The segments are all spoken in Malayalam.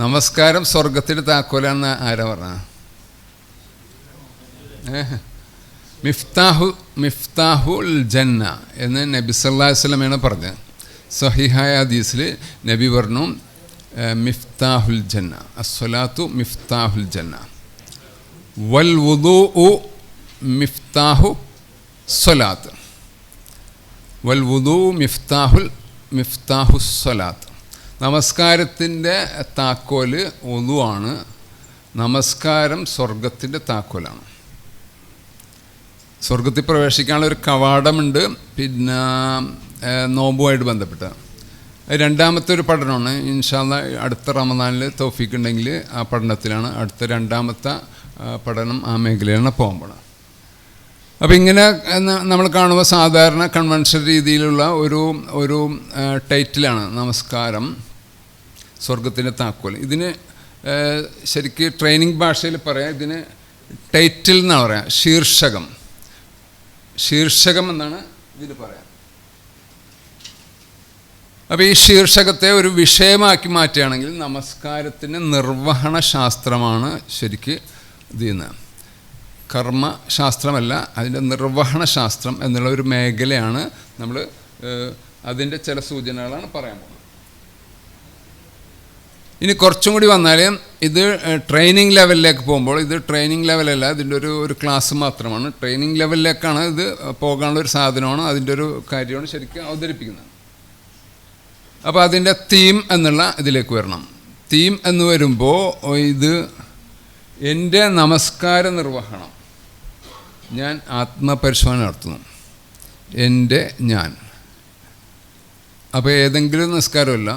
നമസ്കാരം സ്വർഗത്തിൻ്റെ താക്കോലാണെന്ന് ആരാ പറഞ്ഞ? മിഫ്താഹുൽ ജന്ന എന്ന് നബി സല്ലല്ലാഹു അലൈഹി വസല്ലമയാണ് പറഞ്ഞത്. സഹിഹായ ഹദീസിൽ നബി പറഞ്ഞു മിഫ്താഹുൽ ജന്ന, അസ്സലാത്തു മിഫ്താഹുൽ ജന്ന, വൽ വുദൂഉ മിഫ്താഹു സ്വലാത്ത്, വൽ വുദൂഉ മിഫ്താഹു സ്വലാത്ത്. നമസ്കാരത്തിൻ്റെ താക്കോല് വുദൂആണ്. നമസ്കാരം സ്വർഗത്തിൻ്റെ താക്കോലാണ്. സ്വർഗത്തിൽ പ്രവേശിക്കാനുള്ള ഒരു കവാടമുണ്ട്. പിന്നെ നോമ്പുമായിട്ട് ബന്ധപ്പെട്ട് രണ്ടാമത്തെ ഒരു പഠനമാണ്. ഇൻഷാ അല്ലാഹ് അടുത്ത റമദാനിൽ തൗഫീഖ് ഉണ്ടെങ്കിൽ ആ പഠനത്തിലാണ്. അടുത്ത രണ്ടാമത്തെ പഠനം ആ മേഖലയിലാണ് പോകുമ്പോൾ. അപ്പോൾ ഇങ്ങനെ നമ്മൾ കാണുമ്പോൾ സാധാരണ കൺവെൻഷൻ രീതിയിലുള്ള ഒരു ടൈറ്റിലാണ് നമസ്കാരം സ്വർഗത്തിൻ്റെ താക്കോൽ. ഇതിന് ശരിക്ക് ട്രെയിനിങ് ഭാഷയിൽ പറയാം, ഇതിന് ടൈറ്റിൽ എന്നാണ് പറയാം, ശീർഷകം എന്നാണ് ഇതിന് പറയാം. അപ്പോൾ ഈ ശീർഷകത്തെ ഒരു വിഷയമാക്കി മാറ്റുകയാണെങ്കിൽ നമസ്കാരത്തിൻ്റെ നിർവഹണ ശാസ്ത്രമാണ് ശരിക്ക് ഇത് ചെയ്യുന്നത്. കർമ്മശാസ്ത്രമല്ല, അതിൻ്റെ നിർവഹണ ശാസ്ത്രം എന്നുള്ള ഒരു മേഖലയാണ് നമ്മൾ അതിൻ്റെ ചില സൂചനകളാണ് പറയാൻ പോകുന്നത്. ഇനി കുറച്ചും കൂടി വന്നാൽ ഇത് ട്രെയിനിങ് ലെവലിലേക്ക് പോകുമ്പോൾ ഇത് ട്രെയിനിങ് ലെവലല്ല, ഇതിൻ്റെ ഒരു ക്ലാസ് മാത്രമാണ്. ട്രെയിനിങ് ലെവലിലേക്കാണ് ഇത് പോകാനുള്ള ഒരു സാധനമാണ്, അതിൻ്റെ ഒരു കാര്യമാണ് ശരിക്കും അവതരിപ്പിക്കുന്നത്. അപ്പോൾ അതിൻ്റെ തീം എന്നുള്ള ഇതിലേക്ക് വരണം. തീം എന്ന് വരുമ്പോൾ ഇത് എൻ്റെ നമസ്കാര നിർവഹണം, ഞാൻ ആത്മപരിശോധന നടത്തുന്നു, എൻ്റെ ഞാൻ. അപ്പോൾ ഏതെങ്കിലും നിസ്കാരമല്ല,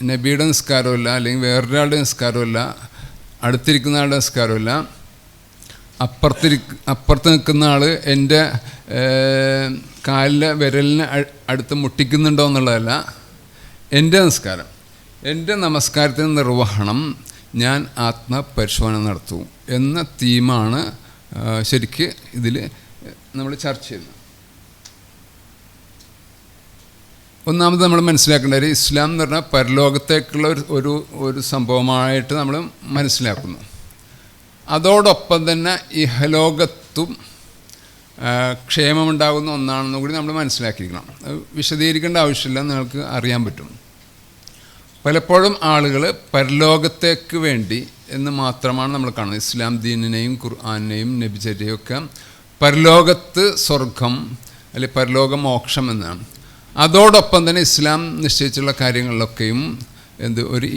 നബിയുടെ നിസ്കാരമല്ല, അല്ലെങ്കിൽ വേറൊരാളുടെ നിസ്കാരമല്ല, അടുത്തിരിക്കുന്ന ആളുടെ നിസ്കാരമല്ല, അപ്പുറത്ത് നിൽക്കുന്ന ആൾ എൻ്റെ കാലിലെ വിരലിന് അടുത്ത് മുട്ടിക്കുന്നുണ്ടോ എന്നുള്ളതല്ല. എൻ്റെ നിസ്കാരം, എൻ്റെ നമസ്കാരത്തിന് നിർവഹണം ഞാൻ ആത്മപരിശോധന നടത്തും എന്ന തീമാണ് ശരിക്ക് ഇതിൽ നമ്മൾ ചർച്ച ചെയ്യുന്നത്. ഒന്നാമത് നമ്മൾ മനസ്സിലാക്കേണ്ടത് ഇസ്ലാം എന്ന് പറഞ്ഞാൽ പരലോകത്തേക്കുള്ള ഒരു സംഭവമായിട്ട് നമ്മൾ മനസ്സിലാക്കുന്നു. അതോടൊപ്പം തന്നെ ഇഹലോകത്തും ക്ഷേമമുണ്ടാകുന്ന ഒന്നാണെന്നും കൂടി നമ്മൾ മനസ്സിലാക്കിയിരിക്കണം. വിശദീകരിക്കേണ്ട ആവശ്യമില്ല, നിങ്ങൾക്ക് അറിയാൻ പറ്റും. പലപ്പോഴും ആളുകൾ പരലോകത്തേക്ക് വേണ്ടി എന്ന് മാത്രമാണ് നമ്മൾ കാണുന്നത്. ഇസ്ലാം ദീനിനെയും ഖുർആനെയും നബിചര്യയും ഒക്കെ പരലോകത്ത് സ്വർഗം അല്ലെങ്കിൽ പരലോക മോക്ഷം എന്നാണ്. അതോടൊപ്പം തന്നെ ഇസ്ലാം നിശ്ചയിച്ചുള്ള കാര്യങ്ങളിലൊക്കെയും ഒരു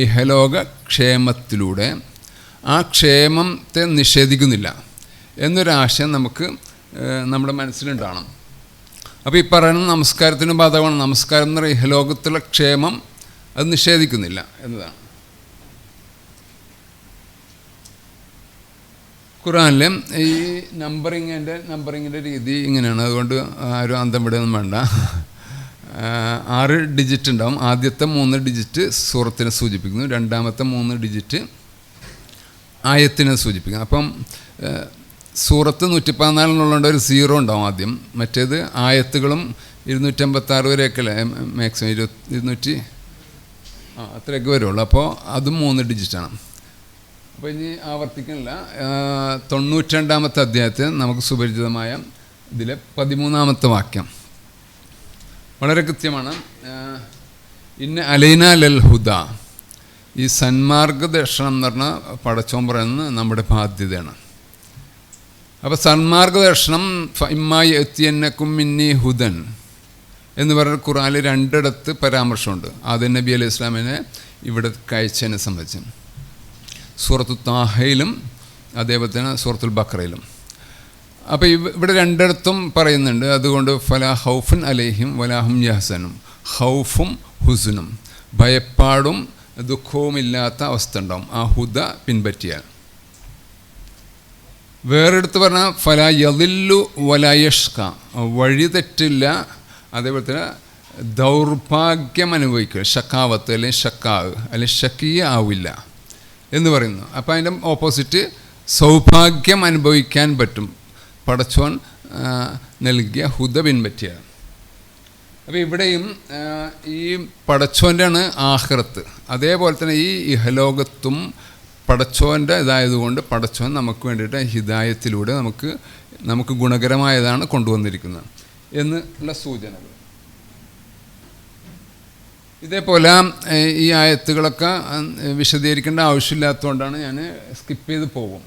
ഇഹലോക ക്ഷേമത്തിലൂടെ ആ ക്ഷേമത്തെ നിഷേധിക്കുന്നില്ല എന്നൊരാശയം നമുക്ക് നമ്മുടെ മനസ്സിലുണ്ടാകണം. അപ്പോൾ ഈ പറയുന്ന നമസ്കാരത്തിന് ബാധകമാണ്. നമസ്കാരം എന്ന് പറയുന്ന ഇഹലോകത്തുള്ള ക്ഷേമം അത് നിഷേധിക്കുന്നില്ല എന്നതാണ്. ഖുർആനിലെ ഈ നമ്പറിങ്ങിൻ്റെ രീതി ഇങ്ങനെയാണ്. അതുകൊണ്ട് ആരും അന്തം വിടുകയൊന്നും വേണ്ട. 6 ഡിജിറ്റ് ഉണ്ടാവും. ആദ്യത്തെ 3 ഡിജിറ്റ് സൂറത്തിനെ സൂചിപ്പിക്കുന്നു, രണ്ടാമത്തെ 3 ഡിജിറ്റ് ആയത്തിനെ സൂചിപ്പിക്കുന്നു. അപ്പം സൂറത്ത് 114 ഒരു 0 ഉണ്ടാവും ആദ്യം. മറ്റേത് ആയത്തുകളും 256 വരെയൊക്കെ അല്ലേ മാക്സിമം 200 അത്രയൊക്കെ വരുള്ളൂ. അപ്പോൾ അതും 3 ഡിജിറ്റാണ്. അപ്പോൾ ഇനി ആവർത്തിക്കുന്നില്ല. 92-ാമത്തെ അധ്യായത്തിൽ നമുക്ക് സുപരിചിതമായ ഇതിലെ 13-ാമത്തെ വാക്യം വളരെ കൃത്യമാണ്. ഇന്ന അലൈന ലൽ ഹുദ, ഈ സന്മാർഗദർശനം എന്ന് പറഞ്ഞാൽ പടച്ചോൻ പറയുന്നത് നമ്മുടെ ബാധ്യതയാണ്. അപ്പോൾ സന്മാർഗദർശനം ഇമ്മായി എത്തിയന്നക്കും മിന്നി ഹുദൻ എന്ന് പറഞ്ഞ ഖുർആനിൽ 2 പരാമർശമുണ്ട്. ആദം നബി അലൈഹി ഇസ്ലാമിനെ ഇവിടെ കഴിച്ചതിനെ സംബന്ധിച്ച് സൂറത്തു താഹയിലും അതേപോലെ തന്നെ സൂറത്തുൽ ബഖറയിലും. അപ്പോൾ ഇവിടെ 2 പറയുന്നുണ്ട്. അതുകൊണ്ട് ഫലാ ഹൗഫുൻ അലൈഹിം വലാഹും യഹ്സനും, ഹൗഫും ഹുസ്നും, ഭയപ്പാടും ദുഃഖവുമില്ലാത്ത അവസ്ഥ ഉണ്ടാവും ആ ഹുദ പിൻപറ്റിയാൽ. വേറെടുത്ത് പറഞ്ഞാൽ ഫലാ യദില്ലു വലാ യഷ്ക, വഴി തെറ്റില്ല, അതേപോലെ തന്നെ ദൗർഭാഗ്യം അനുഭവിക്കുക, ഷക്കാവത്ത് അല്ലെങ്കിൽ ഷക്കാവ് അല്ലെങ്കിൽ ഷക്കിയ ആവില്ല എന്ന് പറയുന്നു. അപ്പോൾ അതിൻ്റെ ഓപ്പോസിറ്റ് സൗഭാഗ്യം അനുഭവിക്കാൻ പറ്റും പടച്ചോൻ നൽകിയ ഹുദ പിൻപറ്റിയ. അപ്പോൾ ഇവിടെയും ഈ പടച്ചോൻ്റെയാണ് ആഖിറത്ത്. അതേപോലെ തന്നെ ഈ ഇഹലോകത്തും പടച്ചോൻ്റെ ഇതായതുകൊണ്ട് പടച്ചോൻ നമുക്ക് വേണ്ടിയിട്ട് ഹിദായത്തിലൂടെ നമുക്ക് ഗുണകരമായതാണ് കൊണ്ടുവന്നിരിക്കുന്നത് എന്നുള്ള സൂചനകൾ. ഇതേപോലെ ഈ ആയത്തുകളൊക്കെ വിശദീകരിക്കേണ്ട ആവശ്യമില്ലാത്തതുകൊണ്ടാണ് ഞാൻ സ്കിപ്പ് ചെയ്ത് പോകും.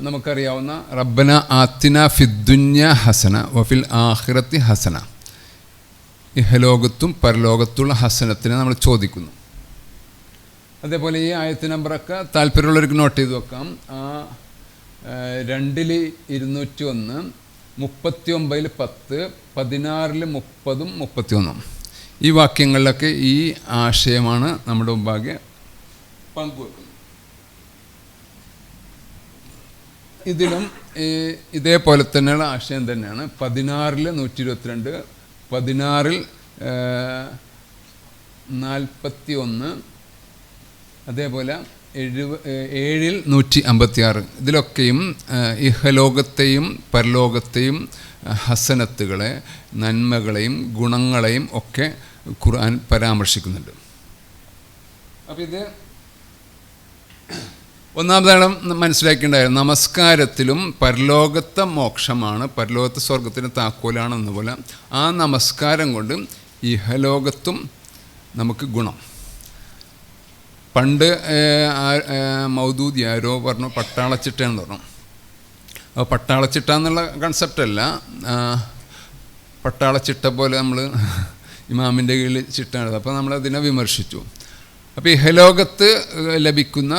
നമുക്കറിയാവുന്ന റബ്ബന ആത്തിന ഫിദ്ദുന്യ ഹസന വഫിൽ ആഖിറത്തി ഹസന, ഇഹലോകത്തും പരലോകത്തുള്ള ഹസനത്തിനെ നമ്മൾ ചോദിക്കുന്നു. അതേപോലെ ഈ ആയത്ത് നമ്പറൊക്കെ താല്പര്യമുള്ളവർക്ക് നോട്ട് ചെയ്ത് വെക്കാം. 2-201, 39-10, 16-30-31 ഈ വാക്യങ്ങളിലൊക്കെ ഈ ആശയമാണ് നമ്മുടെ മുമ്പാകെ പങ്കുവെക്കുന്നത്. ഇതിലും ഇതേപോലെ തന്നെയുള്ള ആശയം തന്നെയാണ് 16-122, 16-41, അതേപോലെ 7-156 ഇതിലൊക്കെയും ഇഹലോകത്തെയും പരലോകത്തെയും ഹസനത്തുകളെ, നന്മകളെയും ഗുണങ്ങളെയും ഒക്കെ ഖുർആൻ പരാമർശിക്കുന്നുണ്ട്. അപ്പം ഇത് ഒന്നാമതാണ് മനസ്സിലാക്കേണ്ടായിരുന്നു. നമസ്കാരത്തിലും പരലോകത്തെ മോക്ഷമാണ്, പരലോകത്തെ സ്വർഗത്തിന് താക്കോലാണെന്നപോലെ ആ നമസ്കാരം കൊണ്ട് ഇഹലോകത്തും നമുക്ക് ഗുണം. പണ്ട് മൗദൂദി ആരോ പറഞ്ഞു പട്ടാളച്ചിട്ടയെന്ന് പറഞ്ഞു. അപ്പോൾ പട്ടാളച്ചിട്ട എന്നുള്ള കൺസെപ്റ്റല്ല, പട്ടാളച്ചിട്ട പോലെ നമ്മൾ ഇമാമിൻ്റെ കീഴിൽ ചിട്ടാണ്. അപ്പോൾ നമ്മളതിനെ വിമർശിച്ചു. അപ്പോൾ ഇഹലോകത്ത് ലഭിക്കുന്ന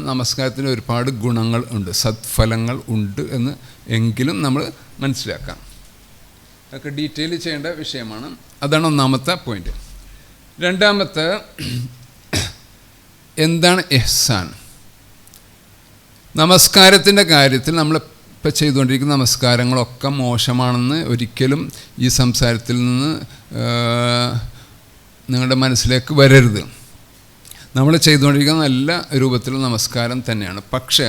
നമസ്കാരത്തിന് ഒരുപാട് ഗുണങ്ങൾ ഉണ്ട്, സത്ഫലങ്ങൾ ഉണ്ട് എന്ന് എങ്കിലും നമ്മൾ മനസ്സിലാക്കാം. അതൊക്കെ ഡീറ്റെയിൽ ചെയ്യേണ്ട വിഷയമാണ്. അതാണ് ഒന്നാമത്തെ പോയിൻ്റ്. രണ്ടാമത്തെ, എന്താണ് ഇഹ്സാൻ? നമസ്കാരത്തിൻ്റെ കാര്യത്തിൽ നമ്മളിപ്പോൾ ചെയ്തുകൊണ്ടിരിക്കുന്ന നമസ്കാരങ്ങളൊക്കെ മോശമാണെന്ന് ഒരിക്കലും ഈ സംസാരത്തിൽ നിന്ന് നിങ്ങളുടെ മനസ്സിലേക്ക് വരരുത്. നമ്മൾ ചെയ്തുകൊണ്ടിരിക്കുന്ന നല്ല രൂപത്തിലുള്ള നമസ്കാരം തന്നെയാണ്. പക്ഷേ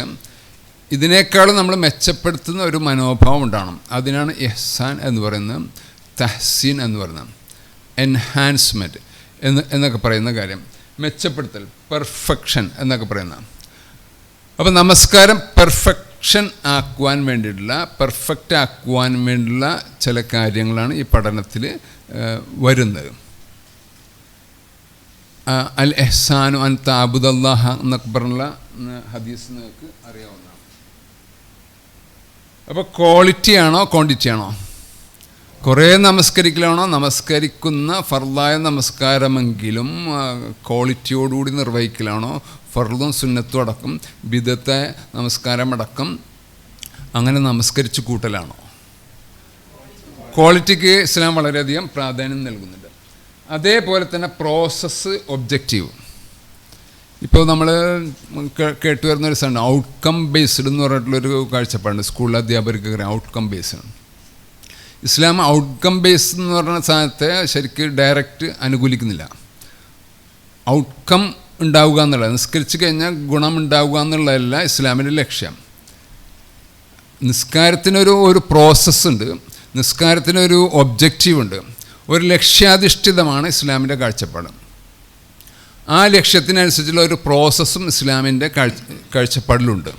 ഇതിനേക്കാളും നമ്മൾ മെച്ചപ്പെടുത്തുന്ന ഒരു മനോഭാവം ഉണ്ടാകണം. അതിനാണ് ഇഹ്സാൻ എന്ന് പറയുന്നത്, തഹ്സീൻ എന്ന് പറയുന്നത്, എൻഹാൻസ്മെൻറ്റ് എന്നൊക്കെ പറയുന്ന കാര്യം, മെച്ചപ്പെടുത്തൽ, പെർഫെക്ഷൻ എന്നൊക്കെ പറയുന്ന. അപ്പോൾ നമസ്കാരം പെർഫെക്ഷൻ ആക്കുവാൻ വേണ്ടിയിട്ടുള്ള, പെർഫെക്റ്റ് ആക്കുവാൻ വേണ്ടിയുള്ള ചില കാര്യങ്ങളാണ് ഈ പഠനത്തിൽ വരുന്നത്. അൽ എഹ്സാനു അൻ തഅബുദല്ലാഹ എന്നൊക്കെ പറഞ്ഞുള്ള ഹദീസ് നിങ്ങൾക്ക് അറിയാവുന്നതാണ്. അപ്പോൾ ക്വാളിറ്റിയാണോ ക്വാണ്ടിറ്റിയാണോ? കുറേ നമസ്കരിക്കലാണോ? നമസ്കരിക്കുന്ന ഫർദായ നമസ്കാരമെങ്കിലും ക്വാളിറ്റിയോടുകൂടി നിർവഹിക്കലാണോ? ഫർദും സുന്നത്തും അടക്കം ബിദത്തെ നമസ്കാരമടക്കം അങ്ങനെ നമസ്കരിച്ച് കൂട്ടലാണോ? ക്വാളിറ്റിക്ക് ഇസ്ലാം വളരെയധികം പ്രാധാന്യം നൽകുന്നുണ്ട്. അതേപോലെ തന്നെ പ്രോസസ്സ്, ഒബ്ജക്റ്റീവ്. ഇപ്പോൾ നമ്മൾ കേട്ടുവരുന്നൊരു സാധനം ഔട്ട്കം ബേസ്ഡ് എന്ന് പറഞ്ഞിട്ടുള്ളൊരു കാഴ്ചപ്പാടുണ്ട്. സ്കൂൾ അധ്യാപകർക്ക് ഔട്ട്കം ബേസ്ഡ്. ഇസ്ലാം ഔട്ട്കം ബേസ് എന്ന് പറഞ്ഞ സാധനത്തെ ശരിക്ക് ഡയറക്റ്റ് അനുകൂലിക്കുന്നില്ല. ഔട്ട്കം ഉണ്ടാവുക എന്നുള്ളത്, നിസ്കരിച്ച് കഴിഞ്ഞാൽ ഗുണം ഉണ്ടാവുക എന്നുള്ളതല്ല ഇസ്ലാമിൻ്റെ ലക്ഷ്യം. നിസ്കാരത്തിനൊരു പ്രോസസ്സുണ്ട്, നിസ്കാരത്തിനൊരു ഒബ്ജക്റ്റീവ് ഉണ്ട്, ഒരു ലക്ഷ്യാധിഷ്ഠിതമാണ് ഇസ്ലാമിൻ്റെ കാഴ്ചപ്പാട്. ആ ലക്ഷ്യത്തിനനുസരിച്ചുള്ള ഒരു പ്രോസസ്സും ഇസ്ലാമിൻ്റെ കാഴ്ചപ്പാടിലുണ്ട്.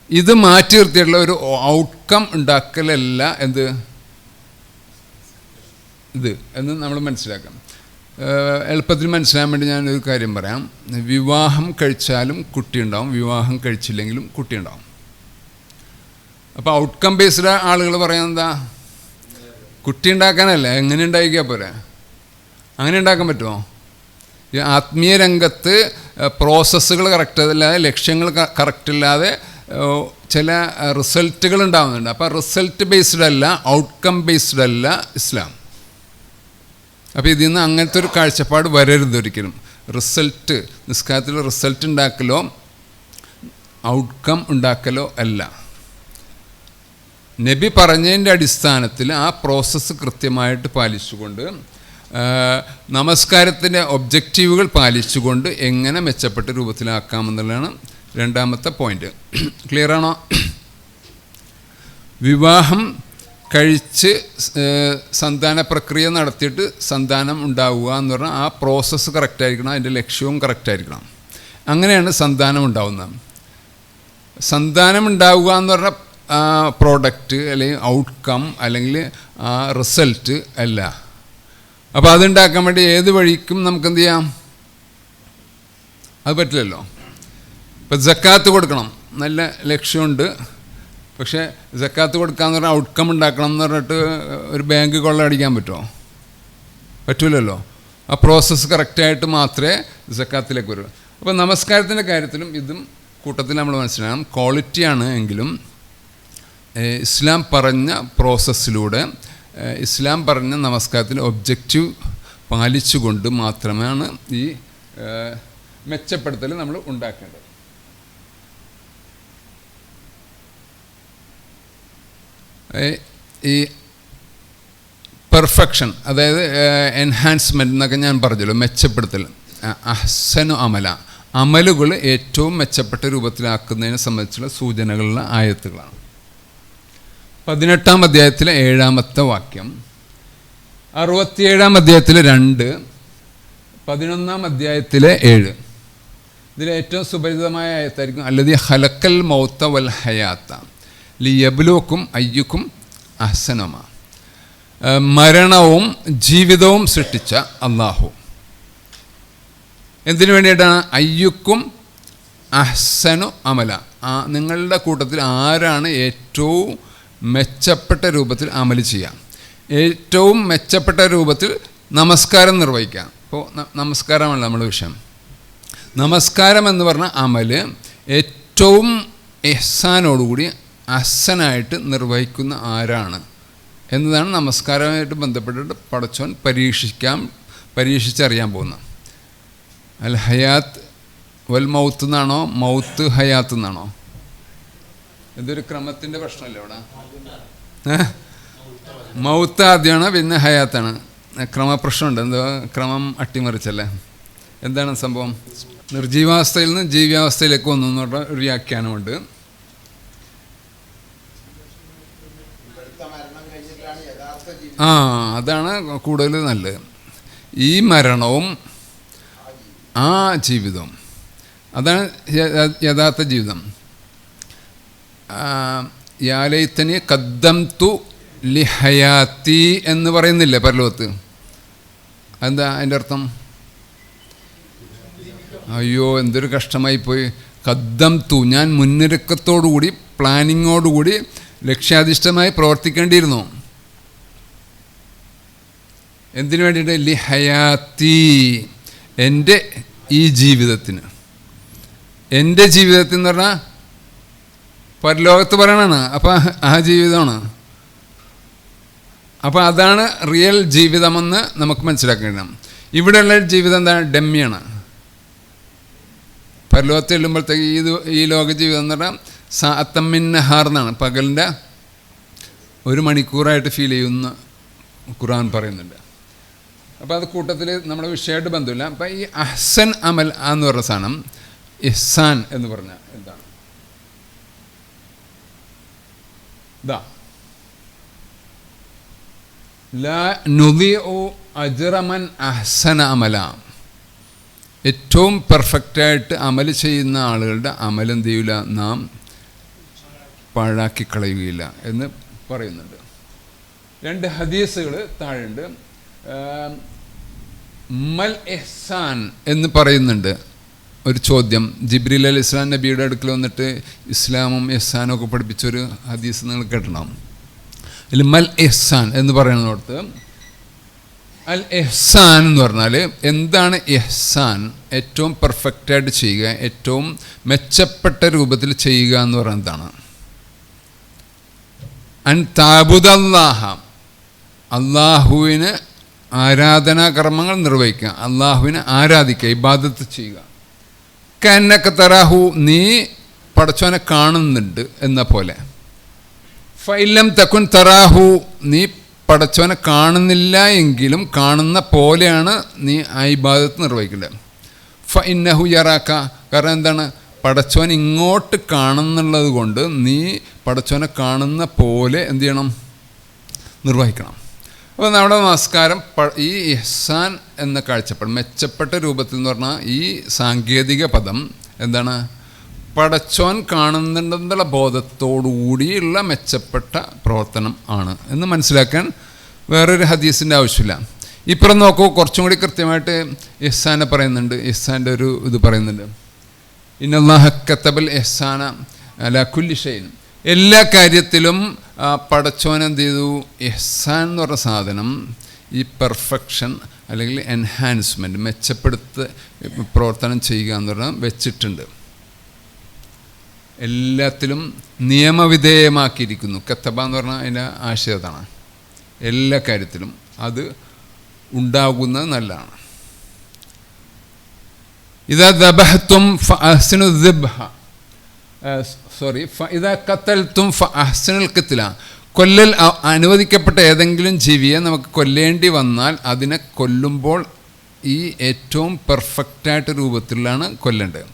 ഇത് മാറ്റി നിർത്തിയിട്ടുള്ള ഒരു ഔട്ട്കം ഉണ്ടാക്കലല്ല ഇത് എന്ന് നമ്മൾ മനസ്സിലാക്കാം. എളുപ്പത്തിൽ മനസ്സിലാൻ വേണ്ടി ഞാനൊരു കാര്യം പറയാം. വിവാഹം കഴിച്ചാലും കുട്ടിയുണ്ടാവും, വിവാഹം കഴിച്ചില്ലെങ്കിലും കുട്ടിയുണ്ടാവും. അപ്പോൾ ഔട്ട്കം ബേസ്ഡ് ആളുകൾ പറയുന്നത് എന്താ? കുട്ടി ഉണ്ടാക്കാനല്ല, എങ്ങനെ ഉണ്ടാക്കിയാൽ പോരെ? അങ്ങനെ ഉണ്ടാക്കാൻ പറ്റുമോ? ഈ ആത്മീയ രംഗത്ത് പ്രോസസ്സുകൾ കറക്റ്റല്ലാതെ, ലക്ഷ്യങ്ങൾ കറക്റ്റില്ലാതെ ചില റിസൾട്ടുകൾ ഉണ്ടാകുന്നുണ്ട്. അപ്പോൾ റിസൾട്ട് ബേസ്ഡ് അല്ല, ഔട്ട്കം ബേസ്ഡ് അല്ല ഇസ്ലാം. അപ്പോൾ ഇതിൽ നിന്ന് അങ്ങനത്തെ ഒരു കാഴ്ചപ്പാട് വരരുത് ഒരിക്കലും. റിസൾട്ട്, നിസ്കാരത്തിൽ റിസൾട്ട് ഉണ്ടാക്കലോ ഔട്ട്കം ഉണ്ടാക്കലോ അല്ല. നബി പറഞ്ഞതിൻ്റെ അടിസ്ഥാനത്തിൽ ആ പ്രോസസ്സ് കൃത്യമായിട്ട് പാലിച്ചുകൊണ്ട്, നമസ്കാരത്തിൻ്റെ ഒബ്ജക്റ്റീവുകൾ പാലിച്ചുകൊണ്ട് എങ്ങനെ മെച്ചപ്പെട്ട രൂപത്തിലാക്കാമെന്നുള്ളതാണ് രണ്ടാമത്തെ പോയിന്റ്. ക്ലിയർ ആണോ? വിവാഹം കഴിച്ച് സന്താന പ്രക്രിയ നടത്തിയിട്ട് സന്താനം ഉണ്ടാവുക എന്ന് പറഞ്ഞാൽ ആ പ്രോസസ്സ് കറക്റ്റായിരിക്കണം, അതിൻ്റെ ലക്ഷ്യവും കറക്റ്റായിരിക്കണം. അങ്ങനെയാണ് സന്താനം ഉണ്ടാവുന്നത്. സന്താനം ഉണ്ടാവുക എന്ന് പറഞ്ഞാൽ പ്രോഡക്റ്റ് അല്ലെങ്കിൽ ഔട്ട്കം അല്ലെങ്കിൽ റിസൾട്ട് അല്ല. അപ്പോൾ അതുണ്ടാക്കാൻ വേണ്ടി ഏത് വഴിക്കും നമുക്ക് എന്ത് ചെയ്യാം? അത് പറ്റില്ലല്ലോ. ഇപ്പം സക്കാത്ത് കൊടുക്കണം, നല്ല ലക്ഷ്യമുണ്ട്. പക്ഷേ സക്കാത്ത് കൊടുക്കാന്ന് പറഞ്ഞാൽ ഔട്ട്കം ഉണ്ടാക്കണം എന്ന് പറഞ്ഞിട്ട് ഒരു ബാങ്ക് കൊള്ളയടിക്കാൻ പറ്റുമോ? പറ്റില്ലല്ലോ. ആ പ്രോസസ്സ് കറക്റ്റായിട്ട് മാത്രമേ സക്കാത്തിലേക്ക് വരൂ. അപ്പോൾ നമസ്കാരത്തിൻ്റെ കാര്യത്തിലും ഇതും കൂട്ടത്തിൽ നമ്മൾ മനസ്സിലാക്കണം. ക്വാളിറ്റിയാണ് എങ്കിലും ഇസ്ലാം പറഞ്ഞ പ്രോസസ്സിലൂടെ ഇസ്ലാം പറഞ്ഞ നമസ്കാരത്തിൻ്റെ ഒബ്ജക്റ്റീവ് പാലിച്ചുകൊണ്ട് മാത്രമാണ് ഈ മെച്ചപ്പെടുത്തൽ നമ്മൾ ഉണ്ടാക്കേണ്ടത്. ഈ പെർഫെക്ഷൻ, അതായത് എൻഹാൻസ്മെൻറ്റ് എന്നൊക്കെ ഞാൻ പറഞ്ഞല്ലോ, മെച്ചപ്പെടുത്തൽ, അഹ്സനു അമല, അമലുകൾ ഏറ്റവും മെച്ചപ്പെട്ട രൂപത്തിലാക്കുന്നതിനെ സംബന്ധിച്ചുള്ള സൂചനകളുള്ള ആയത്തുകളാണ്. 18-ാം അധ്യായത്തിലെ 7-ാമത്തെ വാക്യം, 67-ാം അധ്യായത്തിലെ 2, 11-ാം അധ്യായത്തിലെ 7. ഇതിൽ ഏറ്റവും സുപരിചിതമായ ആയത്തായിരിക്കും അല്ലദീ ഖലഖൽ മൗത വൽ ഹയാത്ത ലിയബ്ലുവക്കും അയ്യുക്കും അഹ്സനു. മരണവും ജീവിതവും സൃഷ്ടിച്ച അള്ളാഹു എന്തിനു വേണ്ടിയിട്ടാണ്? അയ്യുക്കും അഹ്സനു അമല, നിങ്ങളുടെ കൂട്ടത്തിൽ ആരാണ് ഏറ്റവും മെച്ചപ്പെട്ട രൂപത്തിൽ അമല് ചെയ്യാം, ഏറ്റവും മെച്ചപ്പെട്ട രൂപത്തിൽ നമസ്കാരം നിർവഹിക്കാം. ഇപ്പോൾ നമസ്കാരമല്ല നമ്മുടെ വിഷയം. നമസ്കാരം എന്ന് പറഞ്ഞ അമല് ഏറ്റവും ഇഹ്സാനോടുകൂടി അഹ്സനായിട്ട് നിർവഹിക്കുന്ന ആരാണ് എന്നതാണ് നമസ്കാരവുമായിട്ട് ബന്ധപ്പെട്ടിട്ട് പടച്ചോൻ പരീക്ഷിച്ചറിയാൻ പോകുന്നത്. അൽ ഹയാത്ത് വൽ മൗത്ത് എന്നാണോ, മൗത്ത് ഹയാത്ത് എന്നാണോ? ഇതൊരു ക്രമത്തിൻ്റെ പ്രശ്നമല്ലേ ഇവിടെ? മൗത്ത് ആദ്യമാണ്, പിന്നെ ഹയാത്താണ്. ക്രമപ്രശ്നമുണ്ട്, എന്തോ ക്രമം അട്ടിമറിച്ചല്ലേ. എന്താണ് സംഭവം? നിർജീവാവസ്ഥയിൽ നിന്ന് ജീവിയാവസ്ഥയിലേക്ക് വന്നു എന്ന് പറഞ്ഞ ഒരു വ്യാഖ്യാനമുണ്ട്. അതാണ് കൂടുതൽ നല്ലത്. ഈ മരണവും ആ ജീവിതവും, അതാണ് യഥാർത്ഥ ജീവിതം. യാലൈത്തനി ഖദ്ദംതു ലിഹയാത്തി എന്ന് പറയുന്നില്ലേ പരലോകത്ത്? എന്താ അതിൻ്റെ അർത്ഥം? അയ്യോ എന്തൊരു കഷ്ടമായിപ്പോയി. ഖദ്ദംതു, ഞാൻ മുന്നൊരുക്കത്തോടുകൂടി പ്ലാനിങ്ങോടുകൂടി ലക്ഷ്യാധിഷ്ഠമായി പ്രവർത്തിക്കേണ്ടിയിരുന്നു. എന്തിനു വേണ്ടിയിട്ട്? ലിഹയാത്തി, എൻ്റെ ഈ ജീവിതത്തിന്. എൻ്റെ ജീവിതത്തിൽ എന്ന് പറഞ്ഞാൽ പരലോകത്ത് പറയണതാണ്. അപ്പം ആ ജീവിതമാണ്. അപ്പം അതാണ് റിയൽ ജീവിതമെന്ന് നമുക്ക് മനസ്സിലാക്കണം. ഇവിടെയുള്ള ജീവിതം എന്താണ്? ഡമ്മിയാണ്. പരലോകത്ത് ചെല്ലുമ്പോഴത്തേക്ക് ഈ ലോക ജീവിതം എന്ന് പറഞ്ഞാൽ സാത്തമ്മിൻ നഹാർ എന്നാണ്, പകലിൻ്റെ 1 മണിക്കൂറായിട്ട് ഫീൽ ചെയ്യുന്ന ഖുർആൻ പറയുന്നുണ്ട്. അപ്പോൾ അത് കൂട്ടത്തിൽ നമ്മുടെ വിഷയമായിട്ട് ബന്ധമില്ല. അപ്പം ഈ അഹ്സൻ അമൽ എന്ന് പറഞ്ഞ സാധനം, ഇഹ്സാൻ എന്ന് പറഞ്ഞാൽ എന്താണ്? ലാ നുദിഉ അജ്റമൻ അഹ്സന അമല, ഏറ്റവും പെർഫെക്റ്റായിട്ട് അമൽ ചെയ്യുന്ന ആളുകളുടെ അമൽ എന്ത് ചെയ്യില്ല, നാം പാഴാക്കി കളയുകയില്ല എന്ന് പറയുന്നുണ്ട്. 2 ഹദീസുകൾ താഴെയുണ്ട്. മൽ ഇഹ്സാൻ എന്ന് പറയുന്നുണ്ട്. ഒരു ചോദ്യം, ജിബ്രീൽ അലൈഹി ഇസ്ലാം നബിയുടെ അടുക്കൽ വന്നിട്ട് ഇസ്ലാമും ഇഹ്സാനും ഒക്കെ പഠിപ്പിച്ചൊരു ഹദീസ് നിങ്ങൾ കേട്ടിട്ടുണ്ടാവും. അതിൽ മൽ ഇഹ്സാൻ എന്ന് പറയുന്നിടത്ത് അൽ ഇഹ്സാൻ എന്ന് പറഞ്ഞാൽ എന്താണ് ഇഹ്സാൻ? ഏറ്റവും പെർഫെക്റ്റായിട്ട് ചെയ്യുക, ഏറ്റവും മെച്ചപ്പെട്ട രൂപത്തിൽ ചെയ്യുക എന്ന് പറയുന്നത് എന്താണ്? അൻ താബുദല്ലാഹ, അള്ളാഹുവിന് ആരാധനാകർമ്മങ്ങൾ നിർവഹിക്കുക, അള്ളാഹുവിനെ ആരാധിക്കുക, ഇബാദത്ത് ചെയ്യുക. കന്നക തറാഹു, നീ പടച്ചോനെ കാണുന്നുണ്ട് എന്ന പോലെ. ഫൈലം തക്കുൻ തറാഹു, നീ പടച്ചോനെ കാണുന്നില്ല എങ്കിലും കാണുന്ന പോലെയാണ് നീ ആ ഇബാദത്ത് നിർവഹിക്കേണ്ടത്. ഫഇന്നഹു യറാക്ക, കാരണം എന്താണ്? പടച്ചോൻ ഇങ്ങോട്ട് കാണുന്നുള്ളത് കൊണ്ട് നീ പടച്ചോനെ കാണുന്ന പോലെ എന്ത് ചെയ്യണം? നിർവഹിക്കണം. അപ്പോൾ നമ്മുടെ നമസ്കാരം ഈ ഇഹ്സാൻ എന്ന കാഴ്ചപ്പാട്, മെച്ചപ്പെട്ട രൂപത്തിൽ എന്ന് പറഞ്ഞാൽ ഈ സാങ്കേതിക പദം എന്താണ്? പടച്ചോൻ കാണുന്നുണ്ടെന്നുള്ള ബോധത്തോടുകൂടിയുള്ള മെച്ചപ്പെട്ട പ്രവർത്തനം ആണ് എന്ന് മനസ്സിലാക്കാൻ വേറൊരു ഹദീസിൻ്റെ ആവശ്യമില്ല. ഇപ്പുറം നോക്കൂ, കുറച്ചും കൂടി കൃത്യമായിട്ട് ഇഹ്സാനെ പറയുന്നുണ്ട്. ഇഹ്സാൻ്റെ ഒരു ഇത് പറയുന്നുണ്ട്, ഇന്നല്ലാഹ കതബൽ ഇഹ്സാന അലാ കുല്ലി ഷൈഇൻ. എല്ലാ കാര്യത്തിലും പടച്ചോൻ എന്ത് ചെയ്തു? ഇഹ്സാൻ എന്ന് പറഞ്ഞ സാധനം, ഈ പെർഫെക്ഷൻ അല്ലെങ്കിൽ എൻഹാൻസ്മെൻറ്റ്, മെച്ചപ്പെടുത്ത പ്രവർത്തനം ചെയ്യുക എന്ന് പറഞ്ഞാൽ വെച്ചിട്ടുണ്ട്. എല്ലാത്തിലും നിയമവിധേയമാക്കിയിരിക്കുന്നു. കത്തബ എന്ന് പറഞ്ഞാൽ അതിൻ്റെ ആശയം അതാണ്. എല്ലാ കാര്യത്തിലും അത് ഉണ്ടാകുന്നത് നല്ലതാണ്. ഇതാ ദബഹ്തും ഫഅഹ്സിനു ദിബ്ഹ, ഇതാ ഖതൽതും ഫഅഹ്സിനുൽ ഖിത്ല. കൊല്ലൽ അനുവദിക്കപ്പെട്ട ഏതെങ്കിലും ജീവിയെ നമുക്ക് കൊല്ലേണ്ടി വന്നാൽ അതിനെ കൊല്ലുമ്പോൾ ഈ ഏറ്റവും പെർഫെക്റ്റായിട്ട് രൂപത്തിലാണ് കൊല്ലേണ്ടത്.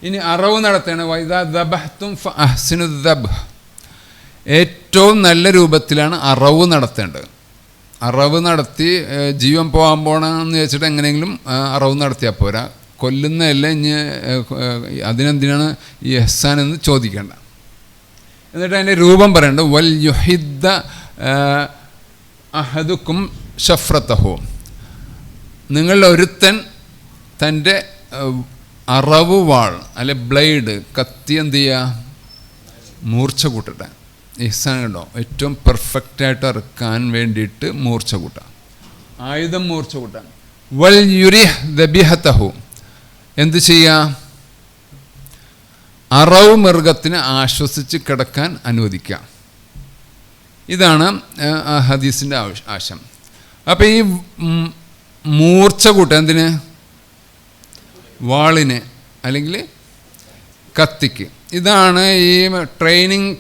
ഇനി അറവ് നടത്തേണ്ടത് വൈദാ ദബഹ്തും ഫഅഹ്സിനു ദബ്ഹ്, ഏറ്റവും നല്ല രൂപത്തിലാണ് അറവ് നടത്തേണ്ടത്. അറവ് നടത്തി ജീവൻ പോകാൻ പോകണമെന്ന് വെച്ചിട്ട് എങ്ങനെയെങ്കിലും അറവ് നടത്തിയാൽ പോരാ. കൊല്ലുന്നതല്ല ഇനി അതിനെന്തിനാണ് ഈ ഇഹ്സാൻ എന്ന് ചോദിക്കേണ്ട. എന്നിട്ട് അതിൻ്റെ രൂപം പറയേണ്ടത് വൽ യുഹിദ്ദ അഹദുക്കും ഷഫ്രത്തഹു, നിങ്ങളിൽ ഒരുത്തൻ തൻ്റെ അറവ് വാൾ അല്ലെ ബ്ലേഡ്, കത്തി എന്ത് ചെയ്യുക? മൂർച്ച കൂട്ടട്ടെ. ഇഹ്സാൻ കണ്ടോ? ഏറ്റവും പെർഫെക്റ്റായിട്ട് ഇറക്കാൻ വേണ്ടിയിട്ട് മൂർച്ച കൂട്ടാം, ആയുധം മൂർച്ച കൂട്ടാൻ. വൽ യുരിഹ് ദബിഹത്തഹു, എന്ത് ചെയ്യുക? അറവ് മൃഗത്തിന് ആശ്വസിച്ച് കിടക്കാൻ അനുവദിക്കുക. ഇതാണ് ഹദീസിൻ്റെ ആശയം. അപ്പോൾ ഈ മൂർച്ച കൂട്ടാൻ എന്തിന്? വാളിന് അല്ലെങ്കിൽ കത്തിക്ക്. ഇതാണ് ഈ ട്രെയിനിങ്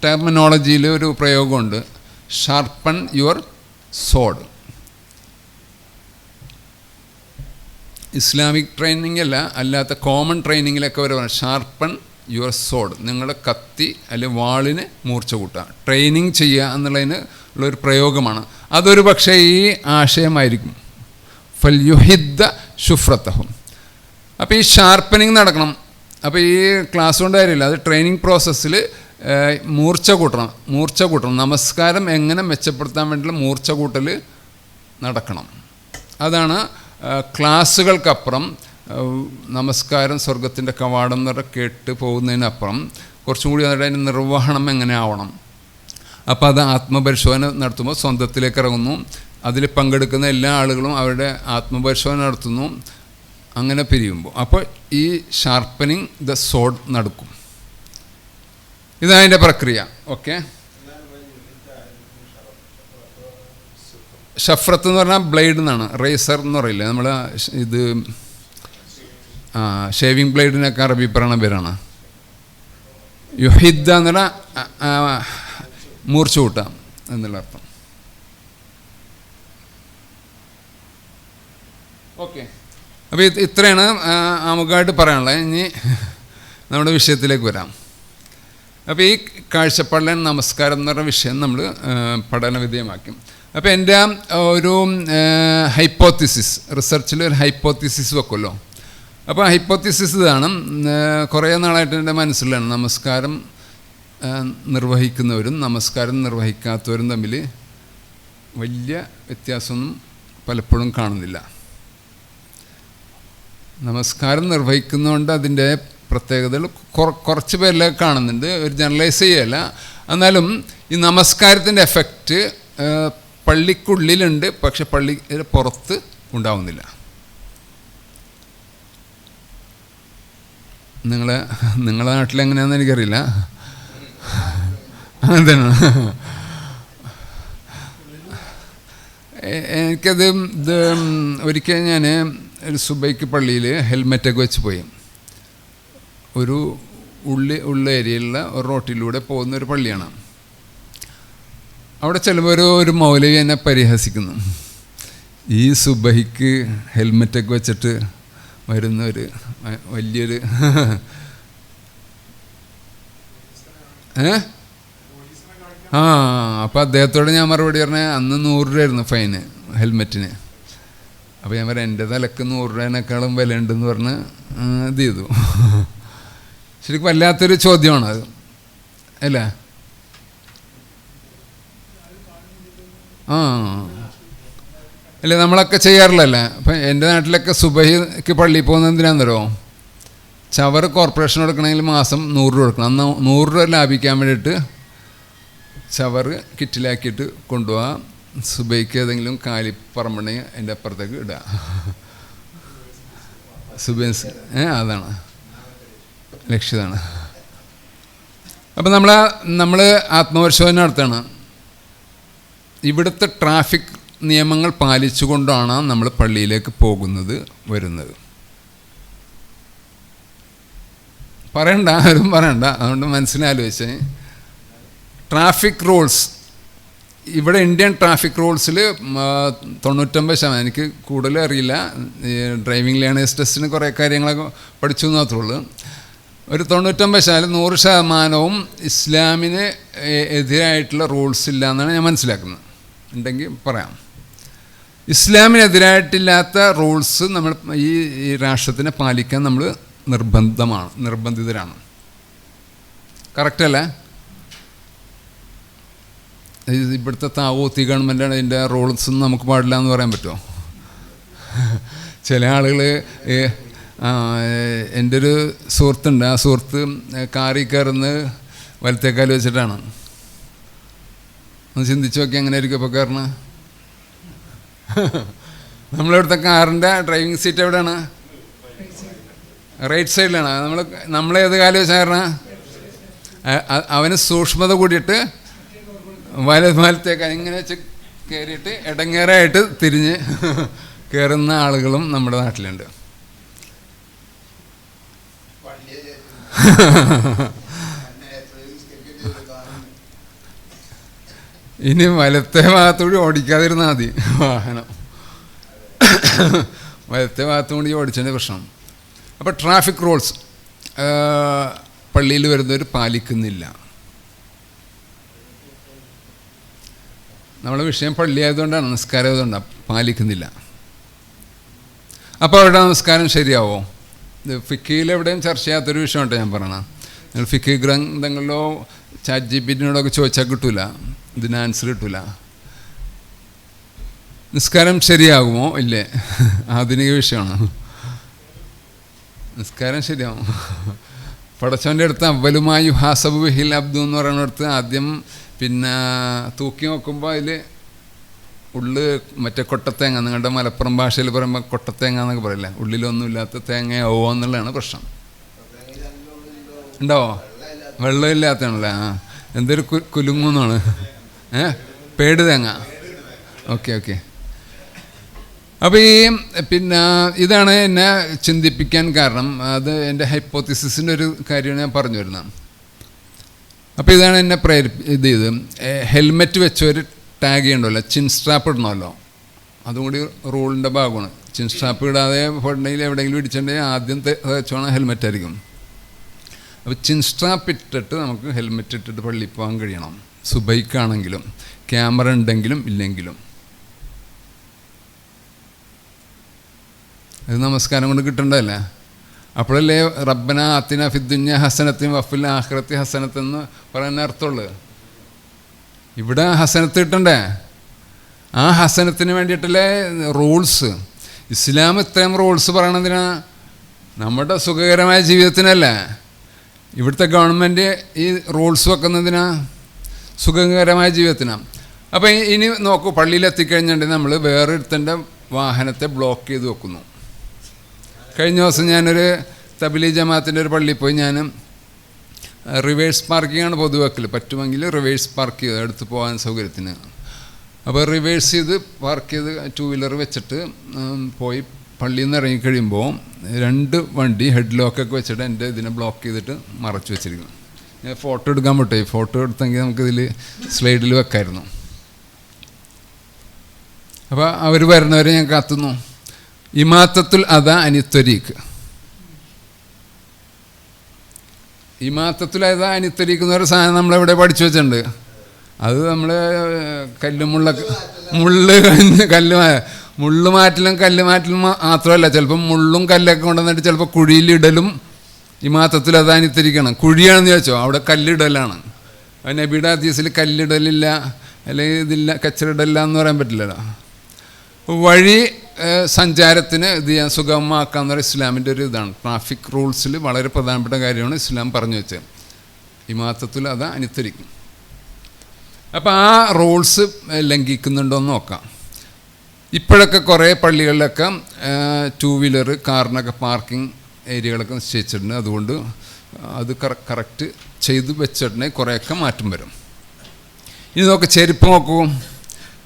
ടെർമിനോളജിയിൽ ഒരു പ്രയോഗമുണ്ട്, ഷാർപ്പൺ യുവർ സോഡ്. ഇസ്ലാമിക് ട്രെയിനിങ് അല്ല, അല്ലാത്ത കോമൺ ട്രെയിനിങ്ങിലൊക്കെ അവർ പറയും ഷാർപ്പൺ യുവർ സോഡ്, നിങ്ങളുടെ കത്തി അല്ലെങ്കിൽ വാളിന് മൂർച്ച കൂട്ടുക, ട്രെയിനിങ് ചെയ്യുക എന്നുള്ളതിന് ഉള്ളൊരു പ്രയോഗമാണ്. അതൊരു പക്ഷേ ഈ ആശയമായിരിക്കും, ഫൽ യുഹിദ്ദ ശുഫ്രത്തഹും. അപ്പോൾ ഈ ഷാർപ്പനിങ് നടക്കണം. അപ്പോൾ ഈ ക്ലാസ് കൊണ്ട് കാര്യമില്ല, അത് ട്രെയിനിങ് പ്രോസസ്സിൽ മൂർച്ച കൂട്ടണം. നമസ്കാരം എങ്ങനെ മെച്ചപ്പെടുത്താൻ വേണ്ടിയുള്ള മൂർച്ച കൂട്ടൽ നടക്കണം. അതാണ് ക്ലാസ്സുകൾക്കപ്പുറം നമസ്കാരം സ്വർഗത്തിൻ്റെ കവാടം എന്നൊക്കെ കേട്ട് പോകുന്നതിനപ്പുറം കുറച്ചും കൂടി അതിൻ്റെ നിർവഹണം എങ്ങനെ ആവണം. അപ്പോൾ അത് ആത്മപരിശോധന നടത്തുമ്പോൾ സ്വന്തത്തിലേക്ക് ഇറങ്ങുന്നു. അതിൽ പങ്കെടുക്കുന്ന എല്ലാ ആളുകളും അവരുടെ ആത്മപരിശോധന നടത്തുന്നു. അങ്ങനെ പിരിയുമ്പോൾ അപ്പോൾ ഈ ഷാർപ്പനിങ് ദ സോഡ് നടക്കും. ഇതതിൻ്റെ പ്രക്രിയ. ഓക്കെ, ഷഫ്രത്ത് എന്ന് പറഞ്ഞാൽ ബ്ലേഡ് എന്നാണ്, റേസർ എന്ന് പറയില്ലേ നമ്മൾ, ഇത് ഷേവിങ് ബ്ലേഡിനൊക്കെ അറബി പറയണ പേരാണ്. യുഹിദ്ദ എന്ന് പറഞ്ഞാൽ മൂർച്ച കൂട്ടാം എന്നുള്ള അർത്ഥം. ഓക്കെ, അപ്പോൾ ഇത്രയാണ് ആമുഖമായിട്ട് പറയാനുള്ളത്. ഇനി നമ്മുടെ വിഷയത്തിലേക്ക് വരാം. അപ്പോൾ ഈ കാഴ്ചപ്പാടിലാണ് നമസ്കാരം എന്ന് പറഞ്ഞ വിഷയം നമ്മൾ പഠനവിധേയമാക്കി. അപ്പോൾ എൻ്റെ ഒരു ഹൈപ്പോത്തിസിസ്, റിസർച്ചിൽ ഒരു ഹൈപ്പോത്തിസിസ് വെക്കുമല്ലോ. അപ്പോൾ ഹൈപ്പോത്തിസിസ് ഇതാണ്, കുറേ നാളായിട്ട് എൻ്റെ മനസ്സിലാണ് നമസ്കാരം നിർവഹിക്കുന്നവരും നമസ്കാരം നിർവഹിക്കാത്തവരും തമ്മിൽ വലിയ വ്യത്യാസമൊന്നും പലപ്പോഴും കാണുന്നില്ല. നമസ്കാരം നിർവഹിക്കുന്നതുകൊണ്ട് അതിൻ്റെ പ്രത്യേകതകൾ കുറച്ച് പേരിലൊക്കെ കാണുന്നുണ്ട്, ഒരു ജനറലൈസ് ചെയ്യല്ല. എന്നാലും ഈ നമസ്കാരത്തിൻ്റെ എഫക്റ്റ് പള്ളിക്കുള്ളിലുണ്ട്, പക്ഷെ പള്ളിയുടെ പുറത്ത് ഉണ്ടാവുന്നില്ല. നിങ്ങളെ നാട്ടിലെങ്ങനെയാണെന്ന് എനിക്കറിയില്ല. അതാണ് എനിക്കത് ഒരിക്കൽ ഞാൻ ഒരു സുബൈക്ക് പള്ളിയിൽ ഹെൽമെറ്റൊക്കെ വെച്ച് പോയി. ഒരു ഉള്ള ഏരിയയിലുള്ള ഒരു റോട്ടിലൂടെ പോകുന്നൊരു പള്ളിയാണ്. അവിടെ ചിലപ്പോൾ ഒരു മൗലവി എന്നെ പരിഹസിക്കുന്നു, ഈ സുബഹിക്ക് ഹെൽമെറ്റൊക്കെ വെച്ചിട്ട് വരുന്നൊരു വലിയൊരു ആ അപ്പോൾ അദ്ദേഹത്തോട് ഞാൻ മറുപടി പറഞ്ഞാൽ അന്ന് 100 രൂപയായിരുന്നു ഫൈന് ഹെൽമെറ്റിന്. അപ്പോൾ ഞാൻ പറയാം എൻ്റെ തലക്ക് 100 രൂപേനേക്കാളും വില ഉണ്ടെന്ന് പറഞ്ഞ് ഇത് ചെയ്തു. ശരിക്കും വല്ലാത്തൊരു ചോദ്യമാണ് അത്, അല്ലേ? ആ അല്ലേ, നമ്മളൊക്കെ ചെയ്യാറില്ലല്ലേ. അപ്പം എൻ്റെ നാട്ടിലൊക്കെ സുബഹിക്ക് പള്ളിയിൽ പോകുന്നത് എന്തിനാണെന്നോ, ചവർ കോർപ്പറേഷൻ കൊടുക്കണമെങ്കിൽ മാസം 100 രൂപ കൊടുക്കണം. അന്ന് 100 രൂപ ലാഭിക്കാൻ വേണ്ടിയിട്ട് ചവർ കിറ്റിലാക്കിയിട്ട് കൊണ്ടുപോകാം. സുബൈക്ക് ഏതെങ്കിലും കാലിപ്പറമ്പുണ്ടെങ്കിൽ എൻ്റെ അപ്പുറത്തേക്ക് ഇടുക. സുബൈസ് അതാണ് ലക്ഷ്യതാണ്. അപ്പം നമ്മൾ ആത്മപരിശോധന നടത്തുകയാണ്. ഇവിടുത്തെ ട്രാഫിക് നിയമങ്ങൾ പാലിച്ചുകൊണ്ടാണ് നമ്മൾ പള്ളിയിലേക്ക് പോകുന്നത് വരുന്നത്. പറയണ്ട, ആരും പറയണ്ട, അതുകൊണ്ട് മനസ്സിലാലോചിച്ചേ. ട്രാഫിക് റൂൾസ് ഇവിടെ ഇന്ത്യൻ ട്രാഫിക് റൂൾസിൽ 99%, എനിക്ക് കൂടുതലും അറിയില്ല, ഡ്രൈവിംഗ് ലേണേഴ്സ് ടെസ്റ്റിന് കുറേ കാര്യങ്ങളൊക്കെ പഠിച്ചു എന്ന് മാത്രമേ ഉള്ളൂ. ഒരു 99%, 100% ഇസ്ലാമിന് എതിരായിട്ടുള്ള റൂൾസ് ഇല്ല എന്നാണ് ഞാൻ മനസ്സിലാക്കുന്നത്. ഉണ്ടെങ്കിൽ പറയാം. ഇസ്ലാമിനെതിരായിട്ടില്ലാത്ത റൂൾസ് നമ്മൾ ഈ രാഷ്ട്രത്തിനെ പാലിക്കാൻ നമ്മൾ നിർബന്ധിതരാണ്. കറക്റ്റല്ലേ? ഇവിടുത്തെ താവൂത്തി ഗവൺമെൻറ്റാണ് ഇതിൻ്റെ റൂൾസ് ഒന്നും നമുക്ക് പാടില്ല എന്ന് പറയാൻ പറ്റുമോ? ചില ആളുകൾ, എൻ്റെ ഒരു സുഹൃത്തുണ്ട്, ആ സുഹൃത്ത് കാറിൽ കയറുന്നത് വലത്തേക്കാൽ വെച്ചിട്ടാണ്. ഒന്ന് ചിന്തിച്ച് നോക്കി, എങ്ങനെ ആയിരിക്കും ഇപ്പോൾ കയറണത്? നമ്മളിവിടുത്തെ കാറിൻ്റെ ഡ്രൈവിംഗ് സീറ്റ് എവിടെയാണ്? റൈറ്റ് സൈഡിലാണ്. നമ്മളേത് കാലം വെച്ചാൽ കയറണ? അവന് സൂക്ഷ്മത കൂടിയിട്ട് വലത്തേക്കാൽ ഇങ്ങനെ വെച്ച് കയറിയിട്ട് ഇടങ്ങേറായിട്ട് തിരിഞ്ഞ് കയറുന്ന ആളുകളും നമ്മുടെ നാട്ടിലുണ്ട്. ഇനി വലത്തെ ഭാഗത്തുകൂടി ഓടിക്കാതിരുന്നാൽ മതി വാഹനം. വലത്തെ ഭാഗത്തുകൂടി ഓടിച്ചതിൻ്റെ പ്രശ്നം. അപ്പോൾ ട്രാഫിക് റൂൾസ് പള്ളിയിൽ വരുന്നവർ പാലിക്കുന്നില്ല. നമ്മളെ വിഷയം പള്ളി ആയതുകൊണ്ടാണ്, നിസ്കാരം ആയതുകൊണ്ടാണ്, പാലിക്കുന്നില്ല. അപ്പോൾ അവിടെ നിസ്കാരം ശരിയാവോ? ഇത് ഫിക്കിയിലെവിടെയും ചർച്ച ചെയ്യാത്തൊരു വിഷയമായിട്ട് ഞാൻ പറയണം. നിങ്ങൾ ഫിക്കി ഗ്രന്ഥങ്ങളിലോ ചാറ്റ് ജിപിടിയോടൊക്കെ ചോദിച്ചാൽ കിട്ടൂല, ഇതിന് ആൻസർ കിട്ടൂല. നിസ്കാരം ശരിയാകുമോ? ഇല്ലേ, ആധുനിക വിഷയമാണ്. നിസ്കാരം ശരിയാവും. പടച്ചവൻ്റെ അടുത്ത് അവലുമായി ഹാസബു ബിഹിൽ അബ്ദു എന്ന് പറയുന്നിടത്ത് ആദ്യം തൂക്കി നോക്കുമ്പോൾ അതിൽ ഉള്ളു മറ്റേ കൊട്ടത്തേങ്ങ, നിങ്ങളുടെ മലപ്പുറം ഭാഷയിൽ പറയുമ്പോൾ കൊട്ടത്തേങ്ങ എന്നൊക്കെ പറയില്ലേ, ഉള്ളിലൊന്നുമില്ലാത്ത തേങ്ങയാവോ എന്നുള്ളതാണ് പ്രശ്നം. ഉണ്ടോ? വെള്ളമില്ലാത്തതാണല്ലേ. എന്തൊരു കുലുങ്ങുന്നാണ്, പേട് തേങ്ങ. ഓക്കെ. അപ്പോൾ ഈ ഇതാണ് എന്നെ ചിന്തിപ്പിക്കാൻ കാരണം. അത് എൻ്റെ ഹൈപ്പോത്തിസിൻ്റെ ഒരു കാര്യമാണ് ഞാൻ പറഞ്ഞു വരുന്നത്. അപ്പോൾ ഇതാണ് എന്നെ ചെയ്ത് ഹെൽമെറ്റ് വെച്ചൊരു ടാഗ് ചെയ്യണ്ടല്ലോ, ചിൻ സ്ട്രാപ്പ് ഇടണമല്ലോ, അതും കൂടി റൂളിൻ്റെ ഭാഗമാണ്. ചിൻ സ്ട്രാപ്പ് ഇടാതെ പോയിട്ടുണ്ടെങ്കിൽ എവിടെയെങ്കിലും ഇടിച്ചിട്ടുണ്ടെങ്കിൽ ആദ്യം വെച്ചോണം ഹെൽമെറ്റ് ആയിരിക്കും. അപ്പോൾ ചിൻ സ്ട്രാപ്പ് ഇട്ടിട്ട് നമുക്ക് ഹെൽമെറ്റ് ഇട്ടിട്ട് പള്ളിയിൽ പോകാൻ കഴിയണം. സുബൈക്കാണെങ്കിലും ക്യാമറ ഉണ്ടെങ്കിലും ഇല്ലെങ്കിലും. അത് നമസ്കാരം കൊണ്ട് കിട്ടേണ്ടതല്ലേ? അപ്പോഴല്ലേ റബ്ബന ആത്തിന ഫിദ്ദുന്യ ഹസനത്തും വഫിൽ ആഖിറത്തി ഹസനത്തെന്ന് പറയുന്ന അർത്ഥമുള്ളൂ. ഇവിടെ ഹസനത്ത് കിട്ടണ്ടേ? ആ ഹസനത്തിന് വേണ്ടിയിട്ടല്ലേ റൂൾസ്. ഇസ്ലാം ഇത്രയും റൂൾസ് പറയണതിനാ? നമ്മുടെ സുഖകരമായ ജീവിതത്തിനല്ലേ. ഇവിടുത്തെ ഗവൺമെൻറ് ഈ റൂൾസ് വെക്കുന്നതിനാ? സുഖകരമായ ജീവിതത്തിനാണ്. അപ്പോൾ ഇനി നോക്കൂ, പള്ളിയിലെത്തിക്കഴിഞ്ഞിട്ടുണ്ടെങ്കിൽ നമ്മൾ വേറൊരുത്തൻ്റെ വാഹനത്തെ ബ്ലോക്ക് ചെയ്ത് വെക്കുന്നു. കഴിഞ്ഞ ദിവസം ഞാനൊരു തബ്ലീഗ് ജമാഅത്തിൻ്റെ ഒരു പള്ളിയിൽ പോയി. ഞാൻ റിവേഴ്സ് പാർക്കിങ്ങാണ് പൊതുവെക്കൽ, പറ്റുമെങ്കിൽ റിവേഴ്സ് പാർക്ക് ചെയ്ത് എടുത്ത് പോകാൻ സൗകര്യത്തിന്. അപ്പോൾ റിവേഴ്സ് ചെയ്ത് പാർക്ക് ചെയ്ത് 2 വീലർ വെച്ചിട്ട് പോയി പള്ളിയിൽ നിന്ന് ഇറങ്ങിക്കഴിയുമ്പോൾ 2 വണ്ടി ഹെഡ് ലോക്കൊക്കെ വെച്ചിട്ട് എൻ്റെ ഇതിനെ ബ്ലോക്ക് ചെയ്തിട്ട് മറച്ചു വെച്ചിരിക്കുന്നു. ഞാൻ ഫോട്ടോ എടുക്കാൻ പറ്റേ, ഫോട്ടോ എടുത്തെങ്കിൽ നമുക്കിതിൽ സ്ലൈഡിൽ വെക്കായിരുന്നു. അപ്പോൾ അവർ വരുന്നവരെ ഞാൻ കാത്തുന്നു. ഇമാത്തത്തുൽ അദാ അനിത്വരീക്ക്, ഇമാത്തത്തുൽ അദാ അനിത്വരീക്ക് എന്നൊരു സാധനം നമ്മളെവിടെ പഠിച്ചു വെച്ചിട്ടുണ്ട്. അത് നമ്മൾ മുള്ള് മാറ്റലും കല്ല് മാറ്റലും മാത്രമല്ല, ചിലപ്പം മുള്ളും കല്ലൊക്കെ കൊണ്ടുവന്നിട്ട് ചിലപ്പോൾ കുഴിയിലിടലും ഇമാത്തത്തിൽ അതാനിത്തിരിക്കണം. കുഴിയാണെന്ന് ചോദിച്ചോ, അവിടെ കല്ലിടലാണ്. നബിയുടെ ഹദീസിൽ കല്ലിടലില്ല, അല്ലെങ്കിൽ ഇതില്ല, കച്ചറിടലില്ല എന്ന് പറയാൻ പറ്റില്ലല്ലോ. വഴി സഞ്ചാരത്തിന് ഇത് ചെയ്യാൻ സുഗമമാക്കാന്ന് പറയുന്നത് ഇസ്ലാമിൻ്റെ ഒരു ഇതാണ്. ട്രാഫിക് റൂൾസിൽ വളരെ പ്രധാനപ്പെട്ട കാര്യമാണ് ഇസ്ലാം പറഞ്ഞു വെച്ചത്. ഇമാത്തത്തിൽ അത് അനുസരിക്കും. അപ്പോൾ ആ റൂൾസ് ലംഘിക്കുന്നുണ്ടോ എന്ന് നോക്കാം. ഇപ്പോഴൊക്കെ കുറേ പള്ളികളിലൊക്കെ 2 വീലർ കാറിനൊക്കെ പാർക്കിംഗ് ഏരിയകളൊക്കെ നിശ്ചയിച്ചിട്ടുണ്ട്. അതുകൊണ്ട് അത് കറക്റ്റ് ചെയ്ത് വെച്ചിട്ടുണ്ടെങ്കിൽ കുറേയൊക്കെ മാറ്റം വരും. ഇനി നോക്ക്, ചെരുപ്പ് നോക്കൂ.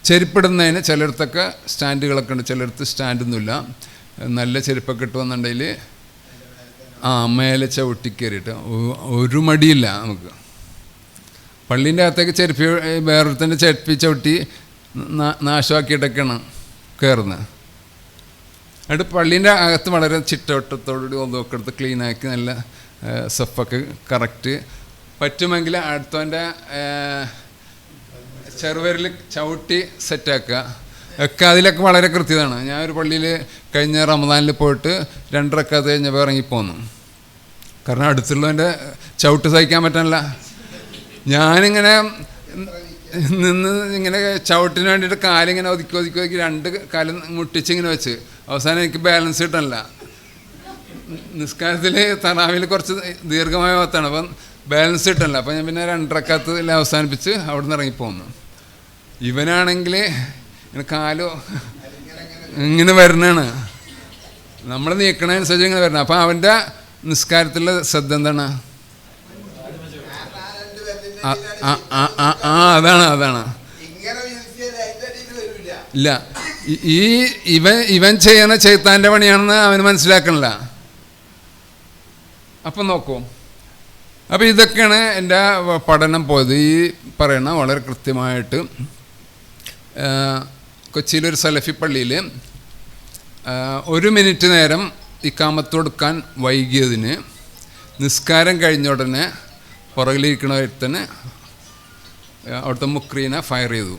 ചെരുപ്പിടുന്നതിന് ചിലയിടത്തൊക്കെ സ്റ്റാൻഡുകളൊക്കെ ഉണ്ട്, ചിലയിടത്ത് സ്റ്റാൻഡൊന്നുമില്ല. നല്ല ചെരുപ്പൊക്കെ ഇട്ടുവെന്നുണ്ടെങ്കിൽ മേലെ ചവിട്ടി കയറിയിട്ട് ഒരു മടിയില്ല നമുക്ക്. പള്ളീൻ്റെ അകത്തേക്ക് ചെരുപ്പി വേറൊരുത്തൻ്റെ ചെരുപ്പി ചവിട്ടി നാശമാക്കിയിട്ടൊക്കെയാണ് കയറുന്നത്. എന്നിട്ട് പള്ളീൻ്റെ അകത്ത് വളരെ ചിട്ടവട്ടത്തോടുകൂടി ഒന്നൊക്കെ എടുത്ത് ക്ലീനാക്കി നല്ല സഫൊക്കെ കറക്റ്റ് പറ്റുമെങ്കിൽ അടുത്തവൻ്റെ ചെറുവരിൽ ചവിട്ടി സെറ്റാക്കുക ഒക്കെ. അതിലൊക്കെ വളരെ കൃത്യമാണ്. ഞാനൊരു പള്ളിയിൽ കഴിഞ്ഞ റമദാനിൽ പോയിട്ട് 2 റക്അത്ത് കഴിഞ്ഞപ്പോൾ ഇറങ്ങിപ്പോന്നു. കാരണം അടുത്തുള്ളവൻ്റെ ചവിട്ട് സഹിക്കാൻ പറ്റാനില്ല. ഞാനിങ്ങനെ നിന്ന് ഇങ്ങനെ ചവിട്ടിന് വേണ്ടിയിട്ട് കാലിങ്ങനെ ഒതുക്കി 2 കാലും മുട്ടിച്ചിങ്ങനെ വെച്ച് അവസാനം എനിക്ക് ബാലൻസ് കിട്ടണില്ല. നിസ്കാരത്തിൽ തറാവിൽ കുറച്ച് ദീർഘമായ ഭാഗത്താണ്, അപ്പം ബാലൻസ് കിട്ടണില്ല. അപ്പം ഞാൻ പിന്നെ 2 റക്അത്തിൽ അവസാനിപ്പിച്ച് അവിടെ നിന്ന് ഇറങ്ങിപ്പോന്നു. ഇവനാണെങ്കിൽ ഇങ്ങനെ കാലോ ഇങ്ങനെ വരണാണ്, നമ്മൾ നീക്കണതനുസരിച്ച് ഇങ്ങനെ വരണം. അപ്പം അവൻ്റെ നിസ്കാരത്തിലുള്ള ശ്രദ്ധ എന്താണ്? അതാണ് ഇല്ല, ഇവൻ ചെയ്യണ ചെയ്ത്താൻ്റെ പണിയാണെന്ന് അവന് മനസ്സിലാക്കണില്ല. അപ്പം നോക്കൂ. അപ്പോൾ ഇതൊക്കെയാണ് എൻ്റെ പഠനം പോയത്. ഈ പറയണ വളരെ കൃത്യമായിട്ട് കൊച്ചിയിലൊരു സലഫി പള്ളിയിൽ 1 മിനിറ്റ് നേരം ഇക്കാമത്ത് കൊടുക്കാൻ വൈകിയതിന് നിസ്കാരം കഴിഞ്ഞ ഉടനെ പുറകിലിരിക്കണ ഒരുത്തന് അവിടുത്തെ മുക്രീനെ ഫയർ ചെയ്തു.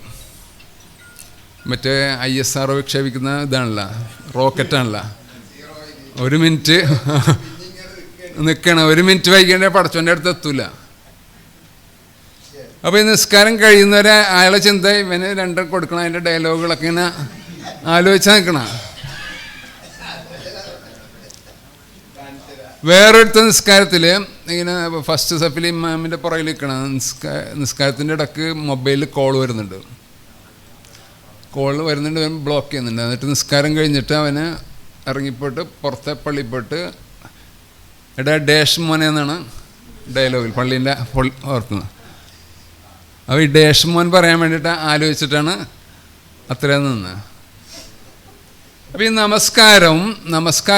മറ്റേ ISRO വിക്ഷേപിക്കുന്ന ഇതാണല്ലോ, റോക്കറ്റാണല്ലോ. 1 മിനിറ്റ് നിൽക്കണം. 1 മിനിറ്റ് വൈകിയ പടച്ചോൻ്റെ അടുത്ത് എത്തൂല. അപ്പോൾ ഈ നിസ്കാരം കഴിയുന്നവരെ അയാളെ ചിന്ത ഇവന് 2 കൊടുക്കണം. അതിൻ്റെ ഡയലോഗുകളൊക്കെ ഇങ്ങനെ ആലോചിച്ച് നിൽക്കണം. വേറൊരുത്ത നിസ്കാരത്തിൽ ഇങ്ങനെ ഫസ്റ്റ് സഫിൽ ഇമാമിൻ്റെ പുറകിൽ നിൽക്കണം. നിസ്കാരത്തിൻ്റെ ഇടയ്ക്ക് മൊബൈലിൽ കോൾ വരുന്നുണ്ട്. ബ്ലോക്ക് ചെയ്യുന്നുണ്ട്. എന്നിട്ട് നിസ്കാരം കഴിഞ്ഞിട്ട് അവന് ഇറങ്ങിപ്പോയിട്ട് പുറത്തെ പള്ളി പോയിട്ട് ഡേഷ് മോനെ എന്നാണ് ഡയലോഗിൽ പള്ളീൻ്റെ ഓർക്കുന്നത്. അപ്പോൾ ഈ ഡേഷ് മോൻ പറയാൻ വേണ്ടിയിട്ട് ആലോചിച്ചിട്ടാണ് അത്രയും നിന്ന്. അപ്പോൾ ഈ നമസ്കാരം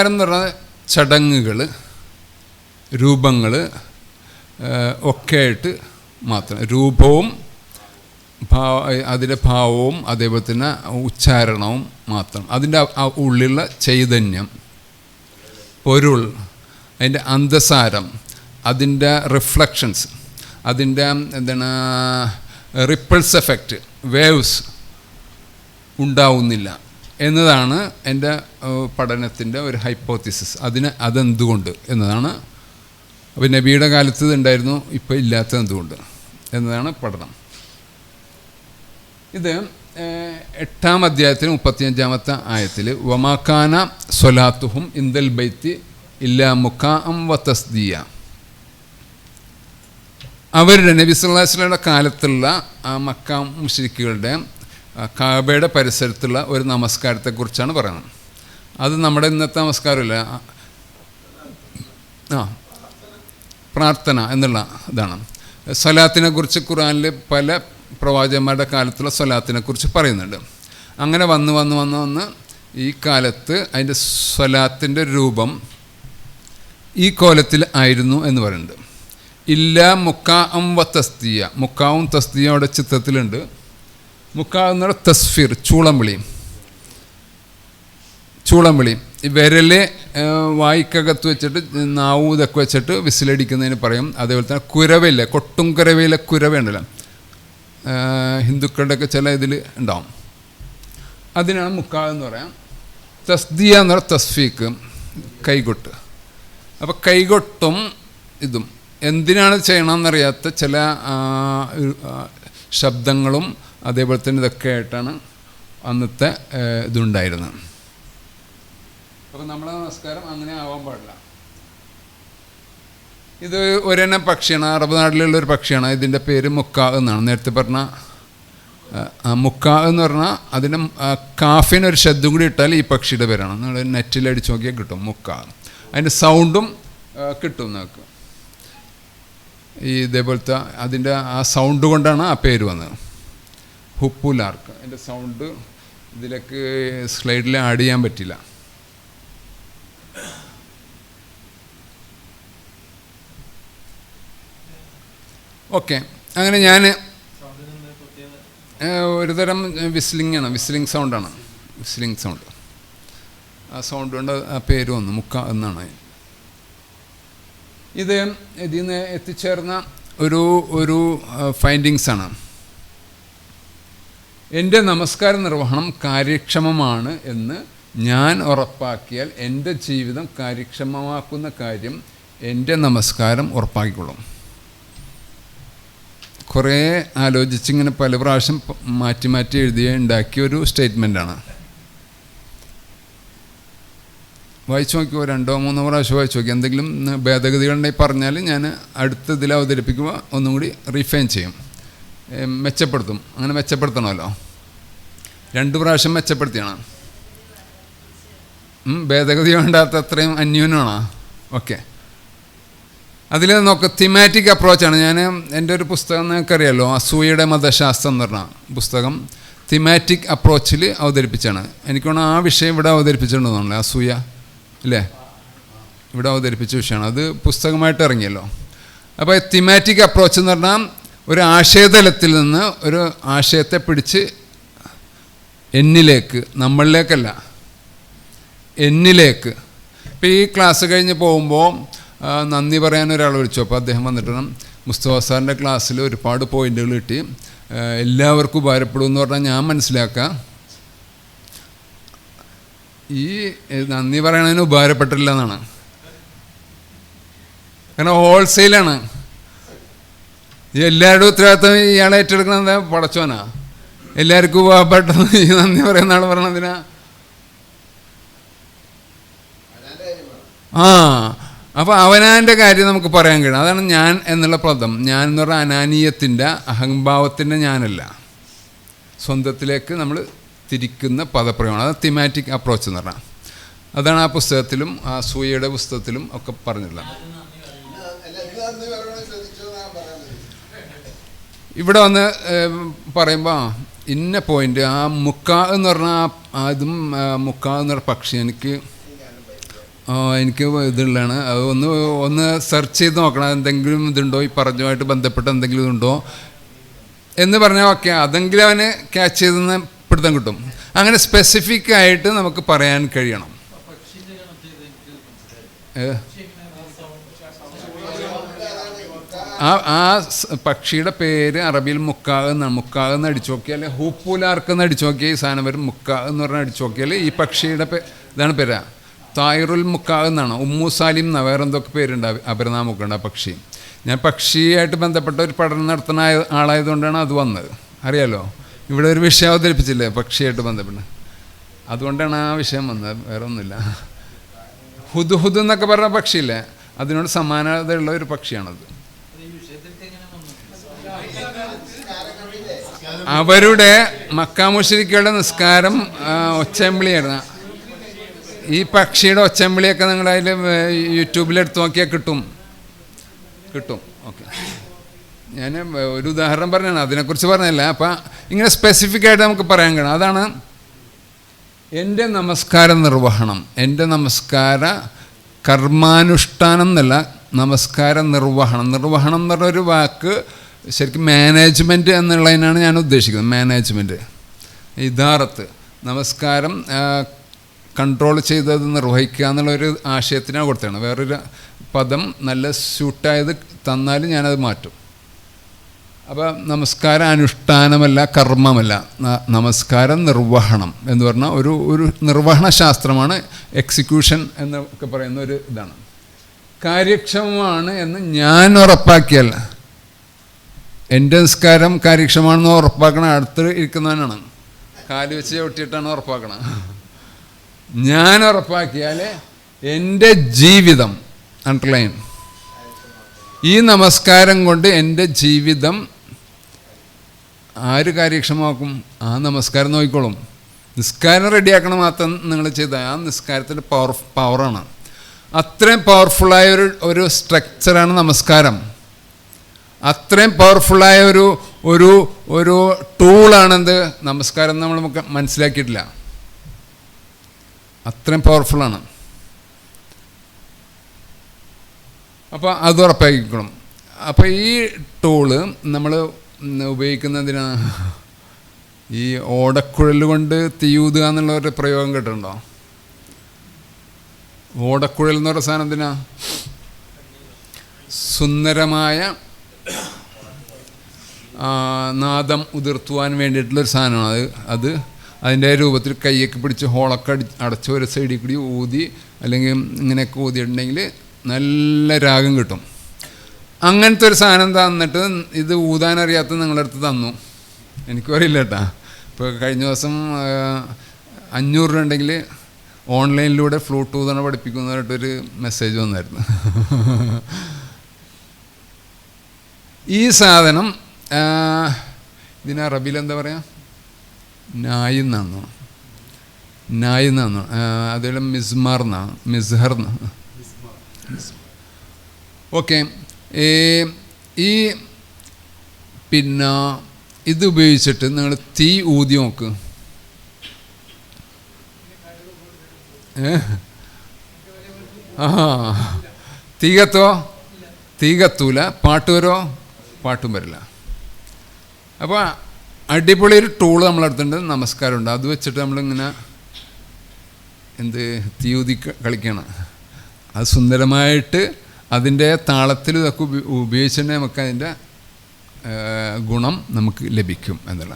എന്ന് പറഞ്ഞ ചടങ്ങുകൾ, രൂപങ്ങൾ ഒക്കെ ആയിട്ട് മാത്രം, രൂപവും അതിൻ്റെ ഭാവവും അതേപോലെ തന്നെ ഉച്ചാരണവും മാത്രം, അതിൻ്റെ ഉള്ളിലുള്ള ചൈതന്യം, പൊരുൾ, അതിൻ്റെ അന്തസാരം, അതിൻ്റെ റിഫ്ലക്ഷൻസ്, അതിൻ്റെ എന്താണ് റിപ്പിൾസ് എഫക്റ്റ്, വേവ്സ് ഉണ്ടാവുന്നില്ല എന്നതാണ് എൻ്റെ പഠനത്തിൻ്റെ ഒരു ഹൈപ്പോത്തിസിസ്. അതെന്തുകൊണ്ട് എന്നതാണ്. അപ്പോൾ നബിയുടെ കാലത്ത് ഇതുണ്ടായിരുന്നു, ഇപ്പോൾ ഇല്ലാത്തത് എന്തുകൊണ്ട് എന്നതാണ് പഠനം. ഇത് 8-ാം അധ്യായത്തിൽ 35-ാമത്തെ ആയത്തിൽ വമാക്കാന സ്വലാത്തുഹും ഇന്ദൽ ബൈത്തി ഇല്ലാ മുക്കാഅം വ തസ്ദിയ. അവരുടെ നബി സല്ലല്ലാഹു അലൈഹി വസല്ലമയുടെ കാലത്തുള്ള ആ മക്ക മുശ്രിക്കുകളുടെ കാബയുടെ പരിസരത്തുള്ള ഒരു നമസ്കാരത്തെക്കുറിച്ചാണ് പറയുന്നത്. അത് നമ്മുടെ ഇന്നത്തെ നമസ്കാരമില്ല, പ്രാർത്ഥന എന്നുള്ള ഇതാണ്. സ്വലാത്തിനെക്കുറിച്ച് ഖുർആനിൽ പല പ്രവാചകന്മാരുടെ കാലത്തുള്ള സ്വലാത്തിനെക്കുറിച്ച് പറയുന്നുണ്ട്. അങ്ങനെ വന്ന് ഈ കാലത്ത് അതിൻ്റെ സ്വലാത്തിൻ്റെ രൂപം ഈ കോലത്തിൽ ആയിരുന്നു എന്ന് പറയുന്നുണ്ട്. ഇല്ലാ മുക്കാഅം വ തസ്ദിയ. മുക്കാവും തസ്ദിയ അവിടെ ചിത്രത്തിലുണ്ട്. മുക്കാ എന്നുള്ള തസ്ഫീർ, ചൂളം വിളി. ഈ വിരൽ വായിക്കകത്ത് വെച്ചിട്ട് നാവും ഇതൊക്കെ വെച്ചിട്ട് വിസിലടിക്കുന്നതിന് പറയും. അതേപോലെ തന്നെ കുരവയില്ല, കൊട്ടും കുരവയിലെ കുരവയുണ്ടല്ലോ, ഹിന്ദുക്കളുടെയൊക്കെ ചില ഇതിൽ ഉണ്ടാവും. അതിനാണ് മുക്കാ എന്ന് പറയാം. തസ്ദിയ എന്ന് പറഞ്ഞാൽ തസ്ഫീക്ക്, കൈകൊട്ട്. അപ്പോൾ കൈകൊട്ടും ഇതും എന്തിനാണ് ചെയ്യണമെന്നറിയാത്ത ചില ശബ്ദങ്ങളും അതേപോലെ തന്നെ ഇതൊക്കെ ആയിട്ടാണ് അന്നത്തെ ഇതുണ്ടായിരുന്നത്. അപ്പോൾ നമ്മളെ നമസ്കാരം അങ്ങനെ ആവാൻ പാടില്ല. ഇത് ഒരെണ്ണ പക്ഷിയാണ്, അറബ് നാട്ടിലുള്ളൊരു പക്ഷിയാണ്. ഇതിൻ്റെ പേര് മുക്കാ എന്നാണ്. നേരത്തെ പറഞ്ഞ മുക്കാ എന്ന് പറഞ്ഞാൽ അതിന് കാഫിനൊരു ശബ്ദം കൂടി ഇട്ടാൽ ഈ പക്ഷിയുടെ പേരാണ്. നിങ്ങൾ നെറ്റിൽ അടിച്ച് നോക്കിയാൽ കിട്ടും മുക്കാ. അതിൻ്റെ സൗണ്ടും കിട്ടും നിങ്ങൾക്ക്. ഈ ഇതേപോലത്തെ അതിൻ്റെ ആ സൗണ്ട് കൊണ്ടാണ് ആ പേര് വന്നത്, ഹുപ്പുലാർക്ക്. അതിൻ്റെ സൗണ്ട് ഇതിലേക്ക് സ്ലൈഡിൽ ആഡ് ചെയ്യാൻ പറ്റില്ല. ഓക്കെ, അങ്ങനെ ഞാൻ ഒരു തരം വിസ്ലിംഗാണ്, വിസ്ലിംഗ് സൗണ്ടാണ്, വിസ്ലിംഗ് സൗണ്ട്. ആ സൗണ്ട് കൊണ്ട് ആ പേര് വന്നു, മുക്ക എന്നാണ്. ഇത് ഇതിൽ നിന്ന് എത്തിച്ചേർന്ന ഒരു ഫൈൻഡിങ്സാണ്. എൻ്റെ നമസ്കാര നിർവഹണം കാര്യക്ഷമമാണ് എന്ന് ഞാൻ ഉറപ്പാക്കിയാൽ എൻ്റെ ജീവിതം കാര്യക്ഷമമാക്കുന്ന കാര്യം എൻ്റെ നമസ്കാരം ഉറപ്പാക്കിക്കൊള്ളും. കുറേ ആലോചിച്ചിങ്ങനെ പല പ്രാവശ്യം മാറ്റി മാറ്റി ഉണ്ടാക്കിയൊരു സ്റ്റേറ്റ്മെൻറ്റാണ്. വായിച്ചു നോക്കിയോ, 2-3 പ്രാവശ്യം വായിച്ചു നോക്കി. എന്തെങ്കിലും ഭേദഗതികളുണ്ടെങ്കിൽ പറഞ്ഞാൽ ഞാൻ അടുത്ത ഇതിൽ അവതരിപ്പിക്കുമ്പോൾ ഒന്നും കൂടി റീഫൈൻ ചെയ്യും, മെച്ചപ്പെടുത്തും. അങ്ങനെ മെച്ചപ്പെടുത്തണമല്ലോ, 2 പ്രാവശ്യം മെച്ചപ്പെടുത്തിയാണ്. ഭേദഗതി വേണ്ടാത്ത അത്രയും അന്യൂനമാണോ? ഓക്കെ, അതിൽ നോക്ക്, തിമാറ്റിക് അപ്രോച്ചാണ്. ഞാൻ എൻ്റെ ഒരു പുസ്തകം നിങ്ങൾക്കറിയാമല്ലോ, അസൂയയുടെ മതശാസ്ത്രം എന്ന് പറഞ്ഞ പുസ്തകം തിമാറ്റിക് അപ്രോച്ചിൽ അവതരിപ്പിച്ചാണ്. എനിക്ക് തോന്നുന്നു ആ വിഷയം ഇവിടെ അവതരിപ്പിച്ചിട്ടുണ്ടെന്നാണല്ലോ, അസൂയ അല്ലേ, ഇവിടെ അവതരിപ്പിച്ച വിഷയമാണ്. അത് പുസ്തകമായിട്ട് ഇറങ്ങിയല്ലോ. അപ്പോൾ തിമാറ്റിക് അപ്രോച്ച് എന്ന് പറഞ്ഞാൽ ഒരു ആശയതലത്തിൽ നിന്ന് ഒരു ആശയത്തെ പിടിച്ച് എന്നിലേക്ക്, നമ്മളിലേക്കല്ല എന്നിലേക്ക്. ഇപ്പോൾ ഈ ക്ലാസ് കഴിഞ്ഞ് പോകുമ്പോൾ നന്ദി പറയാൻ ഒരാൾ വിളിച്ചു. അപ്പോൾ അദ്ദേഹം വന്നിട്ട് മുസ്തഫ സാറിൻ്റെ ക്ലാസ്സിൽ ഒരുപാട് പോയിൻ്റുകൾ കിട്ടി, എല്ലാവർക്കും ഉപകാരപ്പെടും എന്ന് പറഞ്ഞാൽ ഞാൻ മനസ്സിലാക്കുക ഈ നന്ദി പറയണതിന് ഉപകാരപ്പെട്ടില്ല എന്നാണ്. കാരണം ഹോൾസെയിലാണ്. എല്ലാവരുടെ ഉത്തരവാദിത്വം ഇയാളെ ഏറ്റെടുക്കുന്നത് എന്താ, പടച്ചോനാ. എല്ലാവർക്കും ഉപകാരപ്പെട്ടെന്ന് ഈ നന്ദി പറയുന്ന ആൾ പറയണതിനാ. അപ്പോൾ അവനാൻ്റെ കാര്യം നമുക്ക് പറയാൻ കഴിയും. അതാണ് ഞാൻ എന്നുള്ള പദം. ഞാൻ എന്ന് പറഞ്ഞാൽ അനാനീയത്തിൻ്റെ, അഹംഭാവത്തിൻ്റെ ഞാനല്ല, സ്വന്തത്തിലേക്ക് നമ്മൾ തിരിക്കുന്ന പദപ്രയോഗമാണ്. അത് തിമാറ്റിക് അപ്രോച്ച് എന്ന് പറഞ്ഞാൽ അതാണ് ആ പുസ്തകത്തിലും ആ സൂയയുടെ പുസ്തകത്തിലും ഒക്കെ പറഞ്ഞിട്ടുള്ളത്. ഇവിടെ വന്ന് പറയുമ്പോൾ ഇന്ന പോയിൻ്റ്, ആ മുക്ക എന്ന് പറഞ്ഞാൽ അതും മുക്ക എന്ന് പറഞ്ഞ പക്ഷി എനിക്ക് ഇതുള്ളതാണ്. അത് ഒന്ന് സെർച്ച് ചെയ്ത് നോക്കണം, എന്തെങ്കിലും ഇതുണ്ടോ, ഈ പറഞ്ഞുമായിട്ട് ബന്ധപ്പെട്ട എന്തെങ്കിലും ഇതുണ്ടോ എന്ന് പറഞ്ഞാൽ ഓക്കെ, അതെങ്കിലും അവന് ക്യാച്ച് ചെയ്തെന്ന് പിടുത്തം കിട്ടും. അങ്ങനെ സ്പെസിഫിക് ആയിട്ട് നമുക്ക് പറയാൻ കഴിയണം. ആ പക്ഷിയുടെ പേര് അറബിയിൽ മുക്കാ എന്നാണ്. മുക്കാ എന്ന് അടിച്ചു നോക്കിയാൽ, ഹൂപ്പുലാർക്ക് എന്ന് അടിച്ചു നോക്കിയാൽ ഈ സാധനം വരും. മുക്കാ എന്ന് പറഞ്ഞാൽ അടിച്ചു നോക്കിയാൽ ഈ പക്ഷിയുടെ ഇതാണ് പേരാ, തായറുൽ മുക്കാ എന്നാണ്. ഉമ്മു സാലിം എന്നാണ്, വേറെ എന്തൊക്കെ പേരുണ്ട്, അപരനാമൊക്കെയുണ്ട് ആ പക്ഷി. ഞാൻ പക്ഷിയായിട്ട് ബന്ധപ്പെട്ട ഒരു പഠനം നടത്തുന്ന ആളായതുകൊണ്ടാണ് അത് വന്നത്, അറിയാലോ. ഇവിടെ ഒരു വിഷയം അവതരിപ്പിച്ചില്ലേ പക്ഷിയായിട്ട് ബന്ധപ്പെട്ട്, അതുകൊണ്ടാണ് ആ വിഷയം വന്നത്, വേറെ ഒന്നുമില്ല. ഹുദ് എന്നൊക്കെ പറഞ്ഞ പക്ഷിയില്ലേ, അതിനോട് സമാനതയുള്ള ഒരു പക്ഷിയാണത്. അവരുടെ മക്കാ മുശ്രിക്കുകളുടെ നിസ്കാരം ഒച്ചമ്പിളിയായിരുന്നു. ഈ പക്ഷിയുടെ ഒച്ചമ്പിളിയൊക്കെ നിങ്ങളതിൽ യൂട്യൂബിലെടുത്ത് നോക്കിയാൽ കിട്ടും. ഓക്കെ, ഞാൻ ഒരു ഉദാഹരണം പറഞ്ഞാണ്, അതിനെക്കുറിച്ച് പറഞ്ഞല്ല. അപ്പം ഇങ്ങനെ സ്പെസിഫിക് ആയിട്ട് നമുക്ക് പറയാൻ കഴിയണം. അതാണ് എൻ്റെ നമസ്കാര നിർവഹണം. എൻ്റെ നമസ്കാര കർമാനുഷ്ഠാനം എന്നല്ല, നമസ്കാര നിർവഹണം. നിർവഹണം എന്ന് പറഞ്ഞൊരു വാക്ക് ശരിക്കും മാനേജ്മെൻറ്റ് എന്നുള്ളതിനാണ് ഞാൻ ഉദ്ദേശിക്കുന്നത്. മാനേജ്മെൻറ്റ്, ഇദാറത്ത്, നമസ്കാരം കൺട്രോൾ ചെയ്തത് നിർവഹിക്കുക എന്നുള്ളൊരു ആശയത്തിനാണ് കൊടുത്തതാണ്. വേറൊരു പദം നല്ല സ്യൂട്ടായത് തന്നാലും ഞാനത് മാറ്റും. അപ്പോൾ നമസ്കാരം അനുഷ്ഠാനമല്ല, കർമ്മമല്ല, നമസ്കാരം നിർവഹണം എന്ന് പറഞ്ഞാൽ ഒരു നിർവഹണ ശാസ്ത്രമാണ്. എക്സിക്യൂഷൻ എന്നൊക്കെ പറയുന്ന ഒരു ഇതാണ്. കാര്യക്ഷമമാണ് എന്ന് ഞാൻ ഉറപ്പാക്കിയാൽ, എൻ്റെ നിസ്കാരം കാര്യക്ഷമമാണെന്ന് ഉറപ്പാക്കണം അടുത്ത് ഇരിക്കുന്നവനാണ്. കാല് വെച്ച് ചവിട്ടിയിട്ടാണ് ഉറപ്പാക്കണം. ഞാൻ ഉറപ്പാക്കിയാൽ എൻ്റെ ജീവിതം, അണ്ടർലൈൻ, ഈ നമസ്കാരം കൊണ്ട് എൻ്റെ ജീവിതം ആര് കാര്യക്ഷമമാക്കും? ആ നമസ്കാരം നോക്കിക്കോളും. നിസ്കാരം റെഡിയാക്കണം മാത്രം നിങ്ങൾ ചെയ്താൽ ആ നിസ്കാരത്തിൻ്റെ പവറാണ്. അത്രയും പവർഫുള്ളായ ഒരു സ്ട്രക്ചറാണ് നമസ്കാരം. അത്രയും പവർഫുള്ളായ ഒരു ടൂളാണെന്ത് നമസ്കാരം. നമ്മൾ മനസ്സിലാക്കിയിട്ടില്ല. അത്രയും പവർഫുള്ളാണ്. അപ്പോൾ അത് ഉറപ്പാക്കിക്കണം. അപ്പോൾ ഈ ടൂള് നമ്മൾ ഉപയോഗിക്കുന്നതിനാണ് ഈ ഓടക്കുഴൽ കൊണ്ട് തീയൂതുക എന്നുള്ള ഒരു പ്രയോഗം കേട്ടിട്ടുണ്ടോ? ഓടക്കുഴൽ എന്ന് പറയുന്ന സാധനം എന്തിനാ? സുന്ദരമായ നാദം ഉതിർത്തുവാൻ വേണ്ടിയിട്ടുള്ളൊരു സാധനമാണ് അത്. അതിൻ്റെ രൂപത്തിൽ കൈയൊക്കെ പിടിച്ച് ഹോളൊക്കെ അടച്ച് ഒരു സൈഡിൽ കൂടി ഊതി, അല്ലെങ്കിൽ ഇങ്ങനെയൊക്കെ ഊതിയിട്ടുണ്ടെങ്കിൽ നല്ല രാഗം കിട്ടും. അങ്ങനത്തെ ഒരു സാധനം തന്നിട്ട് ഇത് ഊതാനറിയാത്ത നിങ്ങളുടെ അടുത്ത് തന്നു. എനിക്കും അറിയില്ല കേട്ടാ. ഇപ്പോൾ കഴിഞ്ഞ ദിവസം 500 രൂപ ഉണ്ടെങ്കിൽ ഓൺലൈനിലൂടെ ഫ്ലൂട്ട് ഊതണ പഠിപ്പിക്കുന്നതായിട്ടൊരു മെസ്സേജ് വന്നായിരുന്നു. ഈ സാധനം ഇതിന് അറബിയിൽ എന്താ പറയുക? നായിന്നാണോ? അതേപോലെ മിസ്മാർന്നാണ്, മിസ്ഹർന്ന്. ഓക്കെ. ഈ പിന്നെ ഇത് ഉപയോഗിച്ചിട്ട് നിങ്ങൾ തീ ഊതി നോക്ക്. തീ കത്തൂല. പാട്ട് വരുമോ? പാട്ടും വരില്ല. അപ്പോൾ അടിപൊളി ഒരു ടൂള് നമ്മളടുത്തുണ്ട്, നമസ്കാരമുണ്ട്. അത് വെച്ചിട്ട് നമ്മളിങ്ങനെ തീ ഊതി കളിക്കണം. അത് സുന്ദരമായിട്ട് അതിൻ്റെ താളത്തിൽ ഇതൊക്കെ ഉപയോഗിച്ചിട്ടുണ്ടെങ്കിൽ നമുക്ക് അതിൻ്റെ ഗുണം നമുക്ക് ലഭിക്കും എന്നുള്ള.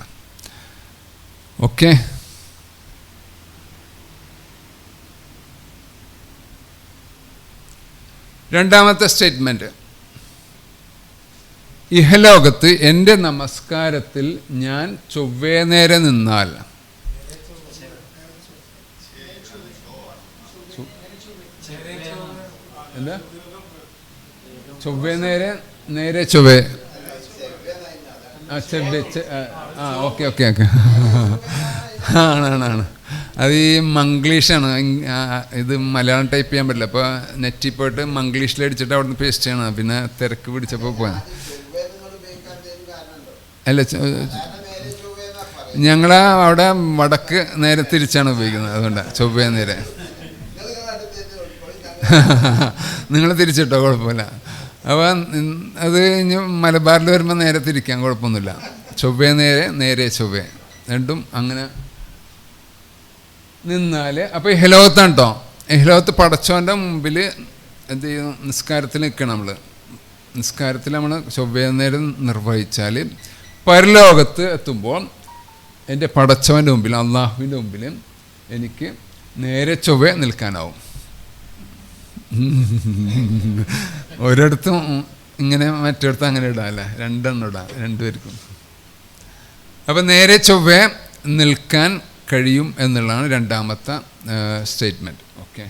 ഓക്കെ. രണ്ടാമത്തെ സ്റ്റേറ്റ്മെൻറ്റ്, ഇഹലോകത്ത് എൻ്റെ നമസ്കാരത്തിൽ ഞാൻ ചൊവ്വേ നേരെ നിന്നാൽ, എന്താ ചൊവ്വേ നേരെ ചൊവ്വേ ഓക്കെ ആണ്. അത് ഈ മംഗ്ലീഷാണ്. ഇത് മലയാളം ടൈപ്പ് ചെയ്യാൻ പറ്റില്ല. അപ്പോൾ നെറ്റിൽ പോയിട്ട് മംഗ്ലീഷിൽ അടിച്ചിട്ട് അവിടെ നിന്ന് പേസ്റ്റ് ചെയ്യണം. പിന്നെ തിരക്ക് പിടിച്ചപ്പോൾ പോയാൽ അല്ല, ഞങ്ങൾ അവിടെ വടക്ക് നേരെ തിരിച്ചാണ് ഉപയോഗിക്കുന്നത്. അതുകൊണ്ടാണ് ചൊവ്വേ നേരെ. നിങ്ങൾ തിരിച്ചിട്ടോ, കുഴപ്പമില്ല. അപ്പോൾ അത് ഇനി മലബാറിൽ വരുമ്പോൾ നേരെ തിരിക്കാൻ കുഴപ്പമൊന്നുമില്ല. ചൊവ്വേ നേരെ ചൊവ്വേ രണ്ടും അങ്ങനെ നിന്നാൽ. അപ്പോൾ ഇഹലോകത്താണ് കേട്ടോ. ഇഹലോകത്ത് പടച്ചോൻ്റെ മുമ്പിൽ എന്ത് ചെയ്യും? നിസ്കാരത്തിൽ നിൽക്കണം നമ്മൾ. നിസ്കാരത്തിൽ നമ്മൾ ചൊവ്വേ നേരം നിർവഹിച്ചാൽ പരലോകത്ത് എത്തുമ്പോൾ എൻ്റെ പടച്ചവൻ്റെ മുമ്പിൽ, അള്ളാഹുവിൻ്റെ മുമ്പിൽ എനിക്ക് നേരെ ചൊവ്വേ നിൽക്കാനാവും. ഒരിടത്തും ഇങ്ങനെ മറ്റിടത്തും അങ്ങനെ ഇടാം അല്ലേ? രണ്ടെണ്ണം ഇടാം രണ്ടുപേർക്കും. അപ്പം നേരെ ചൊവ്വേ നിൽക്കാൻ കഴിയും എന്നുള്ളതാണ് രണ്ടാമത്തെ സ്റ്റേറ്റ്മെൻറ്റ്. ഓക്കെ.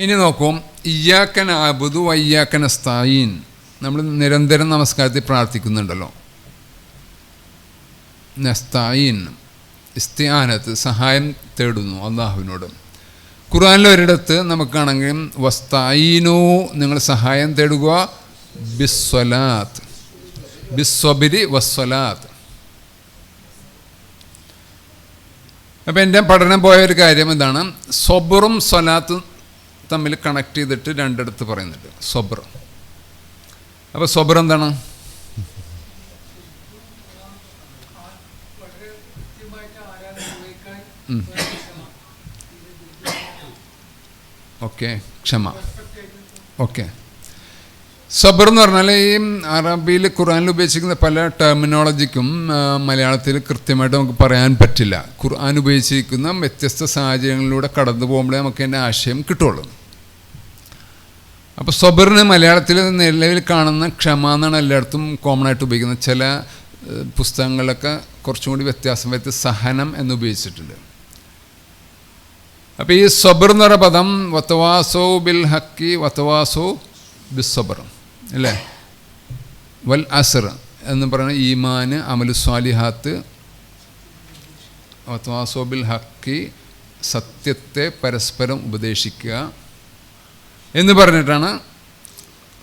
ഇനി നോക്കും, ഇയ്യാക്ക നഅ്ബുദു വയ്യാക്ക നസ്തഈൻ. നമ്മൾ നിരന്തരം നമസ്കാരത്തിൽ പ്രാർത്ഥിക്കുന്നുണ്ടല്ലോ. നസ്തഈൻ, ഇസ്തിആനത്ത്, സഹായം തേടുന്നു അള്ളാഹുവിനോട്. ഖുർആനിൽ ഒരിടത്ത് നമുക്കാണെങ്കിൽ വസ്തഈനു, നിങ്ങൾ സഹായം തേടുക, ബിസ്സലാത്ത്, ബിസ്സബ്രി വസ്സലാത്ത്. അപ്പം എൻ്റെ പഠനം പോയ ഒരു കാര്യം എന്താണ്? സബ്റും സ്വലാത്തും തമ്മിൽ കണക്ട് ചെയ്തിട്ട് രണ്ടിടത്ത് പറയുന്നുണ്ട്. സബ്ർ. അപ്പോൾ സബ്ർ എന്താണ്? ഓക്കെ, ക്ഷമ. ഓക്കെ. സബർ എന്ന് പറഞ്ഞാൽ ഈ അറബിയിൽ ഖുർആനിൽ ഉപയോഗിച്ചിരിക്കുന്ന പല ടെർമിനോളജിക്കും മലയാളത്തിൽ കൃത്യമായിട്ട് നമുക്ക് പറയാൻ പറ്റില്ല. ഖുർആൻ ഉപയോഗിച്ചിരിക്കുന്ന വ്യത്യസ്ത സാഹചര്യങ്ങളിലൂടെ കടന്നു പോകുമ്പോഴേ നമുക്ക് അതിൻ്റെ ആശയം കിട്ടുള്ളൂ. അപ്പോൾ സബറിന് മലയാളത്തിൽ നിലവിൽ കാണുന്ന ക്ഷമ എന്നാണ് എല്ലായിടത്തും കോമൺ ആയിട്ട് ഉപയോഗിക്കുന്നത്. ചില പുസ്തകങ്ങളിലൊക്കെ കുറച്ചും കൂടി വ്യത്യാസം വരുത്തി സഹനം എന്ന് ഉപയോഗിച്ചിട്ടുണ്ട്. അപ്പോൾ ഈ സബർ എന്ന് പറയുന്ന പദം വതവാസോ ബിൽ ഹക്കി വതവാസോ ബിസ്സബർ അല്ലേ, വൽ അസ്ർ എന്ന് പറയുന്ന ഈമാന് അമലു സ്വാലിഹാത്ത്, വതവാസോ ബിൽ ഹക്കി സത്യത്തെ പരസ്പരം ഉപദേശിക്കുക എന്ന് പറഞ്ഞിട്ടാണ്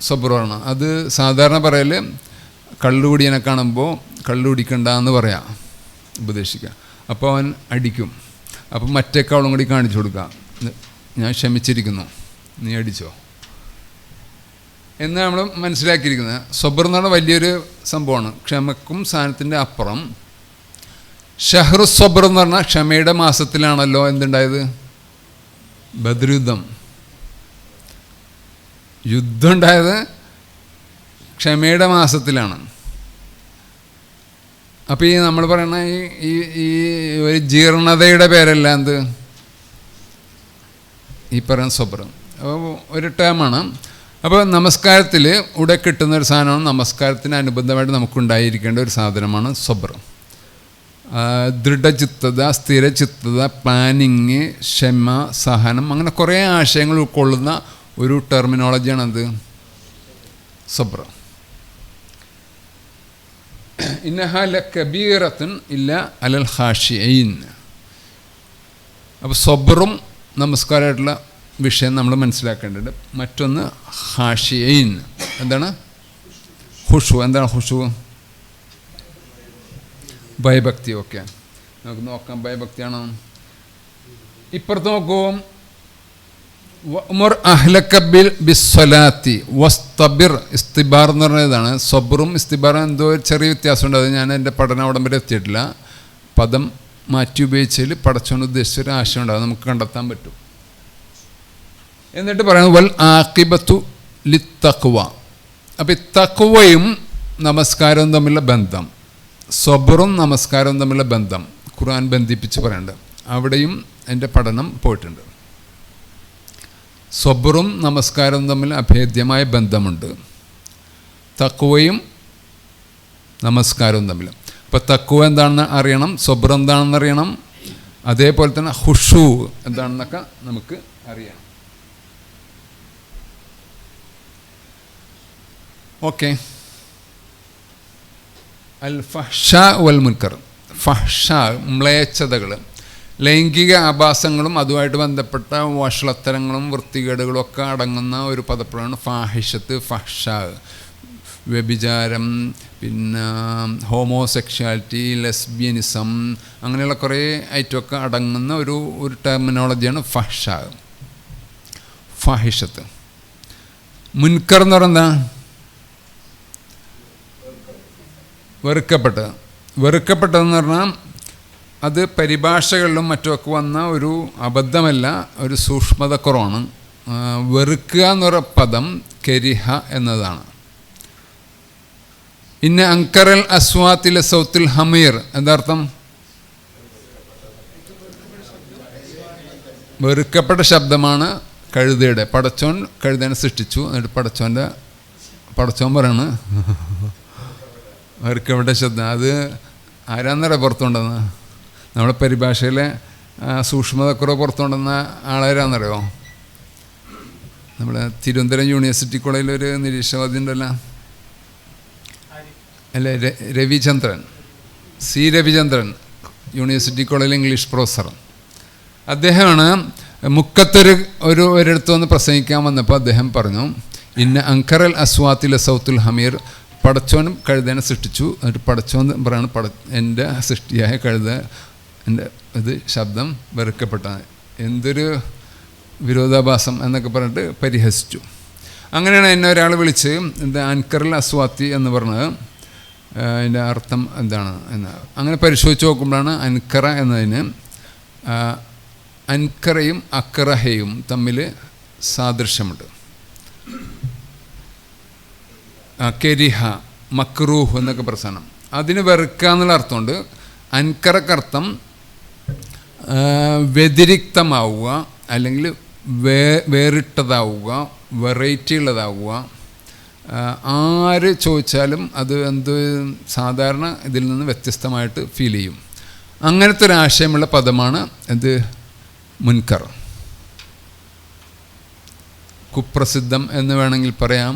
സബർ പറയുന്നത്. അത് സാധാരണ പറയൽ കള്ളുകുടിയനെ കാണുമ്പോൾ കള്ളുകുടിക്കണ്ട എന്ന് പറയാം, ഉപദേശിക്കുക. അപ്പോൾ അവൻ അടിക്കും. അപ്പം മറ്റേക്കാളും കൂടി കാണിച്ചു കൊടുക്കുക, ഞാൻ ക്ഷമിച്ചിരിക്കുന്നു, നീ അടിച്ചോ എന്ന് നമ്മൾ മനസ്സിലാക്കിയിരിക്കുന്നത്. സബർ എന്ന് പറഞ്ഞാൽ വലിയൊരു സംഭവമാണ്, ക്ഷമക്കും സാധനത്തിൻ്റെ അപ്പുറം. ഷഹ്റു സബർ എന്ന് പറഞ്ഞാൽ ക്ഷമയുടെ മാസത്തിലാണല്ലോ എന്തുണ്ടായത്, ബദ്ർ യുദ്ധം. യുദ്ധം ഉണ്ടായത് ക്ഷമയുടെ മാസത്തിലാണ്. അപ്പോൾ ഈ നമ്മൾ പറയുന്ന ഈ ഒരു ജീർണതയുടെ പേരല്ല എന്ത്, ഈ പറയുന്ന സബർ ഒരു ടേമാണ്. അപ്പോൾ നമസ്കാരത്തിൽ ഇവിടെ കിട്ടുന്ന ഒരു സാധനമാണ്, നമസ്കാരത്തിന് അനുബന്ധമായിട്ട് നമുക്കുണ്ടായിരിക്കേണ്ട ഒരു സാധനമാണ് സബർ. ദൃഢചിത്തത, സ്ഥിരചിത്തത, പ്ലാനിങ്, ക്ഷമ, സഹനം, അങ്ങനെ കുറേ ആശയങ്ങൾ ഉൾക്കൊള്ളുന്ന ഒരു ടെർമിനോളജിയാണ് എന്ത്, സബർ. ഇന്നഹാ ലകബീറത്തുൻ ഇല്ല അലൽ ഖാശിഈൻ. അപ്പോൾ സബറും നമസ്കാരമായിട്ടുള്ള വിഷയം നമ്മൾ മനസ്സിലാക്കേണ്ടത്. മറ്റൊന്ന് ഖാശിഈൻ, എന്താണ് ഖുശൂ. എന്താണ് ഖുശൂ? ഭയഭക്തി. ഓക്കെ, നമുക്ക് നോക്കാം ഭയഭക്തിയാണോ. ഇപ്പുറത്ത് നോക്കൂ, ഉമർ അഹ്ലക ബിസ്സലാത്തി വസ്തബിർ. ഇസ്തിബാർ എന്ന് പറഞ്ഞതാണ്. സബറും ഇസ്തിബാറും എന്തോ ചെറിയ വ്യത്യാസമുണ്ട്, അത് ഞാൻ എൻ്റെ പഠനം അവിടം വരെ എത്തിയിട്ടില്ല. പദം മാറ്റി ഉപയോഗിച്ചതിൽ പടച്ചോണ്ട് ഉദ്ദേശിച്ചൊരു ആശയം ഉണ്ടാകും, നമുക്ക് കണ്ടെത്താൻ പറ്റും. എന്നിട്ട് പറയുന്നത് വൽ ആഖിബത്തു ലിത്തഖ്വ. അപ്പോൾ ഈ തഖ്വയും നമസ്കാരവും തമ്മിലുള്ള ബന്ധം, സബറും നമസ്കാരവും തമ്മിലുള്ള ബന്ധം ഖുർആൻ ബന്ധിപ്പിച്ച് പറയുന്നുണ്ട്. അവിടെയും എൻ്റെ പഠനം പോയിട്ടുണ്ട്. സബറും നമസ്കാരവും തമ്മിൽ അഭേദ്യമായ ബന്ധമുണ്ട്, തഖ്വയും നമസ്കാരവും തമ്മിൽ. അപ്പോൾ തഖ്വ എന്താണെന്ന് അറിയണം, സബർ എന്താണെന്ന് അറിയണം, അതേപോലെ തന്നെ ഖുശൂ എന്താണെന്നൊക്കെ നമുക്ക് അറിയാം. ഓക്കെ. അൽ ഫഹ്ഷാ വൽ മുൻകർ. ഫഹ്ഷാ മ്ലേച്ഛതകൾ, ലൈംഗിക ആഭാസങ്ങളും അതുമായിട്ട് ബന്ധപ്പെട്ട വഷളത്തരങ്ങളും വൃത്തികേടുകളും ഒക്കെ അടങ്ങുന്ന ഒരു പദപ്രയോഗമാണ് ഫാഹിഷത്ത്, ഫഹ്ഷാ. വ്യഭിചാരം, പിന്നെ ഹോമോസെക്ഷാലിറ്റി, ലെസ്ബിയനിസം, അങ്ങനെയുള്ള കുറേ ഐറ്റമൊക്കെ അടങ്ങുന്ന ഒരു ടെർമിനോളജിയാണ് ഫഹ്ഷാ, ഫാഹിഷത്ത്. മുൻകർ എന്ന് പറയുന്നത് വെറുക്കപ്പെട്ടത്. വെറുക്കപ്പെട്ടതെന്ന് പറഞ്ഞാൽ അത് പരിഭാഷകളിലും മറ്റുമൊക്കെ വന്ന ഒരു അബദ്ധമല്ല, ഒരു സൂക്ഷ്മത കുറവാണ്. വെറുക്കുക എന്നൊരു പദം കരിഹ എന്നതാണ്. ഇന്ന അങ്കറൽ അസ്വാത്തിലെ സൗത്തുൽ ഹമീർ എന്താർത്ഥം? വെറുക്കപ്പെട്ട ശബ്ദമാണ് കഴുതയുടെ. പടച്ചോൻ കഴുതേനെ സൃഷ്ടിച്ചു, എന്നിട്ട് പടച്ചോൻ പറയാണ് വെറുക്കപ്പെട്ട ശബ്ദം. അത് ആരാന്നറിയാം പുറത്തുകൊണ്ടെന്ന്? നമ്മുടെ പരിഭാഷയിലെ സൂക്ഷ്മതക്കുറവ് പുറത്തുകൊണ്ടുവന്ന ആളാരാന്നറിയോ? നമ്മുടെ തിരുവനന്തപുരം യൂണിവേഴ്സിറ്റി കോളേജിലൊരു നിരീക്ഷകവാദി ഉണ്ടല്ലോ, അല്ലേ, രവിചന്ദ്രൻ, സി രവിചന്ദ്രൻ, യൂണിവേഴ്സിറ്റി കോളേജിൽ ഇംഗ്ലീഷ് പ്രൊഫസർ. അദ്ദേഹമാണ് ഒരിടത്ത് വന്ന് പ്രസംഗിക്കാൻ വന്നപ്പോൾ അദ്ദേഹം പറഞ്ഞു, ഇന്ന അങ്കറൽ അസ്വാത്തിലെ സൗത്തുൽ ഹമീർ, പടച്ചോനും കഴുതേനെ സൃഷ്ടിച്ചു, എന്നിട്ട് പടച്ചോൻ പറയാണ് എൻ്റെ സൃഷ്ടിയായ കഴുത എൻ്റെ ഇത് ശബ്ദം വെറുക്കപ്പെട്ടതാണ്. എന്തൊരു വിരോധാഭാസം എന്നൊക്കെ പറഞ്ഞിട്ട് പരിഹസിച്ചു. അങ്ങനെയാണ് എന്നെ ഒരാൾ വിളിച്ച് എന്താ അൻകറിൽ അസ്വാത്തി എന്ന് പറഞ്ഞത്, അതിൻ്റെ അർത്ഥം എന്താണ് എന്ന് അങ്ങനെ പരിശോധിച്ച് നോക്കുമ്പോഴാണ് അൻകറ എന്നതിന് അൻകറയും അക്രഹയും തമ്മിൽ സാദൃശ്യമുണ്ട്. കെരിഹ, മക്രൂഹ് എന്നൊക്കെ പ്രസ്ഥാനം. അതിന് വെറുക്കുക എന്നുള്ള അർത്ഥമുണ്ട്. അൻകറക്കർത്ഥം വ്യതിരിക്തമാവുക, അല്ലെങ്കിൽ വേറിട്ടതാവുക, വെറൈറ്റി ഉള്ളതാവുക. ആര് ചോദിച്ചാലും അത് എന്ത് സാധാരണ ഇതിൽ നിന്ന് വ്യത്യസ്തമായിട്ട് ഫീൽ ചെയ്യും. അങ്ങനത്തെ ഒരു ആശയമുള്ള പദമാണ് എന്ത്? മുൻകർ. കുപ്രസിദ്ധം എന്ന് വേണമെങ്കിൽ പറയാം,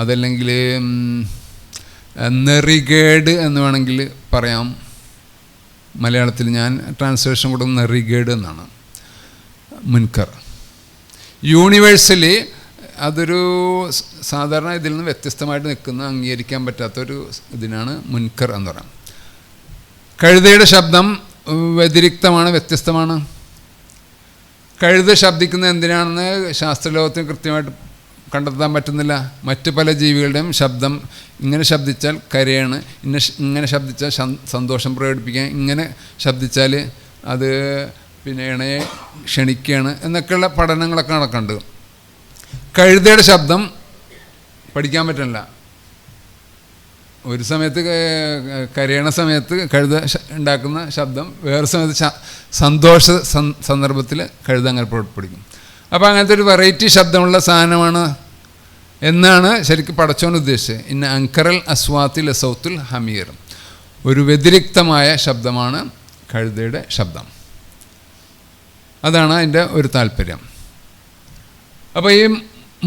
അതല്ലെങ്കിൽ നെറികേട് എന്ന് വേണമെങ്കിൽ പറയാം. മലയാളത്തിൽ ഞാൻ ട്രാൻസ്ലേഷൻ കൊടുക്കുന്ന നെറികേട് എന്നാണ് മുൻകർ. യൂണിവേഴ്സലി അതൊരു സാധാരണ ഇതിൽ നിന്ന് വ്യത്യസ്തമായിട്ട് നിൽക്കുന്ന, അംഗീകരിക്കാൻ പറ്റാത്തൊരു ഇതിനാണ് മുൻകർ എന്ന് പറയാം. കഴുതയുടെ ശബ്ദം വ്യതിരിക്തമാണ്, വ്യത്യസ്തമാണ്. കഴുത ശബ്ദിക്കുന്നത് എന്തിനാണെന്ന് ശാസ്ത്രലോകത്തിന് കൃത്യമായിട്ട് കണ്ടെത്താൻ പറ്റുന്നില്ല. മറ്റ് പല ജീവികളുടെയും ശബ്ദം ഇങ്ങനെ ശബ്ദിച്ചാൽ കരയാണ്, ഇങ്ങനെ ശബ്ദിച്ചാൽ സന്തോഷം പ്രകടിപ്പിക്കാൻ, ഇങ്ങനെ ശബ്ദിച്ചാൽ അത് പിന്നെ ഇണയെ ക്ഷണിക്കുകയാണ് എന്നൊക്കെയുള്ള പഠനങ്ങളൊക്കെ നടക്കുന്നുണ്ട്. കഴുതയുടെ ശബ്ദം പഠിക്കാൻ പറ്റില്ല. ഒരു സമയത്ത് കരയണ സമയത്ത് കഴുത ഉണ്ടാക്കുന്ന ശബ്ദം, വേറെ സമയത്ത് സന്തോഷ സന്ദർഭത്തിൽ കഴുത അങ്ങനെ പഠിക്കും. അപ്പോൾ അങ്ങനത്തെ ഒരു വെറൈറ്റി ശബ്ദമുള്ള സാധനമാണ് എന്നാണ് ശരിക്കും പടച്ചോൻ ഉദ്ദേശിച്ചത്. ഇന്ന അങ്കറൽ അസ്വാത്തിൽ സൗത്തുൽ ഹമീർ, ഒരു വ്യതിരിക്തമായ ശബ്ദമാണ് കഴുതയുടെ ശബ്ദം. അതാണ് അതിൻ്റെ ഒരു താല്പര്യം. അപ്പോൾ ഈ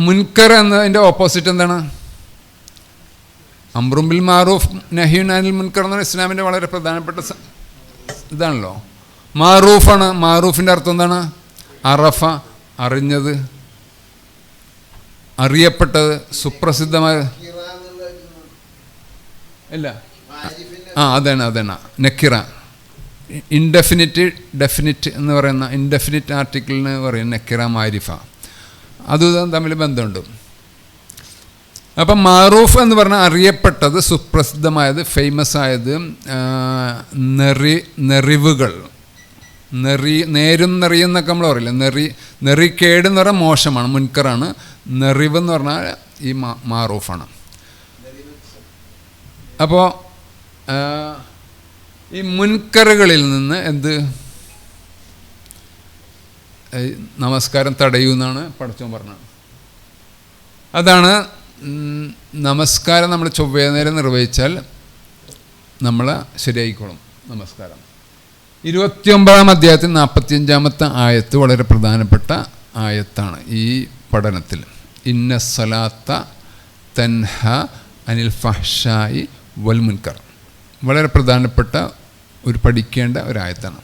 മുൻകർ എന്നതിൻ്റെ ഓപ്പോസിറ്റ് എന്താണ്? അംറും ബിൽ മാറൂഫ് നഹ്യുൻ അനിൽ മുൻകർ എന്ന് പറഞ്ഞാൽ ഇസ്ലാമിൻ്റെ വളരെ പ്രധാനപ്പെട്ട ഇതാണല്ലോ. മാറൂഫാണ്. മാറൂഫിൻ്റെ അർത്ഥം എന്താണ്? അറഫ, അറിഞ്ഞത്, അറിയപ്പെട്ടത്, സുപ്രസിദ്ധമായ. ഇല്ല, അതാണ് നക്കിറ. ഇൻഡെഫിനിറ്റ് ഡെഫിനിറ്റ് എന്ന് പറയുന്ന ഇൻഡെഫിനിറ്റ് ആർട്ടിക്കിളിന് പറയും നക്കിറ, മാരിഫ. അതും തമ്മിൽ ബന്ധമുണ്ട്. അപ്പം മാറൂഫ് എന്ന് പറഞ്ഞാൽ അറിയപ്പെട്ടത്, സുപ്രസിദ്ധമായത്, ഫേമസ് ആയത്, നെറിവുകൾ, നേരും നെറിയും എന്നൊക്കെ നമ്മൾ പറയില്ല. നെറിക്കേട് എന്ന് പറഞ്ഞാൽ മോശമാണ്, മുൻകറാണ്. നെറിവെന്ന് പറഞ്ഞാൽ ഈ മാറൂഫാണ്. അപ്പോൾ ഈ മുൻകറുകളിൽ നിന്ന് എന്ത്? നമസ്കാരം തടയുമെന്നാണ് പടച്ചോൻ പറഞ്ഞത്. അതാണ് നമസ്കാരം നമ്മൾ ചൊവ്വേ നേരം നിർവഹിച്ചാൽ നമ്മൾ ശരിയായിക്കോളും. നമസ്കാരം 29-ാം അധ്യായത്തിൽ 45-ാമത്തെ ആയത്ത് വളരെ പ്രധാനപ്പെട്ട ആയത്താണ് ഈ പഠനത്തിൽ. ഇന്ന സലാത്ത തൻഹ അനിൽ ഫഹ്ശായി വൽ മുൻകർ. വളരെ പ്രധാനപ്പെട്ട ഒരു പഠിക്കേണ്ട ഒരായത്താണ്.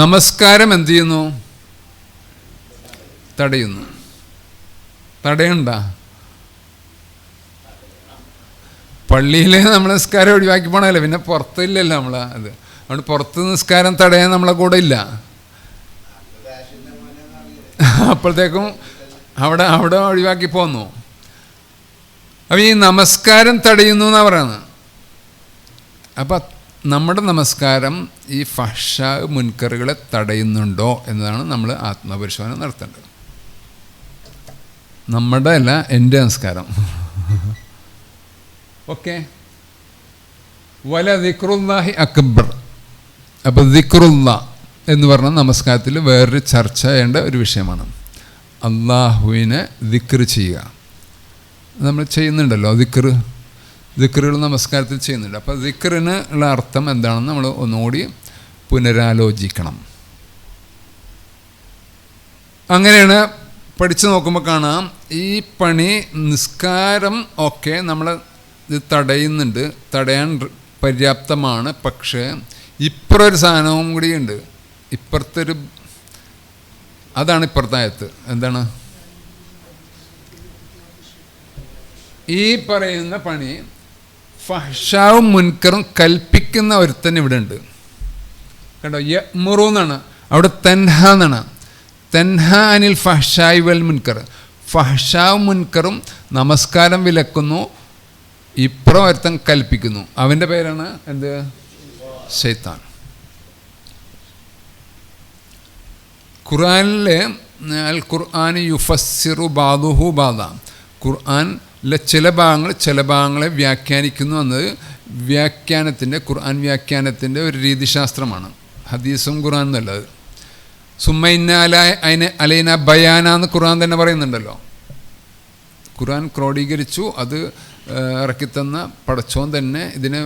നമസ്കാരം എന്ത് ചെയ്യുന്നു? തടയുന്നു. തടയണ്ട. പള്ളിയിൽ നമ്മൾ നിസ്കാരം ഒഴിവാക്കി പോകണമല്ലോ, പിന്നെ പുറത്തില്ലല്ലോ നമ്മൾ. അത് അതുകൊണ്ട് പുറത്ത് നിസ്കാരം തടയാൻ നമ്മളെ കൂടെ ഇല്ല. അപ്പോഴത്തേക്കും അവിടെ ഒഴിവാക്കി പോന്നു. അപ്പം ഈ നമസ്കാരം തടയുന്നു എന്നാണ് പറയുന്നത്. അപ്പം നമ്മുടെ നമസ്കാരം ഈ ഫഹ്ശ മുൻകറുകളെ തടയുന്നുണ്ടോ എന്നതാണ് നമ്മൾ ആത്മപരിശോധന നടത്തേണ്ടത്. നമ്മുടെ അല്ല, എൻ്റെ നമസ്കാരം. ഓക്കെ. വല ദിക്റുല്ലാഹി അക്ബർ. അപ്പോൾ ദിക്റുല്ല എന്ന് പറഞ്ഞാൽ നമസ്കാരത്തിൽ വേറൊരു ചർച്ച ചെയ്യേണ്ട ഒരു വിഷയമാണ്. അള്ളാഹുവിനെ ദിക്ർ ചെയ്യുക. നമ്മൾ ചെയ്യുന്നുണ്ടല്ലോ ദിക്റുകൾ നമസ്കാരത്തിൽ ചെയ്യുന്നുണ്ട്. അപ്പോൾ ദിക്റിന് ഉള്ള അർത്ഥം എന്താണെന്ന് നമ്മൾ ഒന്നുകൂടി പുനരാലോചിക്കണം. അങ്ങനെയാണ് പഠിച്ചു നോക്കുമ്പോൾ കാണാം, ഈ പണി നിസ്കാരം ഒക്കെ നമ്മൾ ഇത് തടയുന്നുണ്ട്, തടയാൻ പര്യാപ്തമാണ്. പക്ഷേ ഇപ്പുറൊരു സാധനവും കൂടിയുണ്ട്. ഇപ്പുറത്തൊരു, അതാണ് ഇപ്പുറത്തെ ആയത്ത്. എന്താണ്? ഈ പറയുന്ന പണി ഫഹ്ശാവും മുൻകറും കൽപ്പിക്കുന്ന ഒരുത്തൻ ഇവിടെ ഉണ്ട്. കണ്ടോ? യഅ്മുറു എന്നാണ്, അവിടെ തൻഹ എന്നാണ്. തൻഹ അനിൽ ഫഹ്ശായി വൽ മുൻകർ. ഫഹ്ശാവും മുൻകറും നമസ്കാരം വിലക്കുന്നു, ഇപ്പുറം ഒരുത്തൻ കൽപ്പിക്കുന്നു. അവൻ്റെ പേരാണ് എന്ത്? ശൈത്താൻ. ഖുർആനിലെ അൽ ഖുർആൻ യുഫസ്സിറു ബാദുഹു ബാദ. ഖുർആൻ അല്ല, ചില ഭാഗങ്ങളെ വ്യാഖ്യാനിക്കുന്നു എന്നത് ഖുർആൻ വ്യാഖ്യാനത്തിൻ്റെ ഒരു രീതിശാസ്ത്രമാണ്. ഹദീസും ഖുർആൻ എന്നുള്ളത്. സുമ്മ അലൈന ബയാനാന്ന് ഖുർആൻ തന്നെ പറയുന്നുണ്ടല്ലോ. ഖുർആൻ ക്രോഡീകരിച്ചു, അത് ഇറക്കിത്തന്ന പടച്ചോൻ തന്നെ ഇതിനെ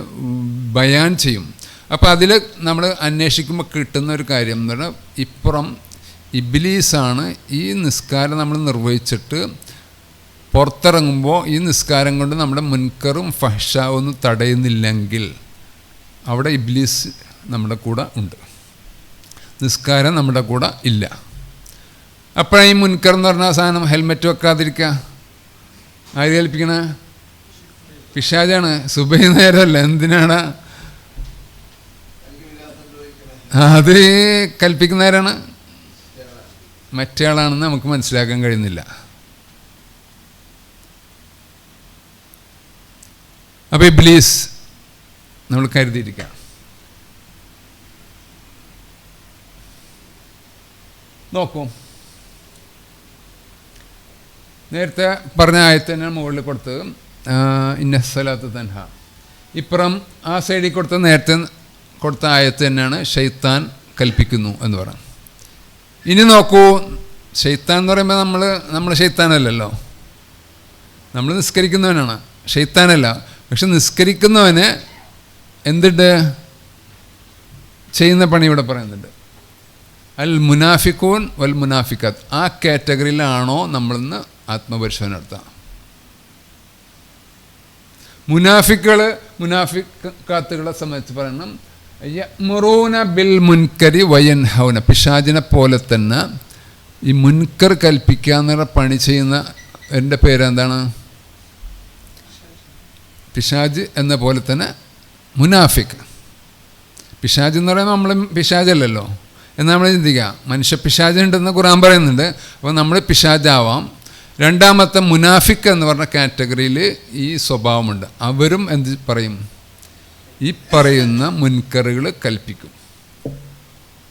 ബയാൻ ചെയ്യും. അപ്പോൾ അതിൽ നമ്മൾ അന്വേഷിക്കുമ്പോൾ കിട്ടുന്ന ഒരു കാര്യം എന്ന് പറഞ്ഞാൽ, ഇപ്പുറം ഇബ്ലീസാണ് ഈ നിസ്കാരം നമ്മൾ നിർവഹിച്ചിട്ട് പുറത്തിറങ്ങുമ്പോൾ ഈ നിസ്കാരം കൊണ്ട് നമ്മുടെ മുൻകറും ഫഹ്ഷാവും ഒന്നും തടയുന്നില്ലെങ്കിൽ അവിടെ ഇബ്ലീസ് നമ്മുടെ കൂടെ ഉണ്ട്, നിസ്കാരം നമ്മുടെ കൂടെ ഇല്ല. അപ്പോഴാണ് ഈ മുൻകർ എന്ന് പറഞ്ഞ സാധനം ഹെൽമെറ്റ് വെക്കാതിരിക്കുക ആര് കൽപ്പിക്കണ? പിശാചാണ്. സുബൈ നേരമല്ല, എന്തിനാണ് അത് കൽപ്പിക്കുന്നവരാണ്? മറ്റേ ആളാണെന്ന് നമുക്ക് മനസ്സിലാക്കാൻ കഴിയുന്നില്ല. അപ്പോൾ ഇബ്ലീസ് നമ്മൾ കരുതിയിരിക്കാം. നോക്കൂ, നേരത്തെ പറഞ്ഞ ആയത്ത് തന്നെ മുകളിൽ കൊടുത്തത് ഇന്ന സ്വലാത്ത് തൻഹ. ഇപ്പുറം ആ സൈഡിൽ കൊടുത്ത നേരത്തെ കൊടുത്ത ആയത്ത് തന്നെയാണ് ശൈത്താൻ കൽപ്പിക്കുന്നു എന്ന് പറയാം. ഇനി നോക്കൂ, ശൈത്താൻ എന്ന് പറയുമ്പോൾ നമ്മൾ ശൈത്താനല്ലല്ലോ, നമ്മൾ നിസ്കരിക്കുന്നവനാണ്, ശൈത്താനല്ല. പക്ഷെ നിസ്കരിക്കുന്നവന് എന്തുണ്ട് ചെയ്യുന്ന പണി ഇവിടെ പറയുന്നുണ്ട്. അൽ മുനാഫിഖൂൻ വൽ മുനാഫിക്കാത്ത്, ആ കാറ്റഗറിയിലാണോ നമ്മളിന്ന് ആത്മപരിശോധന നടത്തുക? മുനാഫിക്കാത്തുകളെ സംബന്ധിച്ച് പറയണം, യഅ്മുറൂന ബിൽ മുൻകരി വയൻഹൗന, പിശാചിനെ പോലെ തന്നെ ഈ മുൻകർ കൽപ്പിക്കുക എന്നുള്ള പണി ചെയ്യുന്ന എൻ്റെ പേരെന്താണ്? പിശാജ് എന്ന പോലെ തന്നെ മുനാഫിക്. പിശാജ് എന്ന് പറയുമ്പോൾ നമ്മൾ പിശാജല്ലല്ലോ എന്ന് നമ്മൾ ചിന്തിക്കുക. മനുഷ്യ പിശാചുണ്ടെന്ന് ഖുർആൻ പറയുന്നുണ്ട്. അപ്പോൾ നമ്മൾ പിശാചാവാം. രണ്ടാമത്തെ മുനാഫിക് എന്ന് പറഞ്ഞ കാറ്റഗറിയിൽ ഈ സ്വഭാവമുണ്ട്. അവരും എന്ത് പറയും? ഈ പറയുന്ന മുൻകറുകൾ കൽപ്പിക്കും.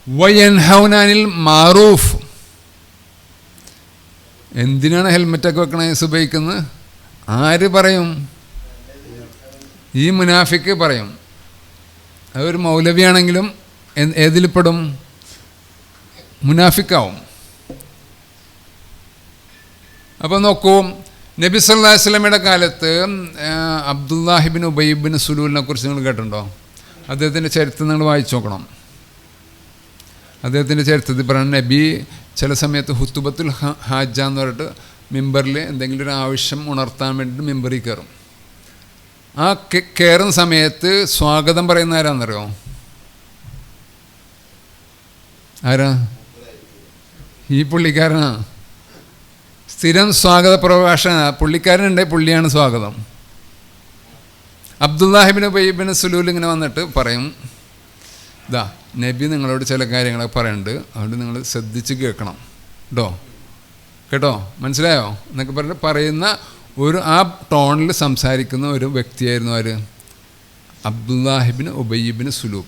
വയൻഹൗനാനിൽ മാറൂഫ്, എന്തിനാണ് ഹെൽമെറ്റൊക്കെ വെക്കണേ സുബൈക്കുന്നത്? ആര് പറയും? ഈ മുനാഫിക്ക് പറയും. അതൊരു മൗലവിയാണെങ്കിലും ഏതിൽപ്പെടും? മുനാഫിക്കാവും. അപ്പോൾ നോക്കൂ, നബി സല്ലല്ലാഹു അലൈഹി വസല്ലമയുടെ കാലത്ത് അബ്ദുല്ലാഹിബിൻ ഉബൈബിൻ സുലൂലിനെ കുറിച്ച് നിങ്ങൾ കേട്ടിട്ടുണ്ടോ? അദ്ദേഹത്തിൻ്റെ ചരിത്രം നിങ്ങൾ വായിച്ചു നോക്കണം. അദ്ദേഹത്തിൻ്റെ ചരിത്രത്തിൽ പറയുന്ന, നബി ചില സമയത്ത് ഹുത്തുബത്തുൽ ഹാജ എന്ന് പറഞ്ഞിട്ട് മിമ്പറിൽ എന്തെങ്കിലും ഒരു ആവശ്യം ഉണർത്താൻ വേണ്ടിയിട്ട് മിമ്പറിൽ കയറും. ആ കയറുന്ന സമയത്ത് സ്വാഗതം പറയുന്ന ആരാന്നറിയോ? ആരാ? ഈ പുള്ളിക്കാരനാ. സ്ഥിരം സ്വാഗത പ്രഭാഷണ പുള്ളിക്കാരനുണ്ടെങ്കിൽ പുള്ളിയാണ് സ്വാഗതം. അബ്ദുല്ലാഹിബിൻ ഉബൈബിൻ സുലൂൽ ഇങ്ങനെ വന്നിട്ട് പറയും, ഇതാ നബി നിങ്ങളോട് ചില കാര്യങ്ങളൊക്കെ പറയുന്നുണ്ട്, അതുകൊണ്ട് നിങ്ങൾ ശ്രദ്ധിച്ച് കേൾക്കണം കേട്ടോ, മനസ്സിലായോ എന്നൊക്കെ പറഞ്ഞിട്ട് പറയുന്ന ഒരു ആ ടോണിൽ സംസാരിക്കുന്ന ഒരു വ്യക്തിയായിരുന്നു ആര്? അബ്ദുല്ലാഹിബിൻ ഉബൈബിൻ സുലൂൽ,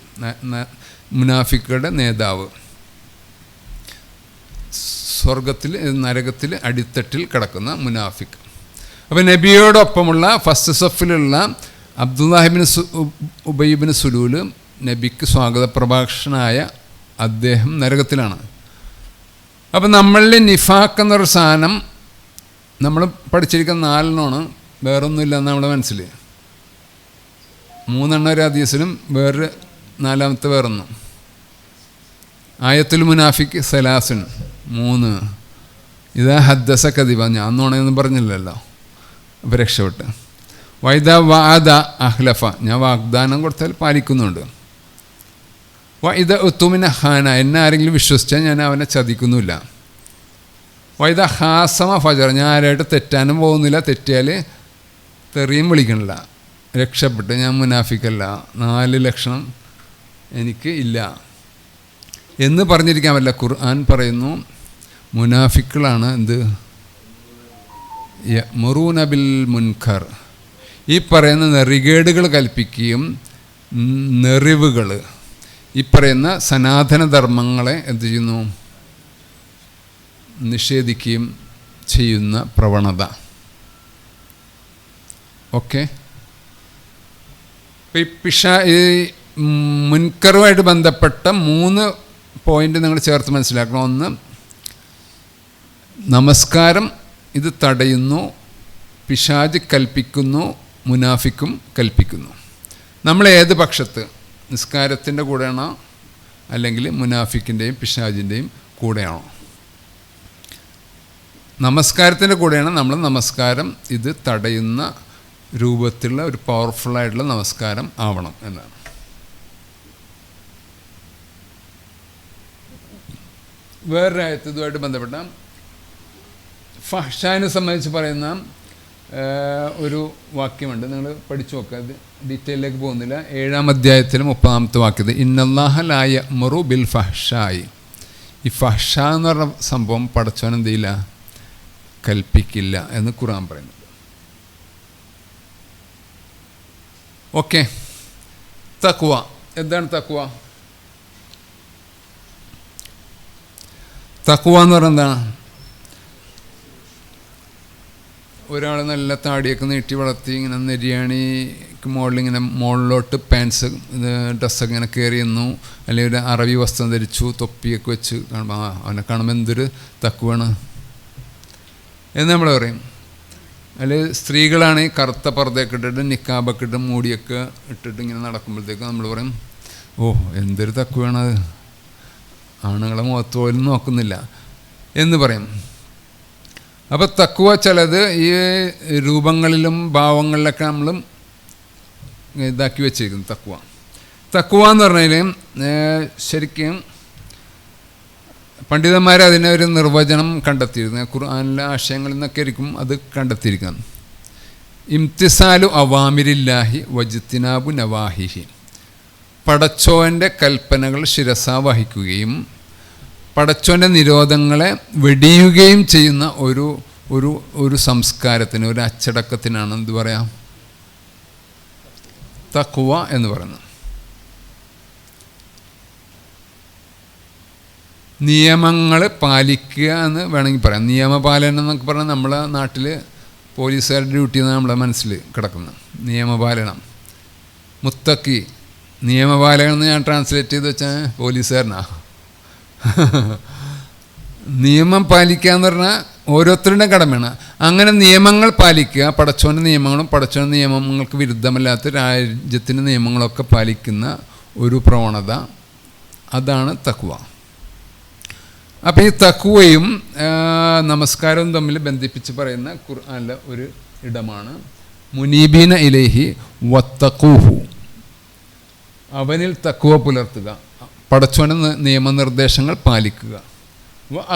മുനാഫിക്കുകളുടെ നേതാവ്. സ്വർഗത്തിൽ നരകത്തിൽ അടിത്തട്ടിൽ കിടക്കുന്ന മുനാഫിക്. അപ്പോൾ നബിയോടൊപ്പമുള്ള ഫസ്റ്റ് സഫിലുള്ള അബ്ദുല്ലാഹിബിൻ ഉബൈബിൻ സുലൂല് നബിക്ക് സ്വാഗത പ്രഭാഷണനായ അദ്ദേഹം നരകത്തിലാണ്. അപ്പം നമ്മളിൽ നിഫാഖ് എന്നൊരു സാധനം നമ്മൾ പഠിച്ചിരിക്കുന്ന 4 വേറൊന്നുമില്ല എന്ന് നമ്മുടെ മനസ്സിൽ. 3 ഒരു ഹദീസിലും വേറൊരു 4ാമത്തെ വേറൊന്നും. ആയത്തുൽ മുനാഫിക്ക് സലാസുൻ 3. ഇതാ ഹദ്ദസ കദിബ, ഞാൻ നോണയൊന്നും പറഞ്ഞില്ലല്ലോ, അപ്പോൾ രക്ഷപ്പെട്ട്. വൈദ വാദ അഹ്ലഫ, ഞാൻ വാഗ്ദാനം കൊടുത്താൽ പാലിക്കുന്നുണ്ട്. വൈദ ഉത്തുമിന ഹാന, എന്നെ ആരെങ്കിലും വിശ്വസിച്ചാൽ ഞാൻ അവനെ ചതിക്കുന്നില്ല. വൈദ ഹാസമ ഫജർ, ഞാൻ ആരായിട്ട് തെറ്റാനും പോകുന്നില്ല, തെറ്റിയാൽ തെറിയും വിളിക്കണില്ല, രക്ഷപ്പെട്ട്, ഞാൻ മുനാഫിക്കല്ല, 4 ലക്ഷണം എനിക്ക് ഇല്ല എന്ന് പറഞ്ഞിരിക്കാൻ പറ്റില്ല. ഖുർആൻ പറയുന്നു മുനാഫിക്കുകളാണ് എന്ത്? യഅ്മുറൂന ബിൽ മുൻകർ, ഈ പറയുന്ന നെറികേടുകൾ കൽപ്പിക്കുകയും നെറിവുകൾ, ഈ പറയുന്ന സനാതനധർമ്മങ്ങളെ എന്ത് ചെയ്യുന്നു? നിഷേധിക്കുകയും ചെയ്യുന്ന പ്രവണത. ഓക്കെ. ഈ മുൻകറുമായിട്ട് ബന്ധപ്പെട്ട 3 പോയിന്റ് നിങ്ങൾ ചേർത്ത് മനസ്സിലാക്കണം. ഒന്ന്, നമസ്കാരം ഇത് തടയുന്നു, പിശാച് കൽപ്പിക്കുന്നു, മുനാഫിക്കും കൽപ്പിക്കുന്നു. നമ്മൾ ഏത് പക്ഷത്ത്, നിസ്കാരത്തിൻ്റെ കൂടെയാണോ അല്ലെങ്കിൽ മുനാഫിക്കിൻ്റെയും പിശാചിൻ്റെയും കൂടെയാണോ? നമസ്കാരത്തിൻ്റെ കൂടെയാണ്. നമ്മൾ നമസ്കാരം ഇത് തടയുന്ന രൂപത്തിലുള്ള ഒരു പവർഫുള്ളായിട്ടുള്ള നമസ്കാരം ആവണം എന്നാണ്. വേറൊരു ആയത്ത് ഇതുമായിട്ട് ബന്ധപ്പെട്ട ഫഹ്ഷാനെ സംബന്ധിച്ച് പറയുന്ന ഒരു വാക്യമുണ്ട്, നിങ്ങൾ പഠിച്ചു നോക്കുക. അത് ഡീറ്റെയിലേക്ക് പോകുന്നില്ല. 7-ാം അധ്യായത്തിൽ 30-ാമത്തെ വാക്യത്തിൽ ഇന്നല്ലാഹ ലാ യഅ്മുറു ബിൽ ഫഹ്ഷായി. ഈ ഫഹ്ഷ എന്ന് പറഞ്ഞ സംഭവം പടച്ചോൻ എന്ത് ചെയ്യില്ല, കൽപ്പിക്കില്ല എന്ന് ഖുർആൻ പറയുന്നുണ്ട്. ഓക്കെ. തഖ്വ എന്താണ്? തഖ്വ എന്ന് പറഞ്ഞാൽ എന്താണ്? ഒരാൾ നല്ല താടിയൊക്കെ നീട്ടി വളർത്തി ഇങ്ങനെ നെരിയാണിക്ക് മുകളിലിങ്ങനെ മുകളിലോട്ട് പാൻസ് ഡ്രസ്സൊക്കെ ഇങ്ങനെ കയറിയുന്നു, അല്ലെങ്കിൽ ഒരു അറബി വസ്ത്രം ധരിച്ചു, തൊപ്പിയൊക്കെ വെച്ച് കാണുമ്പോൾ അവനെ കാണുമ്പോൾ എന്തൊരു തഖ്വയാണ് എന്ന് നമ്മൾ പറയും. അതിൽ സ്ത്രീകളാണ് ഈ കറുത്ത പർദ്ദയൊക്കെ ഇട്ടിട്ട് നിക്കാബൊക്കെ ഇട്ട് മൂടിയൊക്കെ ഇട്ടിട്ട് ഇങ്ങനെ നടക്കുമ്പോഴത്തേക്ക് നമ്മൾ പറയും, ഓ എന്തൊരു തഖ്വയാണത്, ആണുങ്ങളെ മുഖത്ത് പോലും നോക്കുന്നില്ല എന്ന് പറയും. അപ്പോൾ തഖ്വ ചിലത് ഈ രൂപങ്ങളിലും ഭാവങ്ങളിലൊക്കെ നമ്മൾ ഇതാക്കി വെച്ചിരിക്കുന്നു. തഖ്വ എന്ന് പറഞ്ഞാൽ ശരിക്കും പണ്ഡിതന്മാർ അതിനെ ഒരു നിർവചനം കണ്ടെത്തിയിരുന്നു. ഖുർആനിലെ ആശയങ്ങളിൽ നിന്നൊക്കെ ആയിരിക്കും അത് കണ്ടെത്തിയിരിക്കുന്നത്. ഇംതിസാലു അവാമിരില്ലാഹി വജ്തിനാബു നവാഹിഹി. പടച്ചോൻ്റെ കൽപ്പനകൾ ശിരസാ വഹിക്കുകയും പടച്ചോൻ്റെ നിരോധങ്ങളെ വെടിയുകയും ചെയ്യുന്ന ഒരു സംസ്കാരത്തിന്, ഒരു അച്ചടക്കത്തിനാണ് എന്ത് പറയാം, തഖ്വ എന്ന് പറയുന്നത്. നിയമങ്ങൾ പാലിക്കുക എന്ന് വേണമെങ്കിൽ പറയാം. നിയമപാലനം എന്നൊക്കെ പറഞ്ഞാൽ നമ്മളെ നാട്ടിൽ പോലീസുകാരുടെ ഡ്യൂട്ടി എന്നാണ് നമ്മളെ മനസ്സിൽ കിടക്കുന്നത്. നിയമപാലനം. മുത്തക്കി നിയമപാലനം എന്ന് ഞാൻ ട്രാൻസ്ലേറ്റ് ചെയ്ത് വെച്ചാൽ പോലീസുകാരനാ. നിയമം പാലിക്കുക എന്ന് പറഞ്ഞാൽ ഓരോരുത്തരുടെ കടമയാണ്. അങ്ങനെ നിയമങ്ങൾ പാലിക്കുക, പടച്ചോൻ്റെ നിയമങ്ങളും പടച്ചോൻ്റെ നിയമങ്ങൾക്ക് വിരുദ്ധമല്ലാത്ത രാജ്യത്തിൻ്റെ നിയമങ്ങളൊക്കെ പാലിക്കുന്ന ഒരു പ്രവണത, അതാണ് തഖ്വ. അപ്പോൾ ഈ തഖ്വയും നമസ്കാരവും തമ്മിൽ ബന്ധിപ്പിച്ച് പറയുന്ന ഖുർആനിലെ ഒരു ഇടമാണ് മുനീബീന ഇലൈഹി വത്തഖൂഹു. അവനിൽ തഖ്വ പുലർത്തുക, പടച്ചോൻ്റെ നിയമനിർദ്ദേശങ്ങൾ പാലിക്കുക.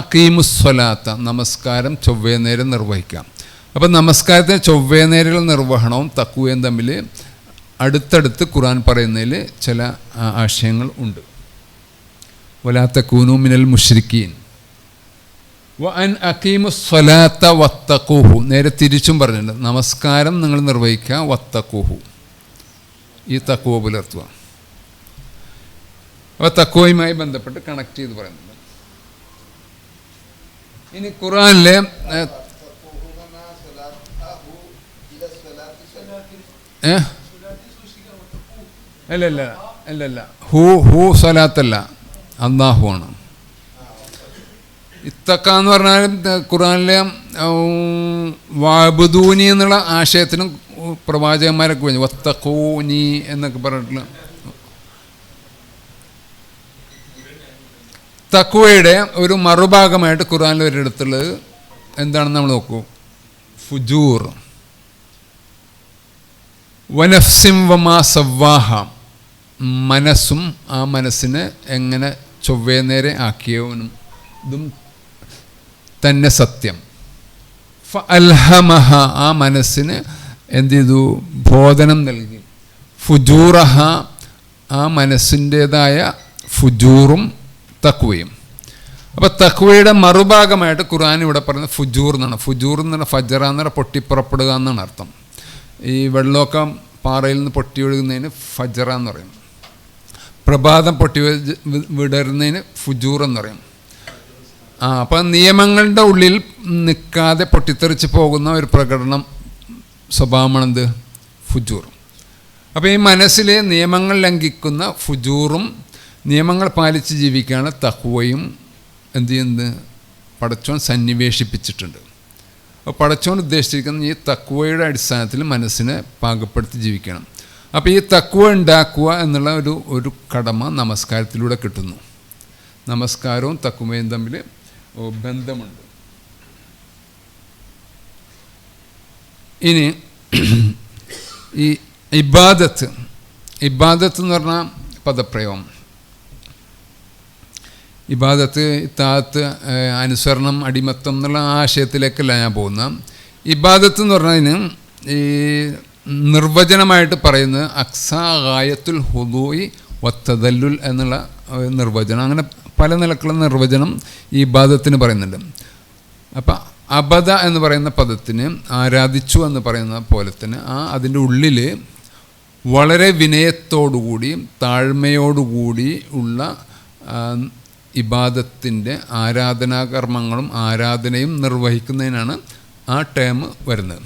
അഖീമുസ്സലാത്ത, നമസ്കാരം ചൊവ്വേ നേരം നിർവഹിക്കാം. അപ്പം നമസ്കാരത്തിന് ചൊവ്വേ നേരം നിർവഹണവും തഖ്വയും തമ്മിൽ അടുത്തടുത്ത് ഖുർആൻ പറയുന്നതിൽ ചില ആശയങ്ങൾ ഉണ്ട്. വലാ തകൂനൂ മിനൽ മുശ്രിക്കീൻ വഅൻ അഖീമുസ്സലാത്ത വത്തഖൂഹു. നേരെ തിരിച്ചും പറഞ്ഞിട്ടുണ്ട്, നമസ്കാരം നിങ്ങൾ നിർവഹിക്കുക, വത്തഖൂഹു, ഈ തഖ്വ പുലർത്തുക. അപ്പോൾ തഖ്വയുമായി ബന്ധപ്പെട്ട് കണക്ട് ചെയ്ത് പറയുന്നുണ്ട്. ഇനി ഖുർആനിലെ അല്ലല്ല ഹൂ സ്വലാത്തല്ല, അല്ലാഹു ആണ്. ഇത്തക്ക എന്ന് പറഞ്ഞാൽ ഖുർആനിലെ വഅബ്ദൂനി എന്നുള്ള ആശയത്തിനും പ്രവാചകന്മാരൊക്കെ പറഞ്ഞു. വത്തഖൂനി എന്നൊക്കെ പറഞ്ഞിട്ടുള്ള തഖ്വയുടെ ഒരു മറുഭാഗമായിട്ട് ഖുർആനിൽ ഒരിടത്തുള്ളത് എന്താണെന്ന് നമ്മൾ നോക്കൂ. ഫുജൂർ. വനഫ്സിം വമാ സവ്വാഹ. മനസ്സും ആ മനസ്സിനെ എങ്ങനെ ചൊവ്വേ നേരെ ആക്കിയവനും ഇതും തന്നെ സത്യം. ഫഅൽഹമഹ. ആ മനസ്സിന് എന്ത് ചെയ്തു, ബോധനം നൽകി. ഫുജൂറഹ. ആ മനസ്സിൻ്റേതായ ഫുജൂറും തഖ്വയും. അപ്പോൾ തഖ്വയുടെ മറുഭാഗമായിട്ട് ഖുർആൻ ഇവിടെ പറയുന്നത് ഫുജൂർ എന്നാണ്. ഫുജൂർ എന്ന് പറഞ്ഞാൽ ഫജറ എന്ന് പറഞ്ഞാൽ പൊട്ടിപ്പുറപ്പെടുക എന്നാണ് അർത്ഥം. ഈ വെള്ളമൊക്കെ പാറയിൽ നിന്ന് പൊട്ടി ഒഴുകുന്നതിന് ഫജറ എന്ന് പറയും. പ്രഭാതം പൊട്ടി വിടരുന്നതിന് ഫുജൂർ എന്ന് പറയും. അപ്പം നിയമങ്ങളുടെ ഉള്ളിൽ നിൽക്കാതെ പൊട്ടിത്തെറിച്ച് പോകുന്ന ഒരു പ്രകടനം സ്വഭാവമാണെന്ത്, ഫുജൂർ. അപ്പോൾ ഈ മനസ്സിൽ നിയമങ്ങൾ ലംഘിക്കുന്ന ഫുജൂറും നിയമങ്ങൾ പാലിച്ച് ജീവിക്കാനുള്ള തഖ്വയും എന്ത് ചെയ്യുന്നത് പടച്ചോൻ സന്നിവേശിപ്പിച്ചിട്ടുണ്ട്. അപ്പോൾ പടച്ചോൻ ഉദ്ദേശിച്ചിരിക്കുന്ന ഈ തഖ്വയുടെ അടിസ്ഥാനത്തിൽ മനസ്സിനെ പാകപ്പെടുത്തി ജീവിക്കണം. അപ്പോൾ ഈ തഖ്വ ഉണ്ടാക്കുക എന്നുള്ള ഒരു കടമ നമസ്കാരത്തിലൂടെ കിട്ടുന്നു. നമസ്കാരവും തഖ്വയും തമ്മിൽ ബന്ധമുണ്ട്. ഇനി ഈ ഇബാദത്ത് എന്ന് പറഞ്ഞാൽ പദപ്രയോഗം. ഇബാദത്ത്, ഇത്താഅത്ത്, അനുസരണം, അടിമത്തം എന്നുള്ള ആശയത്തിലേക്കല്ല ഞാൻ പോകുന്നത്. ഇബാദത്ത് എന്ന് പറഞ്ഞതിന് ഈ നിർവചനമായിട്ട് പറയുന്നത് അക്സാ ഗായത്തുൽ ഹുദൂഇ വത്തദല്ലുൽ എന്നുള്ള നിർവചനം. അങ്ങനെ പല നിലക്കുള്ള നിർവചനം ഈ ഇബാദത്തിന് പറയുന്നുണ്ട്. അപ്പം അബദ എന്ന് പറയുന്ന പദത്തിന് ആരാധിച്ചു എന്ന് പറയുന്ന പോലെ തന്നെ അതിൻ്റെ ഉള്ളിൽ വളരെ വിനയത്തോടുകൂടി താഴ്മയോടുകൂടി ഉള്ള ഇബാദത്തിൻ്റെ ആരാധനാകർമ്മങ്ങളും ആരാധനയും നിർവഹിക്കുന്നതിനാണ് ആ ടേം വരുന്നത്.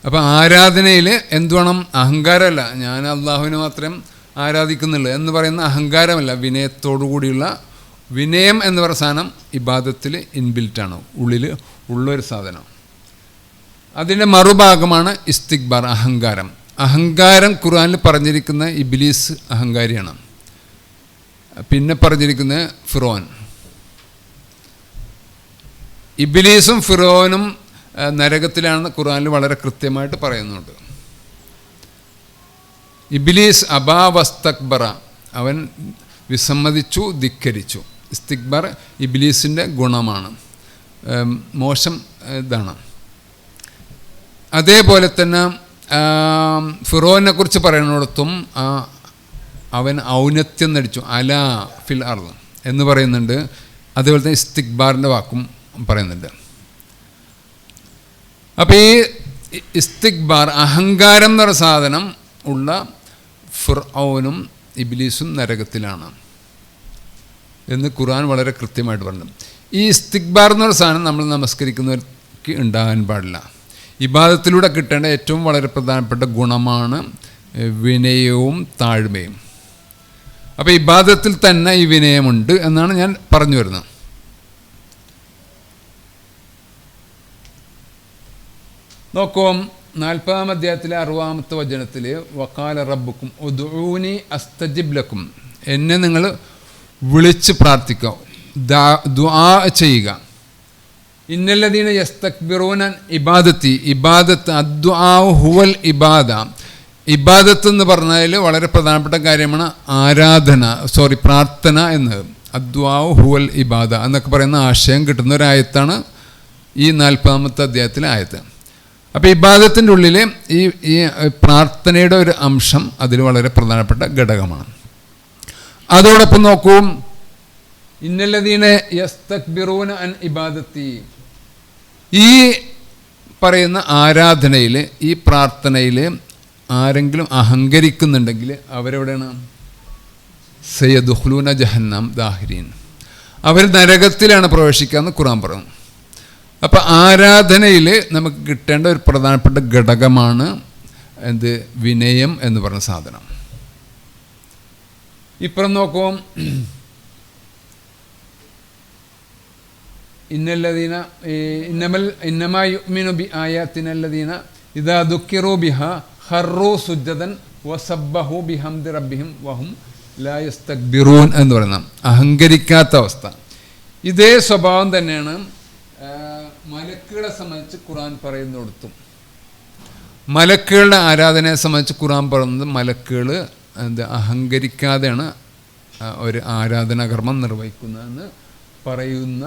അപ്പം ആരാധനയിൽ എന്ത് വേണം? അഹങ്കാരമല്ല, ഞാൻ അള്ളാഹുവിനെ മാത്രം ആരാധിക്കുന്നുള്ളൂ എന്ന് പറയുന്ന അഹങ്കാരമല്ല, വിനയത്തോടു കൂടിയുള്ള വിനയം എന്ന് പറയുന്ന സാധനം ഇബാദത്തിൽ ഇൻബിൽറ്റാണ്, ഉള്ളിൽ ഉള്ളൊരു സാധനം. അതിൻ്റെ മറുഭാഗമാണ് ഇസ്തിഗ്ബാർ, അഹങ്കാരം. അഹങ്കാരം ഖുർആനിൽ പറഞ്ഞിരിക്കുന്ന ഇബ്ലീസ് അഹങ്കാരിയാണ്. പിന്നെ പറഞ്ഞിരിക്കുന്നത് ഫിറോൻ. ഇബ്ലീസും ഫിറോനും നരകത്തിലാണെന്ന് ഖുർആനിൽ വളരെ കൃത്യമായിട്ട് പറയുന്നുണ്ട്. ഇബ്ലീസ് അബാ വസ്തക്ബറ, അവൻ വിസമ്മതിച്ചു, ധിക്കരിച്ചു. ഇസ്തിഗ്ബാർ ഇബ്ലീസിൻ്റെ ഗുണമാണ്, മോശം ഇതാണ്. അതേപോലെ തന്നെ ഫിറോനെ കുറിച്ച് പറയുന്നിടത്തും അവൻ ഔന്നത്യം നടിച്ചു, അലാ ഫിൽ അർള് എന്ന് പറയുന്നുണ്ട്. അതേപോലെ തന്നെ ഇസ്തിഗ്ബാറിൻ്റെ വാക്കും പറയുന്നുണ്ട്. അപ്പോൾ ഈ ഇസ്തിഗ്ബാർ, അഹങ്കാരം എന്നൊരു സാധനം ഉള്ള ഫിർഔനും ഇബ്ലീസും നരകത്തിലാണ് എന്ന് ഖുർആൻ വളരെ കൃത്യമായിട്ട് പറഞ്ഞു. ഈ ഇസ്തിഗ്ബാർ എന്നൊരു സാധനം നമ്മൾ നമസ്കരിക്കുന്നവർക്ക് ഉണ്ടാകാൻ പാടില്ല. ഇബാദത്തിലൂടെ കിട്ടേണ്ട ഏറ്റവും വളരെ പ്രധാനപ്പെട്ട ഗുണമാണ് വിനയവും താഴ്മയും. അപ്പോൾ ഇബാദത്തിൽ തന്നെ ഈ വിനയമുണ്ട് എന്നാണ് ഞാൻ പറഞ്ഞു വരുന്നത്. നോക്കൂ, 40-ാം അധ്യായത്തിലെ 60-ാമത്തെ വചനത്തിൽ വഖാല റബ്ബുക്കും ഉദ്ഊനി അസ്തജിബ് ലക്കും, എന്നെ നിങ്ങൾ വിളിച്ച് പ്രാർത്ഥിക്കുക, ദുആ ചെയ്യുക. ഇന്നല്ലദീന യസ്തക്ബിറൂന ഇബാദത്തി, ഇബാദത്ത് അദ്ദുആ ഹുവൽ ഇബാദ. ഇബാദത്ത് എന്ന് പറഞ്ഞാൽ വളരെ പ്രധാനപ്പെട്ട കാര്യമാണ് പ്രാർത്ഥന എന്നത്. അദ്ദുആ ഹുവൽ ഇബാദ എന്നൊക്കെ പറയുന്ന ആശയം കിട്ടുന്ന ഒരായത്താണ് ഈ 40-ാമത്തെ അധ്യായത്തിലെ ആയത്ത്. അപ്പോൾ ഇബാദത്തിൻ്റെ ഉള്ളിൽ ഈ പ്രാർത്ഥനയുടെ ഒരു അംശം അതിൽ വളരെ പ്രധാനപ്പെട്ട ഘടകമാണ്. അതോടൊപ്പം നോക്കൂ, ഇന്നല്ലദീന യസ്തക്ബിറൂന അൻ ഇബാദത്തി, ഈ പറയുന്ന ആരാധനയിൽ, ഈ പ്രാർത്ഥനയിൽ ആരെങ്കിലും അഹങ്കരിക്കുന്നുണ്ടെങ്കിൽ അവരെവിടെയാണ്? സയദ്ഖുലൂന ജഹന്നം ദാഹിരീൻ, അവർ നരകത്തിലാണ് പ്രവേശിക്കാമെന്ന് ഖുർആൻ പറയുന്നു. അപ്പോൾ ആരാധനയിൽ നമുക്ക് കിട്ടേണ്ട ഒരു പ്രധാനപ്പെട്ട ഘടകമാണ് എന്ത്? വിനയം എന്ന് പറഞ്ഞ സാധനം. ഇപ്പുറം നോക്കൂ, ഇന്നമാ യുഅ്മിനു ബി ആയാത്തിനല്ലദീന ഇദാ ദുക്കിറൂ ബിഹാ ഖറൂ സുജ്ജദൻ വസബ്ബഹു ബിഹംദി റബ്ബിഹിം വഹും ലാ യസ്തക്ബിറൂൻ എന്ന് പറയുന്ന അഹങ്കരിക്കാത്ത അവസ്ഥ. ഇതേ സ്വഭാവം തന്നെയാണ് മലക്കുകളെ സംബന്ധിച്ച് ഖുർആൻ പറയുന്നിടത്തും. മലക്കുകളുടെ ആരാധനയെ സംബന്ധിച്ച് ഖുർആൻ പറയുന്നത് മലക്കുകൾ അഹങ്കരിക്കാതെയാണ് ഒരു ആരാധനാകർമ്മം നിർവഹിക്കുന്നതെന്ന് പറയുന്ന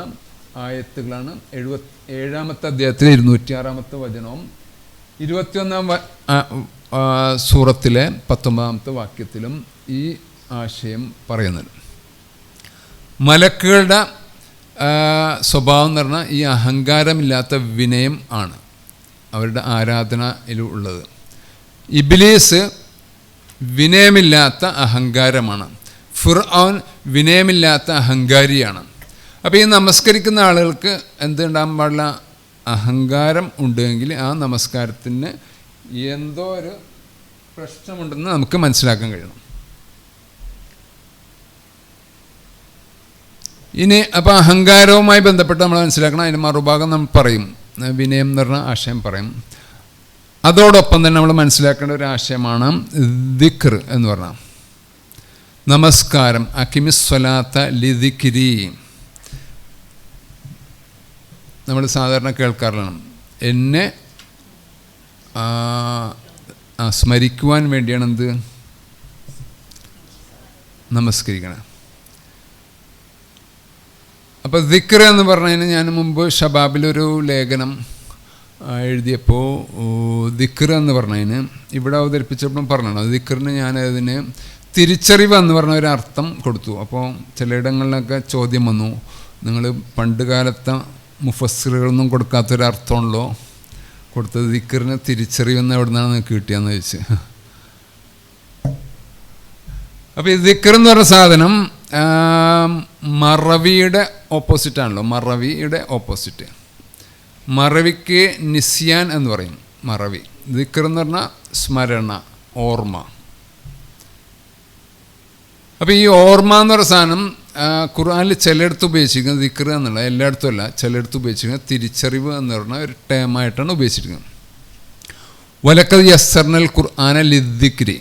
ആയത്തുകളാണ് 77-ാമത്തെ അധ്യായത്തിലെ 206-ാമത്തെ വചനവും 21-ാം സൂറത്തിലെ 19-ാമത്തെ വാക്യത്തിലും ഈ ആശയം പറയുന്നുണ്ട്. മലക്കുകളുടെ സ്വഭാവം എന്ന് പറഞ്ഞാൽ ഈ അഹങ്കാരമില്ലാത്ത വിനയം ആണ് അവരുടെ ആരാധനയിലുള്ളത്. ഇബ്ലീസ് വിനയമില്ലാത്ത അഹങ്കാരമാണ്. ഫിർഔൻ വിനയമില്ലാത്ത അഹങ്കാരിയാണ്. അപ്പോൾ ഈ നമസ്കരിക്കുന്ന ആളുകൾക്ക് എന്തുണ്ടാകാൻ പാടില്ല? അഹങ്കാരം ഉണ്ടെങ്കിൽ ആ നമസ്കാരത്തിന് എന്തോ ഒരു പ്രശ്നമുണ്ടെന്ന് നമുക്ക് മനസ്സിലാക്കാൻ കഴിയണം. ഇനി അപ്പോൾ അഹങ്കാരവുമായി ബന്ധപ്പെട്ട് നമ്മൾ മനസ്സിലാക്കണം. അതിന് മറുഭാഗം നമ്മൾ പറയും, വിനയം എന്ന് പറഞ്ഞ ആശയം പറയും. അതോടൊപ്പം തന്നെ നമ്മൾ മനസ്സിലാക്കേണ്ട ഒരു ആശയമാണ് ദിക്ർ എന്ന് പറഞ്ഞാൽ നമസ്കാരം. അക്കിമിസ്വലാത്ത ലിദിക്രി. നമ്മൾ സാധാരണ കേൾക്കാറുള്ളതാണ്, എന്നെ സ്മരിക്കുവാൻ വേണ്ടിയാണ് എന്ത് നമസ്കരിക്കണം. അപ്പോൾ ദിക്ർ എന്ന് പറഞ്ഞതിന് ഞാൻ മുമ്പ് ഷബാബിലൊരു ലേഖനം എഴുതിയപ്പോൾ ദിക്ർ എന്ന് പറഞ്ഞതിന് ഇവിടെ അവതരിപ്പിച്ചപ്പോഴും പറഞ്ഞതാണ്. ദിക്റിന് ഞാനതിന് തിരിച്ചറിവ് എന്ന് പറഞ്ഞ ഒരു അർത്ഥം കൊടുത്തു. അപ്പോൾ ചിലയിടങ്ങളിലൊക്കെ ചോദ്യം വന്നു, നിങ്ങൾ പണ്ട് കാലത്തെ മുഫസ്സിറുകളൊന്നും കൊടുക്കാത്തൊരർത്ഥമാണല്ലോ കൊടുത്തത്, ദിക്റിന് തിരിച്ചറിവെന്ന് എവിടെ നിന്നാണ് നിങ്ങൾക്ക് കിട്ടിയെന്ന് ചോദിച്ച്. അപ്പോൾ ഈ ദിക്ർ എന്ന് പറഞ്ഞ സാധനം മറവിയുടെ ഓപ്പോസിറ്റാണല്ലോ. മറവിയുടെ ഓപ്പോസിറ്റ്. മറവിക്ക് നിസ്യാൻ എന്ന് പറയും. മറവി. ദിക്ർ എന്ന് പറഞ്ഞാൽ സ്മരണ, ഓർമ്മ. അപ്പോൾ ഈ ഓർമ്മ എന്ന് പറയുന്ന സാധനം ഖുർആനിൽ ചിലയിടത്ത് ഉപയോഗിച്ചിരിക്കുന്നത് ദിക്ർ എന്നുള്ള, എല്ലായിടത്തും അല്ല, ചിലയിടത്ത് ഉപയോഗിച്ചിരിക്കുന്നത് തിരിച്ചറിവ് എന്ന് പറഞ്ഞ ഒരു ടേമായിട്ടാണ് ഉപയോഗിച്ചിരിക്കുന്നത്. വലക്കത് യസ്സർനൽ ഖുർആന ലിദ്ദിക്രി.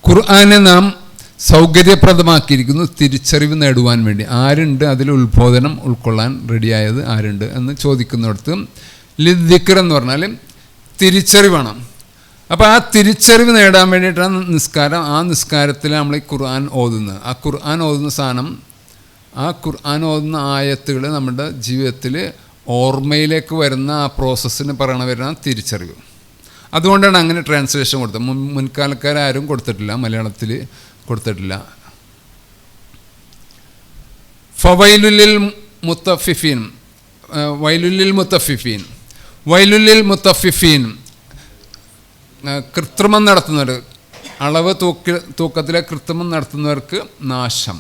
ഖുർആനെ നാം സൗകര്യപ്രദമാക്കിയിരിക്കുന്നു തിരിച്ചറിവ് നേടുവാൻ വേണ്ടി. ആരുണ്ട് അതിൽ ഉത്ബോധനം ഉൾക്കൊള്ളാൻ റെഡിയായത് ആരുണ്ട് എന്ന് ചോദിക്കുന്നിടത്ത് ലിദ്ദിക്ർ എന്ന് പറഞ്ഞാൽ തിരിച്ചറിവാണ്. അപ്പോൾ ആ തിരിച്ചറിവ് നേടാൻ വേണ്ടിയിട്ടാണ് നിസ്കാരം. ആ നിസ്കാരത്തിൽ നമ്മൾ ഈ ഖുർആൻ ഓതുന്നത്. ആ ഖുർആൻ ഓതുന്ന സാധനം, ആ ഖുർആൻ ഓതുന്ന ആയത്തുകൾ നമ്മുടെ ജീവിതത്തിൽ ഓർമ്മയിലേക്ക് വരുന്ന ആ പ്രോസസ്സിന് വരുന്ന തിരിച്ചറിവ്. അതുകൊണ്ടാണ് അങ്ങനെ ട്രാൻസ്ലേഷൻ കൊടുത്തത്. മുൻകാലക്കാരും കൊടുത്തിട്ടില്ല, മലയാളത്തിൽ കൊടുത്തിട്ടില്ല. ഫവൈലുലിൽ മുത്തഫിഫീൻ. വൈലുലിൽ മുത്തഫിഫീൻ. വൈലുലിൽ മുത്തഫിഫീൻ കൃത്രിമം നടത്തുന്നവർ, അളവ് തൂക്കത്തിലെ കൃത്രിമം നടത്തുന്നവർക്ക് നാശം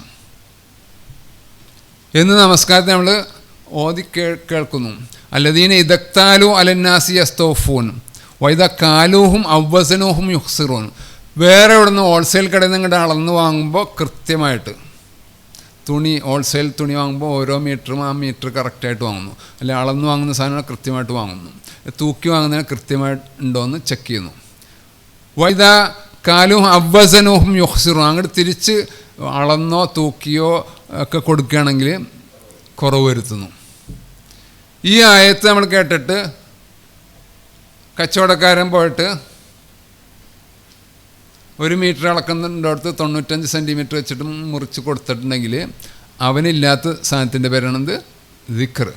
എന്ന് നമസ്കാരത്തെ നമ്മൾ ഓതി കേൾക്കുന്നു. അല്ലദീന ഇദക്താലു അലന്നാസി യസ്തൗഫൂൻ വൈദ കാലൂഹും അവസനൂഹും യുഹ്സിറൂൻ. വേറെ ഇവിടെ നിന്ന് ഹോൾസെയിൽ കടയിൽ നിന്ന് ഇങ്ങോട്ട് അളന്ന് വാങ്ങുമ്പോൾ കൃത്യമായിട്ട് തുണി, ഹോൾസെയിൽ തുണി വാങ്ങുമ്പോൾ ഓരോ മീറ്ററും ആ മീറ്റർ കറക്റ്റായിട്ട് വാങ്ങുന്നു. അല്ലെ അളന്ന് വാങ്ങുന്ന സാധനങ്ങൾ കൃത്യമായിട്ട് വാങ്ങുന്നു. തൂക്കി വാങ്ങുന്നതിന് കൃത്യമായിട്ടുണ്ടോ എന്ന് ചെക്ക് ചെയ്യുന്നു. വൈദ കാലും അവസനോഹും യുഹ്സിറൂൻ. അങ്ങോട്ട് തിരിച്ച് അളന്നോ തൂക്കിയോ ഒക്കെ കൊടുക്കുകയാണെങ്കിൽ കുറവ് വരുത്തുന്നു. ഈ ആയത്ത് നമ്മൾ കേട്ടിട്ട് കച്ചവടക്കാരൻ പോയിട്ട് 1 മീറ്റർ അളക്കുന്നുണ്ടോടത്ത് 95 സെൻറ്റിമീറ്റർ വെച്ചിട്ട് മുറിച്ച് കൊടുത്തിട്ടുണ്ടെങ്കിൽ അവനില്ലാത്ത സാധനത്തിൻ്റെ പേരാണെന്ത് ദിക്ർ.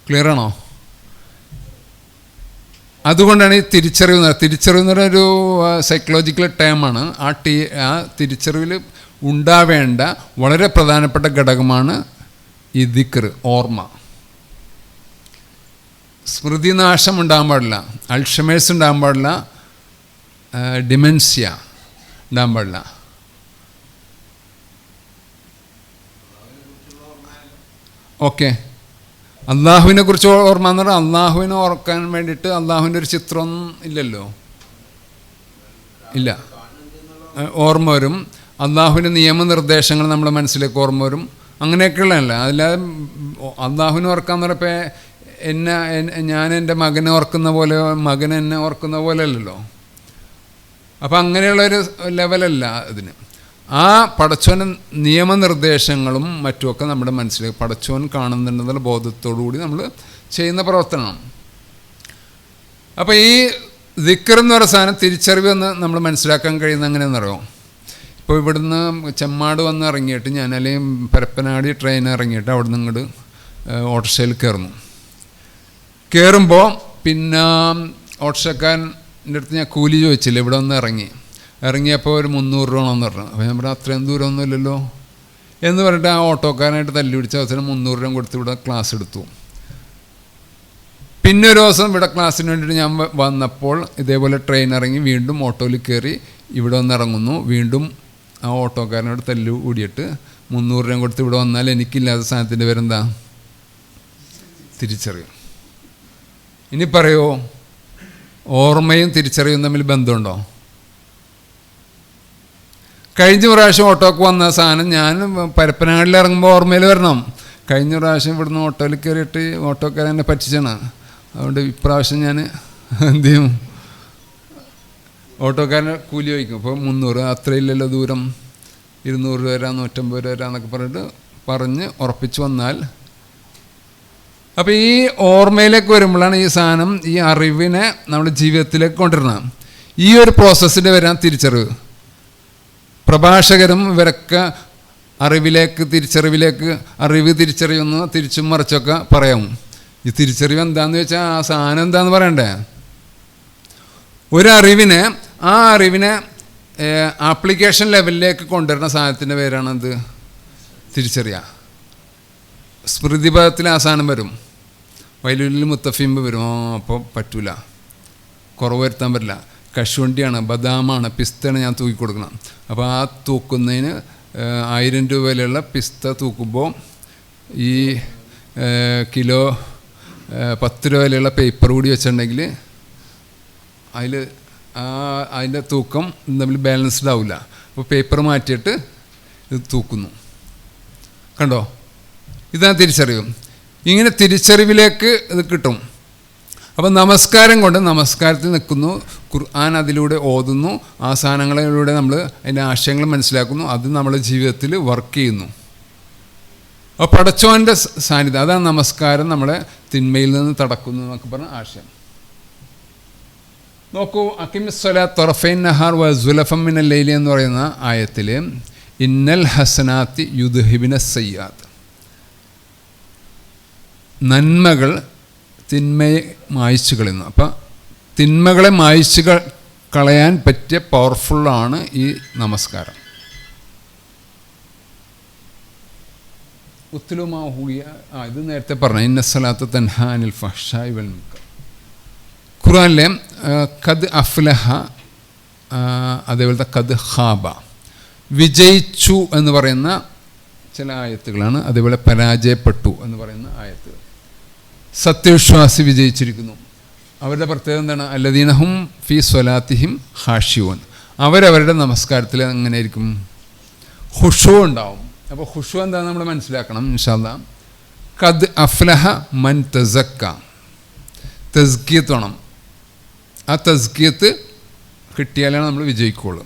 ക്ലിയർ ആണോ? അതുകൊണ്ടാണ് ഈ തിരിച്ചറിവ്. തിരിച്ചറിവ് എന്ന് പറയുന്നൊരു സൈക്കോളജിക്കൽ ടേമാണ്. ആ തിരിച്ചറിവിൽ ഉണ്ടാവേണ്ട വളരെ പ്രധാനപ്പെട്ട ഘടകമാണ് ഈ ദിക്ർ, ഓർമ്മ. സ്മൃതിനാശം ഉണ്ടാകാൻ പാടില്ല, അൾഷമേഴ്സ് ഉണ്ടാകാൻ പാടില്ല, ഡിമെൻഷ്യ ഉണ്ടാകാൻ പാടില്ല. ഓക്കെ. അള്ളാഹുവിനെ കുറിച്ച് ഓർമ്മ എന്ന് പറഞ്ഞാൽ അള്ളാഹുവിനെ ഓർക്കാൻ വേണ്ടിയിട്ട് അള്ളാഹുവിൻ്റെ ഒരു ചിത്രമൊന്നും ഇല്ലല്ലോ, ഇല്ല. ഓർമ്മ വരും. അള്ളാഹുവിൻ്റെ നിയമനിർദ്ദേശങ്ങൾ നമ്മുടെ മനസ്സിലേക്ക് ഓർമ്മ വരും. അങ്ങനെയൊക്കെയുള്ളതല്ല. അതില്ലാതെ അള്ളാഹുവിനെ ഓർക്കാന്ന് പറഞ്ഞപ്പോൾ ഞാൻ എൻ്റെ മകനെ ഓർക്കുന്ന പോലെ മകൻ എന്നെ ഓർക്കുന്ന പോലെ അല്ലല്ലോ. അപ്പം അങ്ങനെയുള്ളൊരു ലെവലല്ല ഇതിന്. ആ പടച്ചോൻ്റെ നിയമനിർദ്ദേശങ്ങളും മറ്റുമൊക്കെ നമ്മുടെ മനസ്സിലേക്ക് പടച്ചോൻ കാണുന്നുണ്ടെന്നുള്ള ബോധത്തോടു കൂടി നമ്മൾ ചെയ്യുന്ന പ്രവർത്തനമാണ്. അപ്പോൾ ഈ ദിക്ർ എന്ന് പറയുന്ന സാധനം തിരിച്ചറിവ് എന്ന് നമ്മൾ മനസ്സിലാക്കാൻ കഴിയുന്നത് എങ്ങനെയാണെന്നറിയോ? ഇപ്പോൾ ഇവിടുന്ന് ചെമ്മാട് വന്ന് ഇറങ്ങിയിട്ട് ഞാൻ അല്ലെങ്കിൽ പരപ്പനാടി ട്രെയിൻ ഇറങ്ങിയിട്ട് അവിടെ നിന്ന് ഇങ്ങോട്ട് ഓട്ടോറിക്ഷയിൽ കയറുമ്പോൾ പിന്നെ ഓട്ടോറിക്ഷക്കാരൻ്റെ അടുത്ത് ഞാൻ കൂലി ചോദിച്ചില്ല. ഇവിടെ വന്ന് ഇറങ്ങിയപ്പോൾ ഒരു 300 രൂപ എന്ന് പറഞ്ഞു. അപ്പോൾ ഞാൻ പറഞ്ഞു അത്രയും ദൂരമൊന്നും ഇല്ലല്ലോ എന്ന് പറഞ്ഞിട്ട് ആ ഓട്ടോക്കാരനായിട്ട് തല്ലി പിടിച്ച അവസരം 300 രൂപ കൊടുത്ത് ഇവിടെ ക്ലാസ് എടുത്തു. പിന്നെ ഒരു ദിവസം ഇവിടെ ക്ലാസ്സിന് വേണ്ടിയിട്ട് ഞാൻ വന്നപ്പോൾ ഇതേപോലെ ട്രെയിൻ ഇറങ്ങി വീണ്ടും ഓട്ടോയിൽ കയറി ഇവിടെ വന്ന് ഇറങ്ങുന്നു. വീണ്ടും ആ ഓട്ടോക്കാരനോട് തല്ലു കൂടിയിട്ട് 300 രൂപ കൊടുത്ത് ഇവിടെ വന്നാൽ എനിക്കില്ലാത്ത സാധനത്തിൻ്റെ പേരെന്താ? തിരിച്ചറിയും. ഇനി പറയോ, ഓർമ്മയും തിരിച്ചറിവും തമ്മിൽ ബന്ധമുണ്ടോ? കഴിഞ്ഞ പ്രാവശ്യം ഓട്ടോക്ക് വന്ന സാധനം ഞാൻ പരപ്പനങ്ങാടിൽ ഇറങ്ങുമ്പോൾ ഓർമ്മയിൽ വരണം. കഴിഞ്ഞ പ്രാവശ്യം ഇവിടുന്ന് ഓട്ടോയിൽ കയറിയിട്ട് ഓട്ടോക്കാരൻ എന്നെ പറ്റിച്ചാണ്. അതുകൊണ്ട് ഇപ്രാവശ്യം ഞാൻ എന്ത് ചെയ്യും, ഓട്ടോക്കാരനെ കൂലി വയ്ക്കും. അപ്പോൾ 300, അത്രയില്ലല്ലോ ദൂരം, 200 രൂപ വരാം, 150 രൂപ വരാം എന്നൊക്കെ പറഞ്ഞ് ഉറപ്പിച്ച് വന്നാൽ, അപ്പോൾ ഈ ഓർമ്മയിലേക്ക് വരുമ്പോഴാണ് ഈ സാധനം, ഈ അറിവിനെ നമ്മുടെ ജീവിതത്തിലേക്ക് കൊണ്ടുവരണം. ഈ ഒരു പ്രോസസ്സിൻ്റെ വരാൻ തിരിച്ചറിവ്. പ്രഭാഷകരും ഇവരൊക്കെ അറിവിലേക്ക് തിരിച്ചറിവിലേക്ക്, അറിവ് തിരിച്ചറിയുന്നു, തിരിച്ചും മറിച്ചൊക്കെ പറയാം. ഈ തിരിച്ചറിവ് എന്താണെന്ന് വെച്ചാൽ ആ സാധനം എന്താണെന്ന് പറയണ്ടേ. ഒരറിവിനെ, ആ അറിവിനെ ആപ്ലിക്കേഷൻ ലെവലിലേക്ക് കൊണ്ടുവരുന്ന സാധനത്തിൻ്റെ പേരാണ് എന്ത്? തിരിച്ചറിയുക. സ്മൃതിപഥത്തിൽ ആ സാധനം വരും, വൈലുലിൽ മുത്തഫീമ്പ് വരും. അപ്പോൾ പറ്റൂല, കുറവ് വരുത്താൻ പറ്റില്ല. കശുവണ്ടിയാണ്, ബദാമാണ്, പിസ്തയാണ് ഞാൻ തൂക്കി കൊടുക്കണം. അപ്പോൾ ആ തൂക്കുന്നതിന് 1000 രൂപ വിലയുള്ള പിസ്ത തൂക്കുമ്പോൾ ഈ കിലോ 10 രൂപ വിലയുള്ള പേപ്പർ കൂടി വെച്ചിട്ടുണ്ടെങ്കിൽ അതിൻ്റെ തൂക്കം തമ്മിൽ ബാലൻസ്ഡ് ആവില്ല. അപ്പോൾ പേപ്പർ മാറ്റിയിട്ട് ഇത് തൂക്കുന്നു. കണ്ടോ, ഇതാണ് തിരിച്ചറിവ്. ഇങ്ങനെ തിരിച്ചറിവിലേക്ക് ഇത് കിട്ടും. അപ്പം നമസ്കാരം കൊണ്ട് നമസ്കാരത്തിൽ നിൽക്കുന്നു, ഖുർആൻ അതിലൂടെ ഓതുന്നു, ആ സാധനങ്ങളിലൂടെ നമ്മൾ അതിൻ്റെ ആശയങ്ങൾ മനസ്സിലാക്കുന്നു, അത് നമ്മുടെ ജീവിതത്തിൽ വർക്ക് ചെയ്യുന്നു. അപ്പോൾ പടച്ചോൻ്റെ സാന്നിധ്യം, അതാണ് നമസ്കാരം നമ്മളെ തിന്മയിൽ നിന്ന് തടക്കുന്നു എന്നൊക്കെ പറഞ്ഞ ആശയം. നോക്കൂ, അക്കിമിസ്സലാത്ത് തൊറഫൈൻ നഹാർ വ സുലഫം മിനൽ ലൈലി എന്ന് പറയുന്ന ആയത്തിൽ ഇന്നൽ ഹസനാത്തി യുദ്ഹിബിന സയ്യാത്ത്, നന്മകൾ തിന്മയെ മായ്ച്ചു കളയുന്നു. അപ്പം തിന്മകളെ മായ്ച്ചു കളയാൻ പറ്റിയ പവർഫുള്ളാണ് ഈ നമസ്കാരം. ഉത്തുലുമാഹുയ, ഇത് നേരത്തെ പറഞ്ഞു, ഇന്ന സ്വലാത്ത് തൻഹാ അനിൽ ഫഹ്ശാഇ വൽ മുൻകർ. ഖുർആനിലെ ഖദ് അഫ്ലഹ, അതേപോലത്തെ ഖദ് ഖാബ, വിജയിച്ചു എന്ന് പറയുന്ന ചില ആയത്തുകളാണ്. അതേപോലെ പരാജയപ്പെട്ടു എന്ന് പറയുന്ന ആയത്തുകൾ. സത്യവിശ്വാസി വിജയിച്ചിരിക്കുന്നു. അവരുടെ പ്രത്യേകത എന്താണ്? അല്ലദീനഹും ഫി സ്വലാത്തിഹിം ഖാശിഊൻ, അവരവരുടെ നമസ്കാരത്തിൽ എങ്ങനെയായിരിക്കും? ഖുശൂ ഉണ്ടാവും. അപ്പോൾ ഖുശൂ എന്താണെന്ന് നമ്മൾ മനസ്സിലാക്കണം ഇൻഷാ അല്ലാഹ്. ഖദ് അഫ്ലഹ മൻ തസക്ക, തസ്കിയത്ത് വേണം. ആ തസ്കിയത്ത് കിട്ടിയാലാണ് നമ്മൾ വിജയിക്കുള്ളൂ.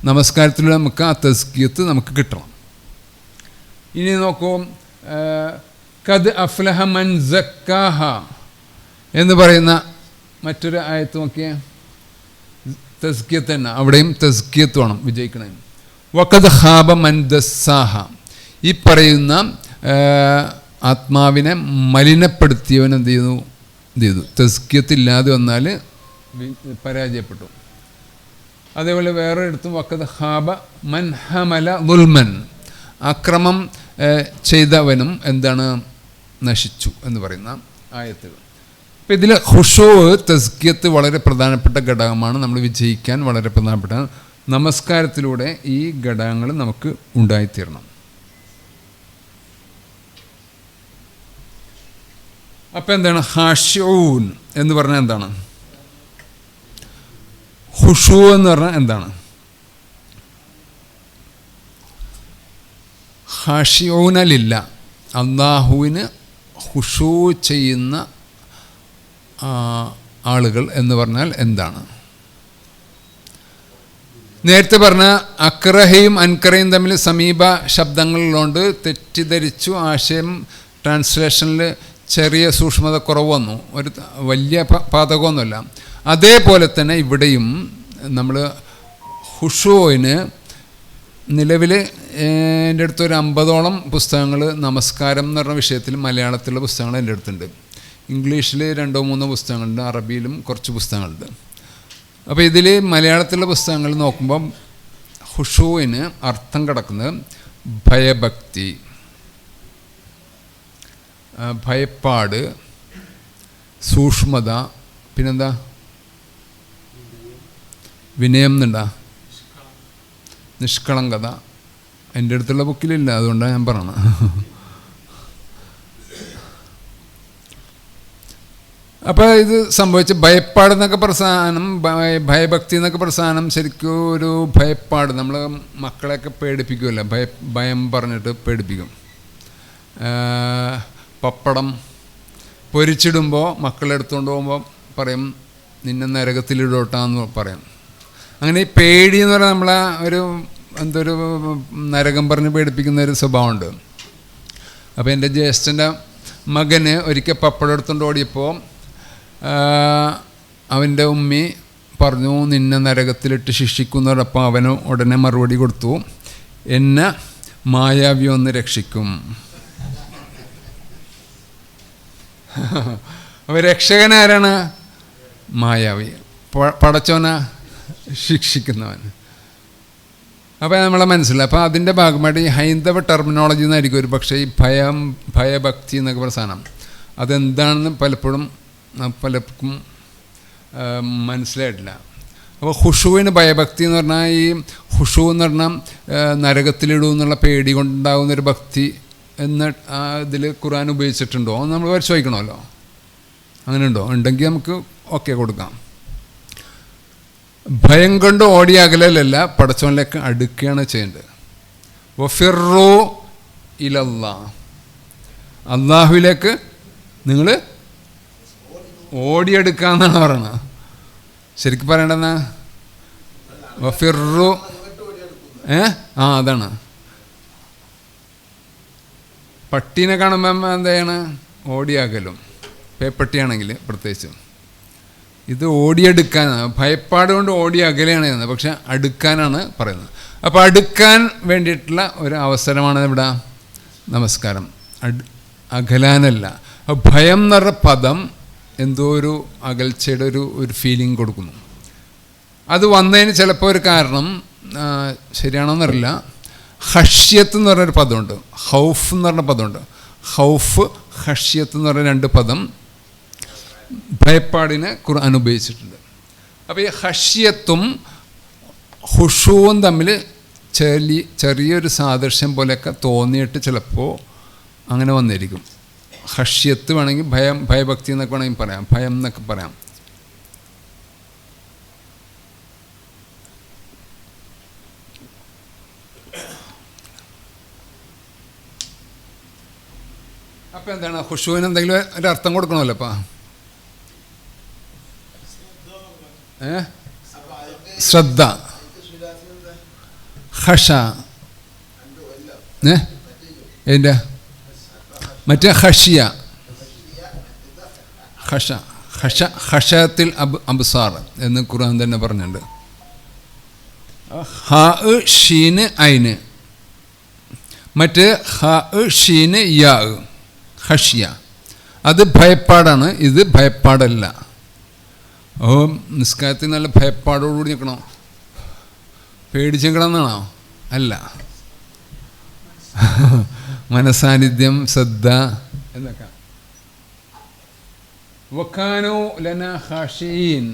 നമസ്കാരത്തിലൂടെ നമുക്ക് ആ തസ്കിയത്ത് നമുക്ക് കിട്ടണം. ഇനി നോക്കൂ, ഖദ് അഫ്ലഹ മൻ സക്കാഹ എന്ന് പറയുന്ന മറ്റൊരു ആയത്ത് നോക്കിയേ, തസ്കിയത്ത് തന്നെ, അവിടെയും തസ്കിയത്ത് വേണം വിജയിക്കണേ. വഖദ് ഖാബ മൻ ദസ്സാഹ, ഈ പറയുന്ന ആത്മാവിനെ മലിനപ്പെടുത്തിയവൻ എന്ത് ചെയ്തു? തസ്കിയത്തില്ലാതെ വന്നാൽ പരാജയപ്പെട്ടു. അതേപോലെ വേറെ എടുത്തും വഖദ് ഖാബ മൻ ഹമല ദുൽമൻ, അക്രമം ചെയ്തവനും എന്താണ്? നശിച്ചു എന്ന് പറയുന്ന ആയത്തുകൾ. അപ്പോൾ ഇതിൽ ഖുശൂ, തസ്കിയത്ത് വളരെ പ്രധാനപ്പെട്ട ഘടകമാണ്. നമ്മൾ വിജയിക്കാൻ വളരെ പ്രധാനപ്പെട്ട നമസ്കാരത്തിലൂടെ ഈ ഘടകങ്ങൾ നമുക്ക് ഉണ്ടായിത്തീരണം. അപ്പോൾ എന്താണ് ഖാശിഊൻ എന്ന് പറഞ്ഞാൽ എന്താണ്? ഖുശൂ എന്ന് പറഞ്ഞാൽ എന്താണ്? ഖാശിഊന ലില്ല, അല്ലാഹുവിന് ഖുശൂ ചെയ്യുന്ന ആളുകൾ എന്ന് പറഞ്ഞാൽ എന്താണ്? നേരത്തെ പറഞ്ഞ അക്രഹയും അൻകറയും തമ്മിൽ സമീപ ശബ്ദങ്ങളുള്ളതുകൊണ്ട് തെറ്റിദ്ധരിച്ചു, ആശയം ട്രാൻസ്ലേഷനിൽ ചെറിയ സൂക്ഷ്മത കുറവ് വന്നു, ഒരു വലിയ പാതകമൊന്നുമല്ല. അതേപോലെ തന്നെ ഇവിടെയും നമ്മൾ ഖുശൂവിന് നിലവിൽ എൻ്റെ അടുത്തൊരു 50ഓളം പുസ്തകങ്ങൾ നമസ്കാരം എന്ന് പറഞ്ഞ വിഷയത്തിൽ മലയാളത്തിലുള്ള പുസ്തകങ്ങൾ എൻ്റെ അടുത്തുണ്ട്. ഇംഗ്ലീഷിൽ 2-3 പുസ്തകങ്ങളുണ്ട്, അറബിയിലും കുറച്ച് പുസ്തകങ്ങളുണ്ട്. അപ്പോൾ ഇതിൽ മലയാളത്തിലുള്ള പുസ്തകങ്ങൾ നോക്കുമ്പം ഖുശൂവിന് അർത്ഥം കിടക്കുന്നത് ഭയഭക്തി, ഭയപ്പാട്, സൂക്ഷ്മത, പിന്നെന്താ വിനയം എന്നുണ്ടാ, നിഷ്കളങ്കത. എൻ്റെ അടുത്തുള്ള ബുക്കിലില്ല, അതുകൊണ്ടാണ് ഞാൻ പറയണത്. അപ്പോൾ ഇത് സംഭവിച്ച് ഭയപ്പാടെന്നൊക്കെ പ്രസാനം, ഭയഭക്തി എന്നൊക്കെ പ്രസാനം ശരിക്കും ഒരു ഭയപ്പാട്. നമ്മൾ മക്കളെയൊക്കെ പേടിപ്പിക്കുമല്ലോ, ഭയം പറഞ്ഞിട്ട് പേടിപ്പിക്കും. പപ്പടം പൊരിച്ചിടുമ്പോൾ മക്കളെടുത്തുകൊണ്ട് പോകുമ്പോൾ പറയും നിന്നെ നരകത്തിലിടോട്ടാന്ന് പറയും. അങ്ങനെ ഈ പേടി എന്ന് പറഞ്ഞാൽ നമ്മളെ എന്തൊരു നരകം പറഞ്ഞ് പേടിപ്പിക്കുന്ന ഒരു സ്വഭാവമുണ്ട്. അപ്പോൾ എൻ്റെ ജ്യേഷ്ഠൻ്റെ മകന് ഒരിക്കൽ പപ്പടം എടുത്തുകൊണ്ട് ഓടിയപ്പോൾ അവൻ്റെ ഉമ്മി പറഞ്ഞു നിന്നെ നരകത്തിലിട്ട് ശിക്ഷിക്കുന്ന പറഞ്ഞപ്പോൾ അവന് ഉടനെ മറുപടി കൊടുത്തു, എന്നെ മായാവി ഒന്ന് രക്ഷിക്കും. അപ്പോൾ രക്ഷകനാരാണ്? മായാവി. പടച്ചോനെ ശിക്ഷിക്കുന്നവൻ. അപ്പോൾ നമ്മളെ മനസ്സിലായി. അപ്പോൾ അതിൻ്റെ ഭാഗമായിട്ട് ഈ ഹൈന്ദവ ടെർമിനോളജി എന്നായിരിക്കും ഒരു പക്ഷേ ഈ ഭയഭക്തി എന്നൊക്കെ പ്രസാനം അതെന്താണെന്ന് പലർക്കും മനസ്സിലായിട്ടില്ല. അപ്പോൾ ഹുഷുവിന് ഭയഭക്തി എന്ന് പറഞ്ഞാൽ ഈ ഹുഷു എന്ന് പറഞ്ഞാൽ നരകത്തിലിടൂ എന്നുള്ള പേടി കൊണ്ടുണ്ടാകുന്നൊരു ഭക്തി എന്ന് ഇതിൽ ഖുർആൻ ഉപയോഗിച്ചിട്ടുണ്ടോ എന്ന് നമ്മൾ പരിശോധിക്കണമല്ലോ. അങ്ങനെ ഉണ്ടോ? ഉണ്ടെങ്കിൽ നമുക്ക് ഓക്കെ കൊടുക്കാം. ഭയം കൊണ്ട് ഓടി അകലല്ല, പടച്ചോനിലേക്ക് അടുക്കുകയാണ് ചെയ്യേണ്ടത്. വഫിറു ഇലല്ലാ, അള്ളാഹുവിലേക്ക് നിങ്ങൾ ഓടിയെടുക്കാന്നാണ് പറയണത്. ശരിക്കും പറയണ്ടെന്നാ വഫിറു അതാണ്. പട്ടീനെ കാണുമ്പോൾ എന്താണ് ഓടിയാകലും, പേപ്പട്ടിയാണെങ്കിൽ പ്രത്യേകിച്ചും. ഇത് ഓടിയെടുക്കാനാണ്, ഭയപ്പാട് കൊണ്ട് ഓടി അകലെയാണ് ചെയ്യുന്നത്, പക്ഷെ അടുക്കാനാണ് പറയുന്നത്. അപ്പോൾ അടുക്കാൻ വേണ്ടിയിട്ടുള്ള ഒരു അവസരമാണ് ഇവിടെ നമസ്കാരം, അകലാനല്ല. ഭയം എന്ന് പറഞ്ഞ പദം എന്തോ ഒരു അകൽച്ചയുടെ ഒരു ഫീലിംഗ് കൊടുക്കുന്നു. അത് വന്നതിന് ചിലപ്പോൾ ഒരു കാരണം ശരിയാണോന്നറിയില്ല. ഹഷ്യത്ത് എന്ന് പറഞ്ഞൊരു പദമുണ്ട്, ഹൗഫ് എന്ന് പറഞ്ഞ പദമുണ്ട്. ഹൗഫ്, ഹഷ്യത്ത് എന്ന് പറഞ്ഞ രണ്ട് പദം ഭയപ്പാടിന് ഖുർആൻ ഉപയോഗിച്ചിട്ടുണ്ട്. അപ്പോൾ ഈ ഹഷ്യത്തും ഹുഷുവും തമ്മിൽ ചെറിയൊരു സാദൃശ്യം പോലെയൊക്കെ തോന്നിയിട്ട് ചിലപ്പോൾ അങ്ങനെ വന്നിരിക്കും. ഹഷ്യത്ത് വേണമെങ്കിൽ ഭയഭക്തി എന്നൊക്കെ വേണമെങ്കിൽ പറയാം, ഭയം എന്നൊക്കെ പറയാം. അപ്പം എന്താണ് ഹുഷുവിന് എന്തെങ്കിലും ഒരു അർത്ഥം കൊടുക്കണമല്ലോ. അപ്പം ശ്രദ്ധ, ഹഷ, എൻ്റെ മറ്റേ ഹഷിയ, ഹഷത്തിൽ അബ്സാർ എന്ന് ഖുർആൻ തന്നെ പറഞ്ഞിട്ടുണ്ട്. ഹ ഷീന് ഐന്, മറ്റേ ഹ ഷീന് യാ, ഹഷിയ. അത് ഭയപ്പാടാണ്, ഇത് ഭയപ്പാടല്ല. നിസ്കാരത്തിൽ നല്ല ഭയപ്പാടോടുകൂടി നിൽക്കണോ, പേടിച്ച് നിൽക്കണമെന്നാണോ? അല്ല, മനസാന്നിധ്യം, ശ്രദ്ധ എന്നൊക്കെ. വക്കാനോ ലന ഖാശീൻ,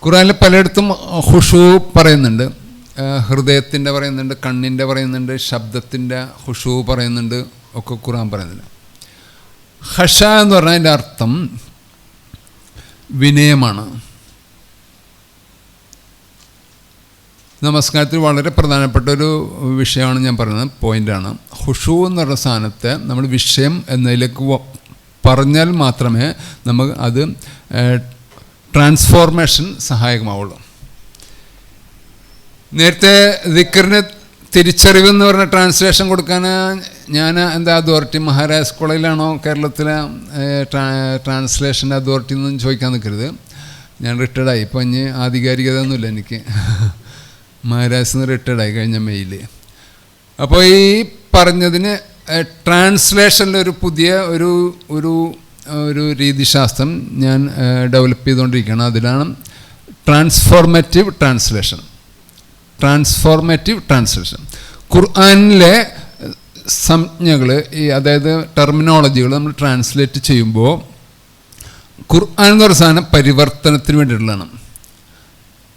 ഖുർആനിൽ പലയിടത്തും ഹുഷു പറയുന്നുണ്ട്, ഹൃദയത്തിൻ്റെ പറയുന്നുണ്ട്, കണ്ണിൻ്റെ പറയുന്നുണ്ട്, ശബ്ദത്തിൻ്റെ ഹുഷു പറയുന്നുണ്ട്, ഒക്കെ ഖുർആൻ പറയുന്നുണ്ട്. ഖശ എന്ന് പറഞ്ഞാൽ അതിൻ്റെ അർത്ഥം വിനയമാണ്. നമസ്കാരത്തിൽ വളരെ പ്രധാനപ്പെട്ട ഒരു വിഷയമാണ് ഞാൻ പറയുന്നത്, പോയിൻ്റാണ്. ഹുഷു എന്ന് പറഞ്ഞ സാധനത്തെ നമ്മൾ വിഷയം എന്നതിലേക്ക് പറഞ്ഞാൽ മാത്രമേ നമുക്ക് അത് ട്രാൻസ്ഫോർമേഷൻ സഹായകമാവുള്ളൂ. നേരത്തെ ദിക്റിന് തിരിച്ചറിവ് എന്ന് പറഞ്ഞ ട്രാൻസ്ലേഷൻ കൊടുക്കാൻ ഞാൻ എന്താ അതോറിറ്റി, മഹാരാജാസ് കോളേജിലാണോ കേരളത്തിലെ ട്രാൻസ്ലേഷൻ അതോറിറ്റി എന്നൊന്നും ചോദിക്കാൻ നിൽക്കരുത്. ഞാൻ റിട്ടയർഡായി, ഇപ്പോൾ ഇനി ആധികാരികത ഒന്നുമില്ല എനിക്ക്. മഹാരാജാസിൽ നിന്ന് റിട്ടയർഡായി കഴിഞ്ഞ മെയ്യിൽ. അപ്പോൾ ഈ പറഞ്ഞതിന് ട്രാൻസ്ലേഷനിലൊരു പുതിയ ഒരു രീതിശാസ്ത്രം ഞാൻ ഡെവലപ്പ് ചെയ്തുകൊണ്ടിരിക്കുകയാണ്. അതിലാണ് ട്രാൻസ്ഫോർമേറ്റീവ് ട്രാൻസ്ലേഷൻ. ഖുർആനിലെ സംജ്ഞകൾ, അതായത് ടെർമിനോളജികൾ നമ്മൾ ട്രാൻസ്ലേറ്റ് ചെയ്യുമ്പോൾ ഖുർആൻ എന്ന് പറയുന്ന സാധനം പരിവർത്തനത്തിന് വേണ്ടിയിട്ടുള്ളതാണ്.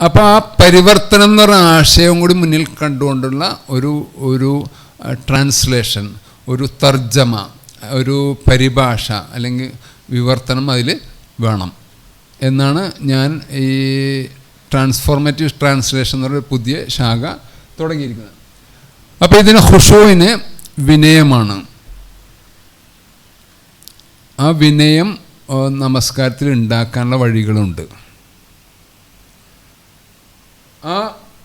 അപ്പോൾ ആ പരിവർത്തനം എന്ന് പറയുന്ന ആശയം കൂടി മുന്നിൽ കണ്ടുകൊണ്ടുള്ള ഒരു ട്രാൻസ്ലേഷൻ, ഒരു തർജ്ജമ, ഒരു പരിഭാഷ അല്ലെങ്കിൽ വിവർത്തനം അതിൽ വേണം എന്നാണ് ഞാൻ ഈ ട്രാൻസ്ഫോർമേറ്റീവ് ട്രാൻസ്ലേഷൻ എന്നൊരു പുതിയ ശാഖ തുടങ്ങിയിരിക്കുന്നത്. അപ്പോൾ ഇതിന് ഖുശൂഇന് വിനയമാണ്. ആ വിനയം നമസ്കാരത്തിൽ ഉണ്ടാക്കാനുള്ള വഴികളുണ്ട്. ആ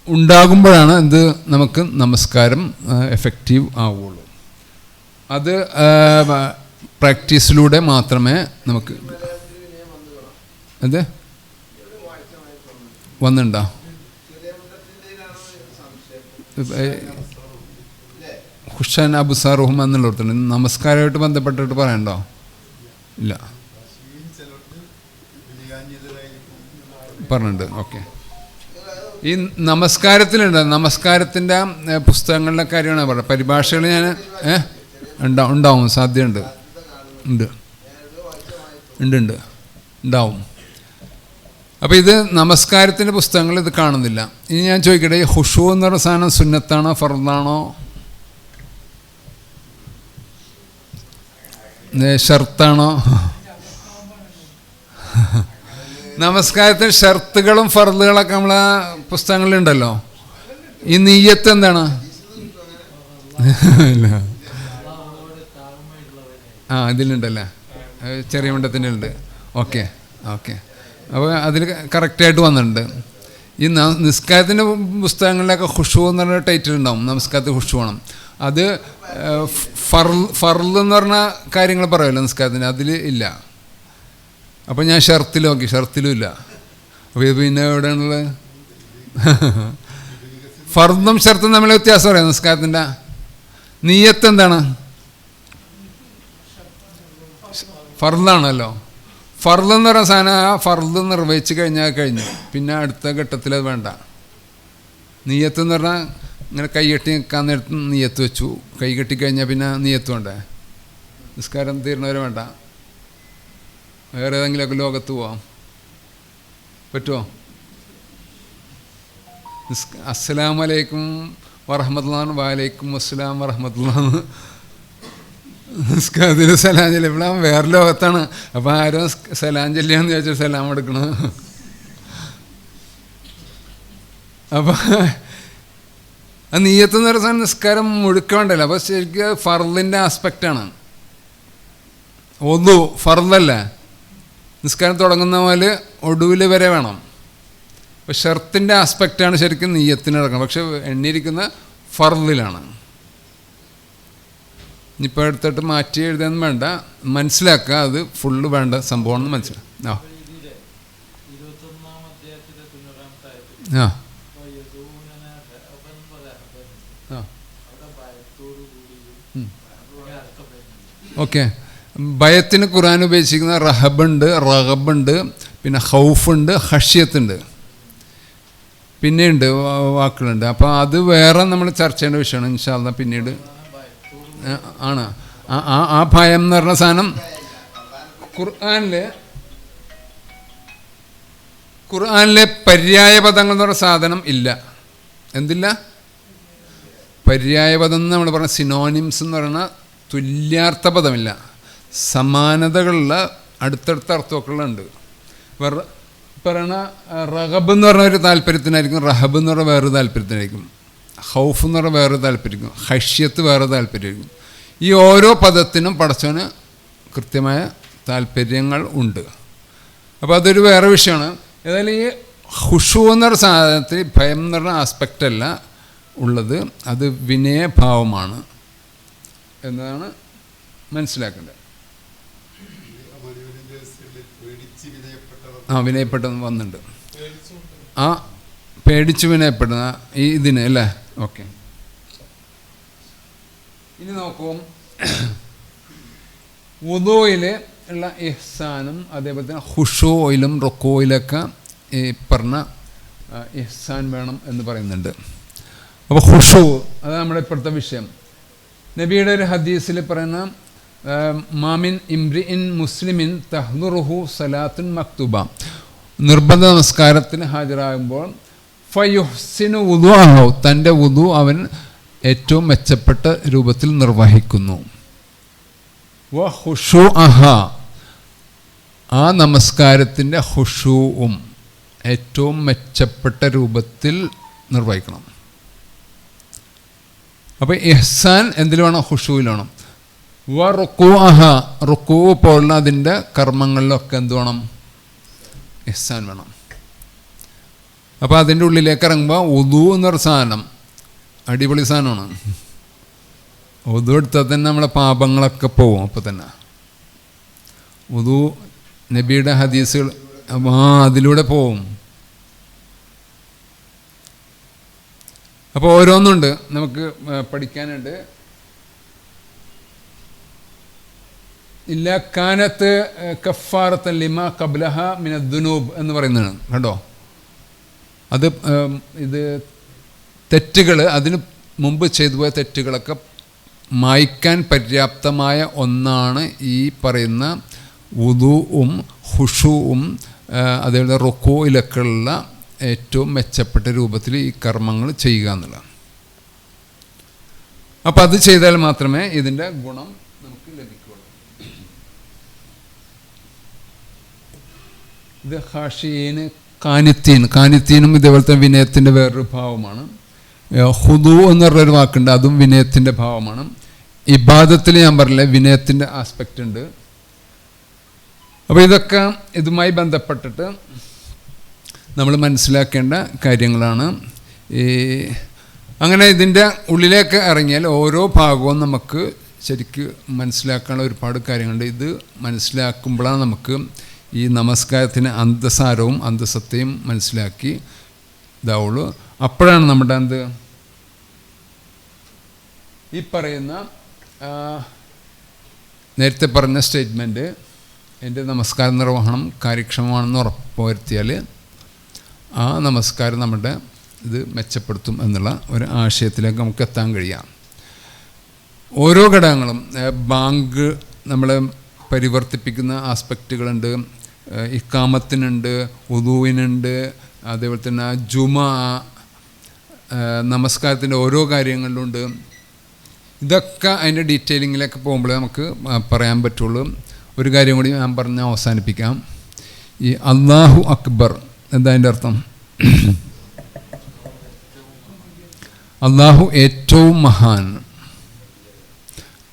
ഉണ്ടാകുമ്പോഴാണ് ഇത് നമുക്ക് നമസ്കാരം എഫക്റ്റീവ് ആവുള്ളൂ. അത് പ്രാക്ടീസിലൂടെ മാത്രമേ നമുക്ക് അത് വന്നിട്ടുണ്ടോ? ഹുഷാൻ അബുസാറുഹും എന്നുള്ളടത്തുണ്ട്. നമസ്കാരമായിട്ട് ബന്ധപ്പെട്ടിട്ട് പറയണ്ടോ? ഇല്ല, പറഞ്ഞിട്ടുണ്ട്. ഓക്കെ. ഈ നമസ്കാരത്തിലുണ്ട്, നമസ്കാരത്തിൻ്റെ പുസ്തകങ്ങളിലെ കാര്യമാണ് പറയുന്നത്. പരിഭാഷകൾ ഞാൻ ഉണ്ടാവും, സാധ്യതയുണ്ട്, ഉണ്ട് ഉണ്ട് ഉണ്ട് ഉണ്ടാവും. അപ്പോൾ ഇത് നമസ്കാരത്തിൻ്റെ പുസ്തകങ്ങൾ ഇത് കാണുന്നില്ല. ഇനി ഞാൻ ചോദിക്കട്ടെ, ഈ ഖുശൂ എന്ന് പറയുന്ന സാധനം സുന്നത്താണോ ഫർദാണോ ഷർത്താണോ? നമസ്കാരത്തിന് ഷർത്തുകളും ഫർദുകളൊക്കെ നമ്മളെ പുസ്തകങ്ങളിലുണ്ടല്ലോ. ഈ നിയ്യത്ത് എന്താണ്? ഇതിലുണ്ടല്ലേ, ചെറിയ മണ്ടത്തിൻ്റെ ഉണ്ട്. Okay okay. അപ്പോൾ അതിൽ കറക്റ്റായിട്ട് വന്നിട്ടുണ്ട്. ഈ നിസ്കാരത്തിൻ്റെ പുസ്തകങ്ങളിലൊക്കെ ഖുശൂ എന്ന് പറഞ്ഞ ടൈറ്റിൽ ഉണ്ടാവും. നമസ്കാരത്തിൽ ഖുശൂ വേണം. അത് ഫർള് എന്ന് പറഞ്ഞ കാര്യങ്ങൾ പറയുമല്ലോ നിസ്കാരത്തിന്, അതിൽ ഇല്ല. അപ്പോൾ ഞാൻ ഷർത്തിൽ നോക്കി, ഷർത്തിലും ഇല്ല. അപ്പോൾ ഇത് പിന്നെ എവിടെയാണുള്ളത്? ഫർദും ഷർത്തും തമ്മിൽ വ്യത്യാസം പറയാം നിസ്കാരത്തിൻ്റെ. നിയ്യത്ത് എന്താണ്? ഫർദാണല്ലോ. ഫർദ് എന്ന് പറയുന്ന സാധനം ആ ഫർദ് നിർവഹിച്ച് കഴിഞ്ഞാൽ കഴിഞ്ഞു, പിന്നെ അടുത്ത ഘട്ടത്തിൽ അത് വേണ്ട. നിയ്യത്ത് എന്ന് പറഞ്ഞാൽ ഇങ്ങനെ കൈകെട്ടി നിൽക്കാൻ നേരത്ത് നിയ്യത്ത് വെച്ചു, കൈ കെട്ടിക്കഴിഞ്ഞാൽ പിന്നെ നിയ്യത്ത് വേണ്ടേ? നിസ്കാരം തീർന്നവരെ വേണ്ട. വേറെ ഏതെങ്കിലുമൊക്കെ ലോകത്ത് പോവാം, പറ്റുമോ? അസ്സലാമലൈക്കും വറഹ്മത്തുള്ളാഹി വഅലൈക്കും അസ്സലാം വറഹ്മത്തുള്ളാഹി നിസ്കാരത്തിൽ സലാം ചൊല്ലി. ഇവിടെ വേറെ ലോകത്താണ്. അപ്പോൾ ആരും സലാം ചൊല്ലിയാന്ന് ചോദിച്ചാൽ സലാം എടുക്കണം. അപ്പോൾ ആ നിയ്യത്ത് എന്ന് പറയുന്ന നിസ്കാരം മുഴുക്കണ്ടല്ലോ. അപ്പോൾ ശരിക്കും ഫർദിൻ്റെ ആസ്പെക്റ്റാണ്. ഒന്നു ഫർദല്ലേ, നിസ്കാരം തുടങ്ങുന്ന പോലെ ഒടുവിൽ വരെ വേണം. അപ്പോൾ ഷർത്തിൻ്റെ ആസ്പെക്റ്റാണ് ശരിക്കും നിയ്യത്തിന് നടക്കണം. പക്ഷെ എണ്ണിയിരിക്കുന്ന ഫർദിലാണ്. ഇനിയിപ്പോൾ എടുത്തിട്ട് മാറ്റി എഴുതാൻ വേണ്ട, മനസ്സിലാക്കുക. അത് ഫുള്ള് വേണ്ട സംഭവമാണെന്ന് മനസ്സിലാക്കുക. ഓക്കെ. ഭയത്തിന് ഖുർആൻ ഉപയോഗിച്ചിരിക്കുന്ന റഹബുണ്ട്, റഗബുണ്ട്, പിന്നെ ഖൗഫുണ്ട്, ഖശ്യത്തുണ്ട്, പിന്നെയുണ്ട് വാക്കുകളുണ്ട്. അപ്പോൾ അത് വേറെ നമ്മൾ ചർച്ച ചെയ്യേണ്ട വിഷയമാണ്. ഇൻഷാ അല്ലാഹ് പിന്നീട് ആണ്. ആ ഭയം എന്ന് പറഞ്ഞ സാധനം ഖുർആനിലെ പര്യായ പദങ്ങൾ എന്ന് പറഞ്ഞ സാധനം ഇല്ല. എന്തില്ല? പര്യായ പദം എന്ന് നമ്മൾ പറഞ്ഞ സിനോണിംസ് എന്ന് പറയുന്ന തുല്യാർത്ഥ പദമില്ല. സമാനതകളുള്ള അടുത്തടുത്ത അർത്ഥമൊക്കെയുണ്ട്. പറയണ റഹബ് എന്ന് പറഞ്ഞ ഒരു താല്പര്യത്തിനായിരിക്കും, റഹബ് എന്ന് പറഞ്ഞാൽ വേറൊരു താല്പര്യത്തിനായിരിക്കും, ഖൗഫ് എന്ന് പറഞ്ഞാൽ വേറൊരു താല്പര്യം, ഖശ്യത്ത് വേറെ താല്പര്യമായിരിക്കും. ഈ ഓരോ പദത്തിനും പടച്ചവന് കൃത്യമായ താല്പര്യങ്ങൾ ഉണ്ട്. അപ്പോൾ അതൊരു വേറെ വിഷയമാണ്. ഏതായാലും ഈ ഖുശൂ എന്ന് പറഞ്ഞ സാധനത്തിൽ ഭയം എന്ന് പറഞ്ഞ ആസ്പെക്റ്റ് അല്ല ഉള്ളത്, അത് വിനയഭാവമാണ് എന്നതാണ് മനസ്സിലാക്കേണ്ടത്. വിനയപ്പെട്ടെന്ന് വന്നിട്ടുണ്ട്. പേടിച്ച് വിനയപ്പെടുന്ന ഈ ഇതിന് അല്ലേ? ഓക്കെ. ഇനി നോക്കൂ, വുദൂയിൽ ഉള്ള ഇഹ്സാനും അതേപോലെ തന്നെ ഖുശൂയിലും റുക്കൂയിലൊക്കെ ഈ പറഞ്ഞ ഇഹ്സാൻ വേണം എന്ന് പറയുന്നുണ്ട്. അപ്പോൾ ഖുശൂ അത് നമ്മുടെ ഇപ്പോഴത്തെ വിഷയം. നബിയുടെ ഒരു ഹദീസിൽ പറയുന്ന മാമിൻ ഇംറിഇൻ മുസ്ലിമിൻ തഹ്ദുറുഹു സലാത്തുൻ മക്തുബ, നിർബന്ധ നമസ്കാരത്തിന് ഹാജരാകുമ്പോൾ ഫയുഹ്സിനു വുദൂഅഹു, തൻ്റെ വുദൂ അവൻ ഏറ്റവും മെച്ചപ്പെട്ട രൂപത്തിൽ നിർവഹിക്കുന്നു. വ ഖുശൂഅഹ, ആ നമസ്കാരത്തിൻ്റെ ഖുശൂഉം ഏറ്റവും മെച്ചപ്പെട്ട രൂപത്തിൽ നിർവഹിക്കണം. അപ്പോൾ ഇഹ്സാൻ എന്തിൽ വേണം? ഖുശൂഇൽ വേണം. റുക്കൂ പോലുള്ള അതിൻ്റെ കർമ്മങ്ങളിലൊക്കെ എന്ത് വേണം? ഇഹ്സാൻ വേണം. അപ്പോൾ അതിൻ്റെ ഉള്ളിലേക്ക് ഇറങ്ങുമ്പോൾ ഉദു എന്നൊരു സാധനം, അടിപൊളി സാധനമാണ്. ഉദു എടുത്താൽ തന്നെ നമ്മളെ പാപങ്ങളൊക്കെ പോകും. അപ്പോൾ തന്നെ ഉദു നബിയുടെ ഹദീസുകൾ അതിലൂടെ പോവും. അപ്പോൾ ഓരോന്നുണ്ട് നമുക്ക് പഠിക്കാനുണ്ട്. ഇല്ലാ കാനത്ത് കഫാറത്തൻ ലിമാ ഖബ്ലഹ മിന ദുനൂബ് എന്ന് പറയുന്നതാണ് കേട്ടോ. അത് ഇത് തെറ്റുകൾ, അതിന് മുമ്പ് ചെയ്തു പോയ തെറ്റുകളൊക്കെ മായ്ക്കാൻ പര്യാപ്തമായ ഒന്നാണ് ഈ പറയുന്ന വുദൂഉം ഖുശൂഉം അതേപോലെ റുക്കൂഇലൊക്കെ ഉള്ള ഏറ്റവും മെച്ചപ്പെട്ട രൂപത്തിൽ ഈ കർമ്മങ്ങൾ ചെയ്യുക എന്നുള്ളതാണ്. അപ്പോൾ അത് ചെയ്താൽ മാത്രമേ ഇതിൻ്റെ ഗുണം നമുക്ക് ലഭിക്കുകയുള്ളൂ. ഇത് ഖാശിയീന് കാനിത്തീനും ഇതേപോലത്തെ വിനയത്തിൻ്റെ വേറൊരു ഭാവമാണ്. ഹുദു എന്ന് പറഞ്ഞൊരു വാക്കുണ്ട്, അതും വിനയത്തിൻ്റെ ഭാവമാണ്. ഇബാദത്തിൽ ഞാൻ പറഞ്ഞില്ലേ വിനയത്തിൻ്റെ ആസ്പെക്റ്റ് ഉണ്ട്. അപ്പോൾ ഇതൊക്കെ ഇതുമായി ബന്ധപ്പെട്ടിട്ട് നമ്മൾ മനസ്സിലാക്കേണ്ട കാര്യങ്ങളാണ്. അങ്ങനെ ഇതിൻ്റെ ഉള്ളിലേക്ക് ഇറങ്ങിയാൽ ഓരോ ഭാഗവും നമുക്ക് ശരിക്ക് മനസ്സിലാക്കാനുള്ള ഒരുപാട് കാര്യങ്ങളുണ്ട്. ഇത് മനസ്സിലാക്കുമ്പോഴാണ് നമുക്ക് ഈ നമസ്കാരത്തിന് അന്തസാരവും അന്തസത്തയും മനസ്സിലാക്കി ഇതാവുള്ളൂ. അപ്പോഴാണ് നമ്മുടെ ഈ പറയുന്ന നേരത്തെ പറഞ്ഞ സ്റ്റേറ്റ്മെൻറ്റ് എൻ്റെ നമസ്കാര നിർവഹണം കാര്യക്ഷമമാണെന്ന് ഉറപ്പുവരുത്തിയാൽ ആ നമസ്കാരം നമ്മുടെ ഇത് മെച്ചപ്പെടുത്തും എന്നുള്ള ഒരു ആശയത്തിലേക്ക് നമുക്ക് എത്താൻ കഴിയാം. ഓരോ ഘടകങ്ങളും ബാങ്ക് നമ്മളെ പരിവർത്തിപ്പിക്കുന്ന ആസ്പെക്റ്റുകളുണ്ട്, ഇഖാമത്തിനുണ്ട്, വുദൂവിനുണ്ട്, അതേപോലെ തന്നെ ജുമാ നമസ്കാരത്തിൻ്റെ ഓരോ കാര്യങ്ങളിലുണ്ട്. ഇതൊക്കെ അതിൻ്റെ ഡീറ്റെയിലിങ്ങിലേക്ക് പോകുമ്പോഴേ നമുക്ക് പറയാൻ പറ്റുള്ളൂ. ഒരു കാര്യം കൂടി ഞാൻ പറഞ്ഞ് അവസാനിപ്പിക്കാം. ഈ അല്ലാഹു അക്ബർ എന്താ അതിൻ്റെ അർത്ഥം? അല്ലാഹു ഏറ്റവും മഹാൻ,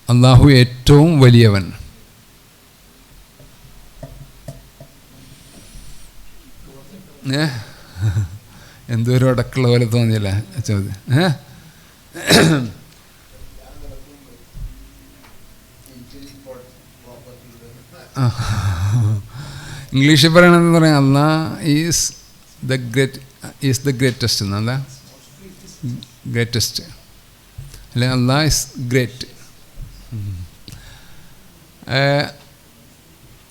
അല്ലാഹു ഏറ്റവും വലിയവൻ. എന്തോരം അടക്കുള്ള പോലെ തോന്നിയല്ലേ ചോദ്യം. ഇംഗ്ലീഷിൽ പറയണമെന്ന് പറയാം അല്ലാഹ് ഈസ് ദ ഗ്രേറ്റസ്റ്റ് എന്നല്ല, ഗ്രേറ്റസ്റ്റ് അല്ലെ, അല്ലാഹ് ഈസ് ഗ്രേറ്റ്.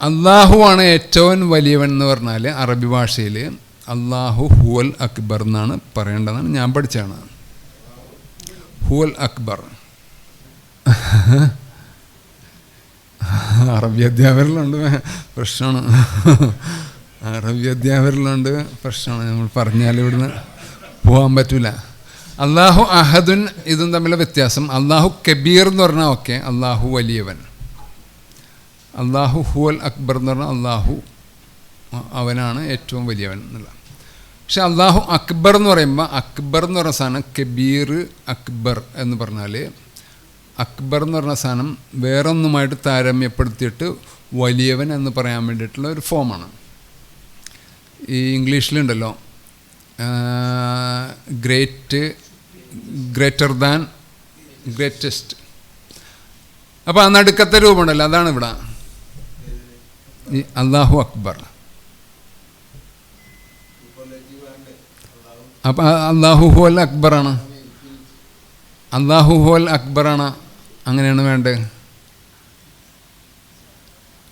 അള്ളാഹുവാണ് ഏറ്റവും വലിയവൻ എന്ന് പറഞ്ഞാൽ അറബി ഭാഷയിൽ അള്ളാഹു ഹുവൽ അക്ബർ എന്നാണ് പറയേണ്ടതാണ്. ഞാൻ പഠിച്ചതാണ് ഹുവൽ അക്ബർ. അറബി അധ്യാപകരിലുണ്ട് പ്രശ്നമാണ്, അറബി അധ്യാപകരിലുണ്ട് പ്രശ്നമാണ്. നമ്മൾ പറഞ്ഞാൽ ഇവിടുന്ന് പോകാൻ പറ്റില്ല. അള്ളാഹു അഹദുൻ ഇതും തമ്മിലുള്ള വ്യത്യാസം. അള്ളാഹു കബീർ എന്ന് പറഞ്ഞാൽ ഓക്കെ, അള്ളാഹു വലിയവൻ. അള്ളാഹു ഹുവൽ അക്ബർ എന്ന് പറഞ്ഞാൽ അള്ളാഹു അവനാണ് ഏറ്റവും വലിയവൻ എന്നുള്ള. പക്ഷെ അള്ളാഹു അക്ബർ എന്ന് പറയുമ്പോൾ അക്ബർ എന്ന് പറഞ്ഞ സാധനം കബീർ അക്ബർ എന്ന് പറഞ്ഞാൽ അക്ബർ എന്ന് പറഞ്ഞ സാധനം വേറൊന്നുമായിട്ട് താരതമ്യപ്പെടുത്തിയിട്ട് വലിയവൻ എന്ന് പറയാൻ വേണ്ടിയിട്ടുള്ള ഒരു ഫോമാണ്. ഈ ഇംഗ്ലീഷിലുണ്ടല്ലോ ഗ്രേറ്റ്, ഗ്രേറ്റർ ദാൻ, ഗ്രേറ്റസ്റ്റ്. അപ്പോൾ ആ നടുക്കത്തെ രൂപമുണ്ടല്ലോ, അതാണ് ഇവിടെ ഈ അള്ളാഹു അക്ബർ. അപ്പം അള്ളാഹു ഹുവൽ അക്ബറാണ്, അള്ളാഹു ഹുവൽ അക്ബറാണ്. അങ്ങനെയാണ് വേണ്ടത്.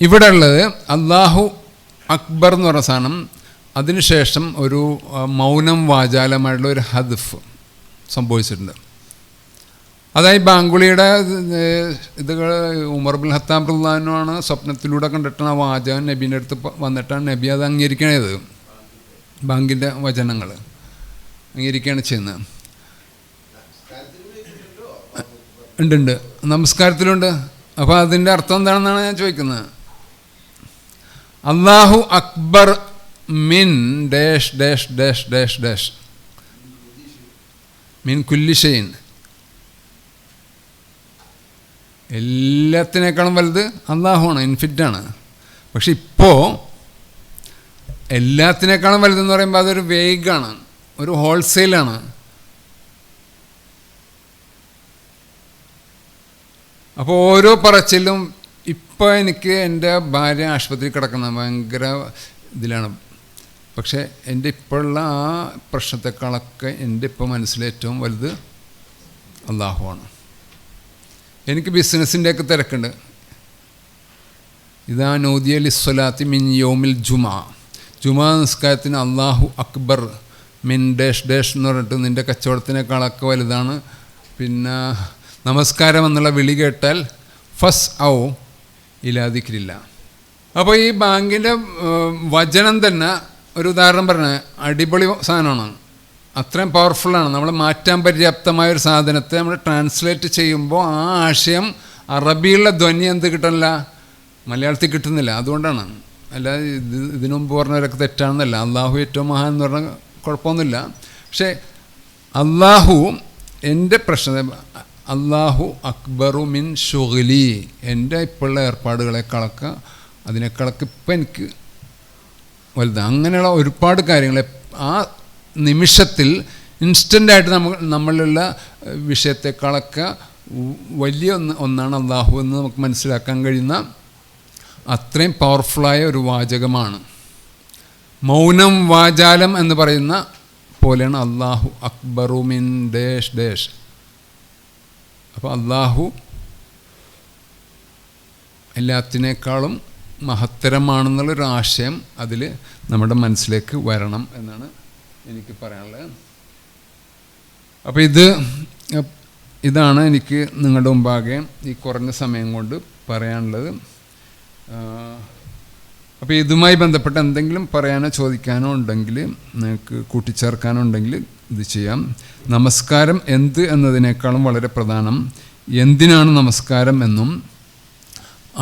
ഇവിടെ ഉള്ളത് അള്ളാഹു അക്ബർ എന്ന് പറഞ്ഞ സാധനം, അതിനുശേഷം ഒരു മൗനം വാചാലമായിട്ടുള്ള ഒരു ഹദ്ഫ് സംഭവിച്ചിട്ടുണ്ട്. അതായത് ബാങ്കുളിയുടെ ഇതുകൾ ഉമർ ബിൻ ഖത്താബ് റളിയല്ലാഹുവിനാണ് സ്വപ്നത്തിലൂടെ കണ്ടിട്ടാണ് ആ വാചകൻ നബീൻ്റെ അടുത്ത് വന്നിട്ടാണ് നബി അത് അംഗീകരിക്കണത്. ബാങ്കിൻ്റെ വചനങ്ങൾ അംഗീകരിക്കുകയാണ് ചെയ്യുന്നത്. ഉണ്ട്, നമസ്കാരത്തിലുണ്ട്. അപ്പോൾ അതിൻ്റെ അർത്ഥം എന്താണെന്നാണ് ഞാൻ ചോദിക്കുന്നത്. അല്ലാഹു അക്ബർ മിൻ dash dash dash dash dash മിൻ കുല്ലി ഷൈൻ. എല്ലാത്തിനേക്കാളും വലുത് അല്ലാഹുവാണ്, ഇൻഫിനിറ്റാണ്. പക്ഷെ ഇപ്പോൾ എല്ലാത്തിനേക്കാളും വലുതെന്ന് പറയുമ്പോൾ അതൊരു വേഗാണ്, ഒരു ഹോൾസെയിലാണ്. അപ്പോൾ ഓരോ പറച്ചിലും ഇപ്പോൾ എനിക്ക് എൻ്റെ ഭാര്യ ആശുപത്രിയിൽ കിടക്കുന്ന ഭയങ്കര ഇതിലാണ്. പക്ഷേ എൻ്റെ ഇപ്പോഴുള്ള ആ പ്രശ്നത്തെക്കാളൊക്കെ എൻ്റെ ഇപ്പോൾ മനസ്സിലേറ്റവും വലുത് അല്ലാഹുവാണ്. എനിക്ക് ബിസിനസ്സിൻ്റെയൊക്കെ തിരക്കുണ്ട്. ഇതാ നൂദിയ ലിസ്വലാത്തി മിൻ യൗമിൽ ജുമാ നിസ്കാരത്തിന് അല്ലാഹു അക്ബർ മിൻ ഡാഷ് ഡാഷ് എന്ന് പറഞ്ഞിട്ട് നിൻ്റെ കച്ചവടത്തിനേക്കാളൊക്കെ വലുതാണ്. പിന്നെ നമസ്കാരം എന്നുള്ള വിളി കേട്ടാൽ ഫസ് ഔ ഇലാദിക്കില്ല. അപ്പോൾ ഈ ബാങ്കിൻ്റെ വചനം തന്നെ ഒരു ഉദാഹരണം പറഞ്ഞ അടിപൊളി സാധനമാണ്, അത്രയും പവർഫുള്ളാണ്. നമ്മൾ മാറ്റാൻ പര്യാപ്തമായൊരു സാധനത്തെ നമ്മൾ ട്രാൻസ്ലേറ്റ് ചെയ്യുമ്പോൾ ആ ആശയം അറബിയുള്ള ധ്വനി എന്ത് കിട്ടണില്ല, മലയാളത്തിൽ കിട്ടുന്നില്ല. അതുകൊണ്ടാണ്. അല്ലാതെ ഇതിനു മുമ്പ് പറഞ്ഞവരൊക്കെ തെറ്റാണെന്നല്ല. അള്ളാഹു ഏറ്റവും മഹാൻ എന്ന് പറഞ്ഞാൽ കുഴപ്പമൊന്നുമില്ല. പക്ഷേ അള്ളാഹു എൻ്റെ പ്രശ്നം, അള്ളാഹു അക്ബറു മിൻ ഷുഗ്ലി, എൻ്റെ ഇപ്പോഴുള്ള ഏർപ്പാടുകളെക്കാളൊക്കെ അതിനേക്കാളൊക്കെ ഇപ്പം എനിക്ക് വലുത്. അങ്ങനെയുള്ള ഒരുപാട് കാര്യങ്ങൾ ആ നിമിഷത്തിൽ ഇൻസ്റ്റൻ്റായിട്ട് നമ്മളിലുള്ള വിഷയത്തെക്കാളൊക്കെ വലിയ ഒന്നാണ് അള്ളാഹു എന്ന് നമുക്ക് മനസ്സിലാക്കാൻ കഴിയുന്ന അത്രയും പവർഫുള്ളായ ഒരു വാചകമാണ്. മൗനം വാചാലം എന്ന് പറയുന്ന പോലെയാണ് അള്ളാഹു അക്ബറു മിൻ ഡേഷ് ഡേഷ്. അപ്പോൾ അള്ളാഹു എല്ലാത്തിനേക്കാളും മഹത്തരമാണെന്നുള്ളൊരു ആശയം അതിൽ നമ്മുടെ മനസ്സിലേക്ക് വരണം എന്നാണ് എനിക്ക് പറയാനുള്ളത്. അപ്പോൾ ഇതാണ് എനിക്ക് നിങ്ങളുടെ മുമ്പാകെ ഈ കുറഞ്ഞ സമയം കൊണ്ട് പറയാനുള്ളത്. അപ്പോൾ ഇതുമായി ബന്ധപ്പെട്ട് എന്തെങ്കിലും പറയാനോ ചോദിക്കാനോ ഉണ്ടെങ്കിൽ, നിങ്ങൾക്ക് കൂട്ടിച്ചേർക്കാനോ ഉണ്ടെങ്കിൽ ഇത് ചെയ്യാം. നമസ്കാരം എന്ത് എന്നതിനേക്കാളും വളരെ പ്രധാനം എന്തിനാണ് നമസ്കാരം എന്നും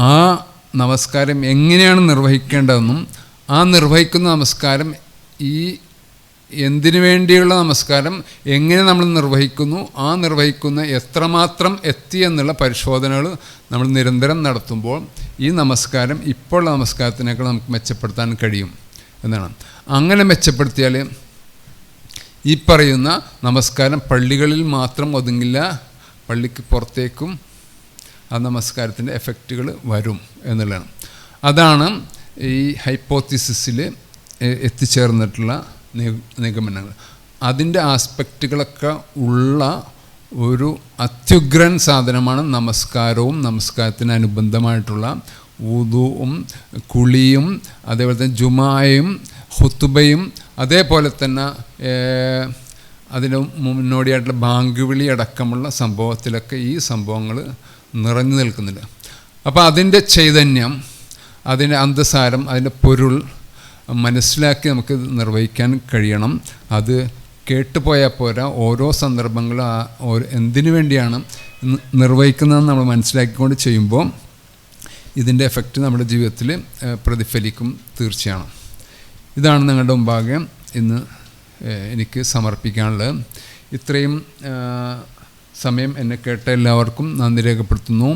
ആ നമസ്കാരം എങ്ങനെയാണ് നിർവഹിക്കേണ്ടതെന്നും ആ നിർവഹിക്കുന്ന നമസ്കാരം ഈ എന്തിനു വേണ്ടിയുള്ള നമസ്കാരം എങ്ങനെ നമ്മൾ നിർവഹിക്കുന്നു, ആ നിർവഹിക്കുന്ന എത്രമാത്രം എത്തി എന്നുള്ള പരിശോധനകൾ നമ്മൾ നിരന്തരം നടത്തുമ്പോൾ ഈ നമസ്കാരം ഇപ്പോൾ നമസ്കാരത്തിനേക്കാൾ നമുക്ക് മെച്ചപ്പെടുത്താൻ കഴിയും എന്നാണ്. അങ്ങനെ മെച്ചപ്പെടുത്തിയാൽ ഈ പറയുന്ന നമസ്കാരം പള്ളികളിൽ മാത്രം ഒതുങ്ങില്ല, പള്ളിക്ക് പുറത്തേക്കും ആ നമസ്കാരത്തിൻ്റെ എഫക്റ്റുകൾ വരും എന്നുള്ളതാണ്. അതാണ് ഈ ഹൈപ്പോത്തിസിസിൽ എത്തിച്ചേർന്നിട്ടുള്ള നിഗമനങ്ങൾ. അതിൻ്റെ ആസ്പെക്റ്റുകളൊക്കെ ഉള്ള ഒരു അത്യുഗ്രൻ സാധനമാണ് നമസ്കാരവും നമസ്കാരത്തിന് അനുബന്ധമായിട്ടുള്ള വുദൂഉം കുളിയും അതേപോലെ തന്നെ ജുമായും ഖുതുബയും അതേപോലെ തന്നെ അതിന് മുന്നോടിയായിട്ടുള്ള ബാങ്ക് വിളി അടക്കമുള്ള സംഭവത്തിലൊക്കെ ഈ സംഭവങ്ങൾ നിറഞ്ഞു നിൽക്കുന്നില്ല. അപ്പോൾ അതിൻ്റെ ചൈതന്യം, അതിൻ്റെ അന്തസാരം, അതിൻ്റെ പൊരുൾ മനസ്സിലാക്കി നമുക്ക് നിർവഹിക്കാൻ കഴിയണം. അത് കേട്ടുപോയാൽ പോരാ, ഓരോ സന്ദർഭങ്ങളും എന്തിനു വേണ്ടിയാണ് നിർവഹിക്കുന്നതെന്ന് നമ്മൾ മനസ്സിലാക്കിക്കൊണ്ട് ചെയ്യുമ്പോൾ ഇതിൻ്റെ എഫക്റ്റ് നമ്മുടെ ജീവിതത്തിൽ പ്രതിഫലിക്കും തീർച്ചയാണ്. ഇതാണ് നിങ്ങളുടെ മുമ്പാകെ ഇന്ന് എനിക്ക് സമർപ്പിക്കാനുള്ളത്. ഇത്രയും സമയം എന്നെ കേട്ട എല്ലാവർക്കും നന്ദി രേഖപ്പെടുത്തുന്നു.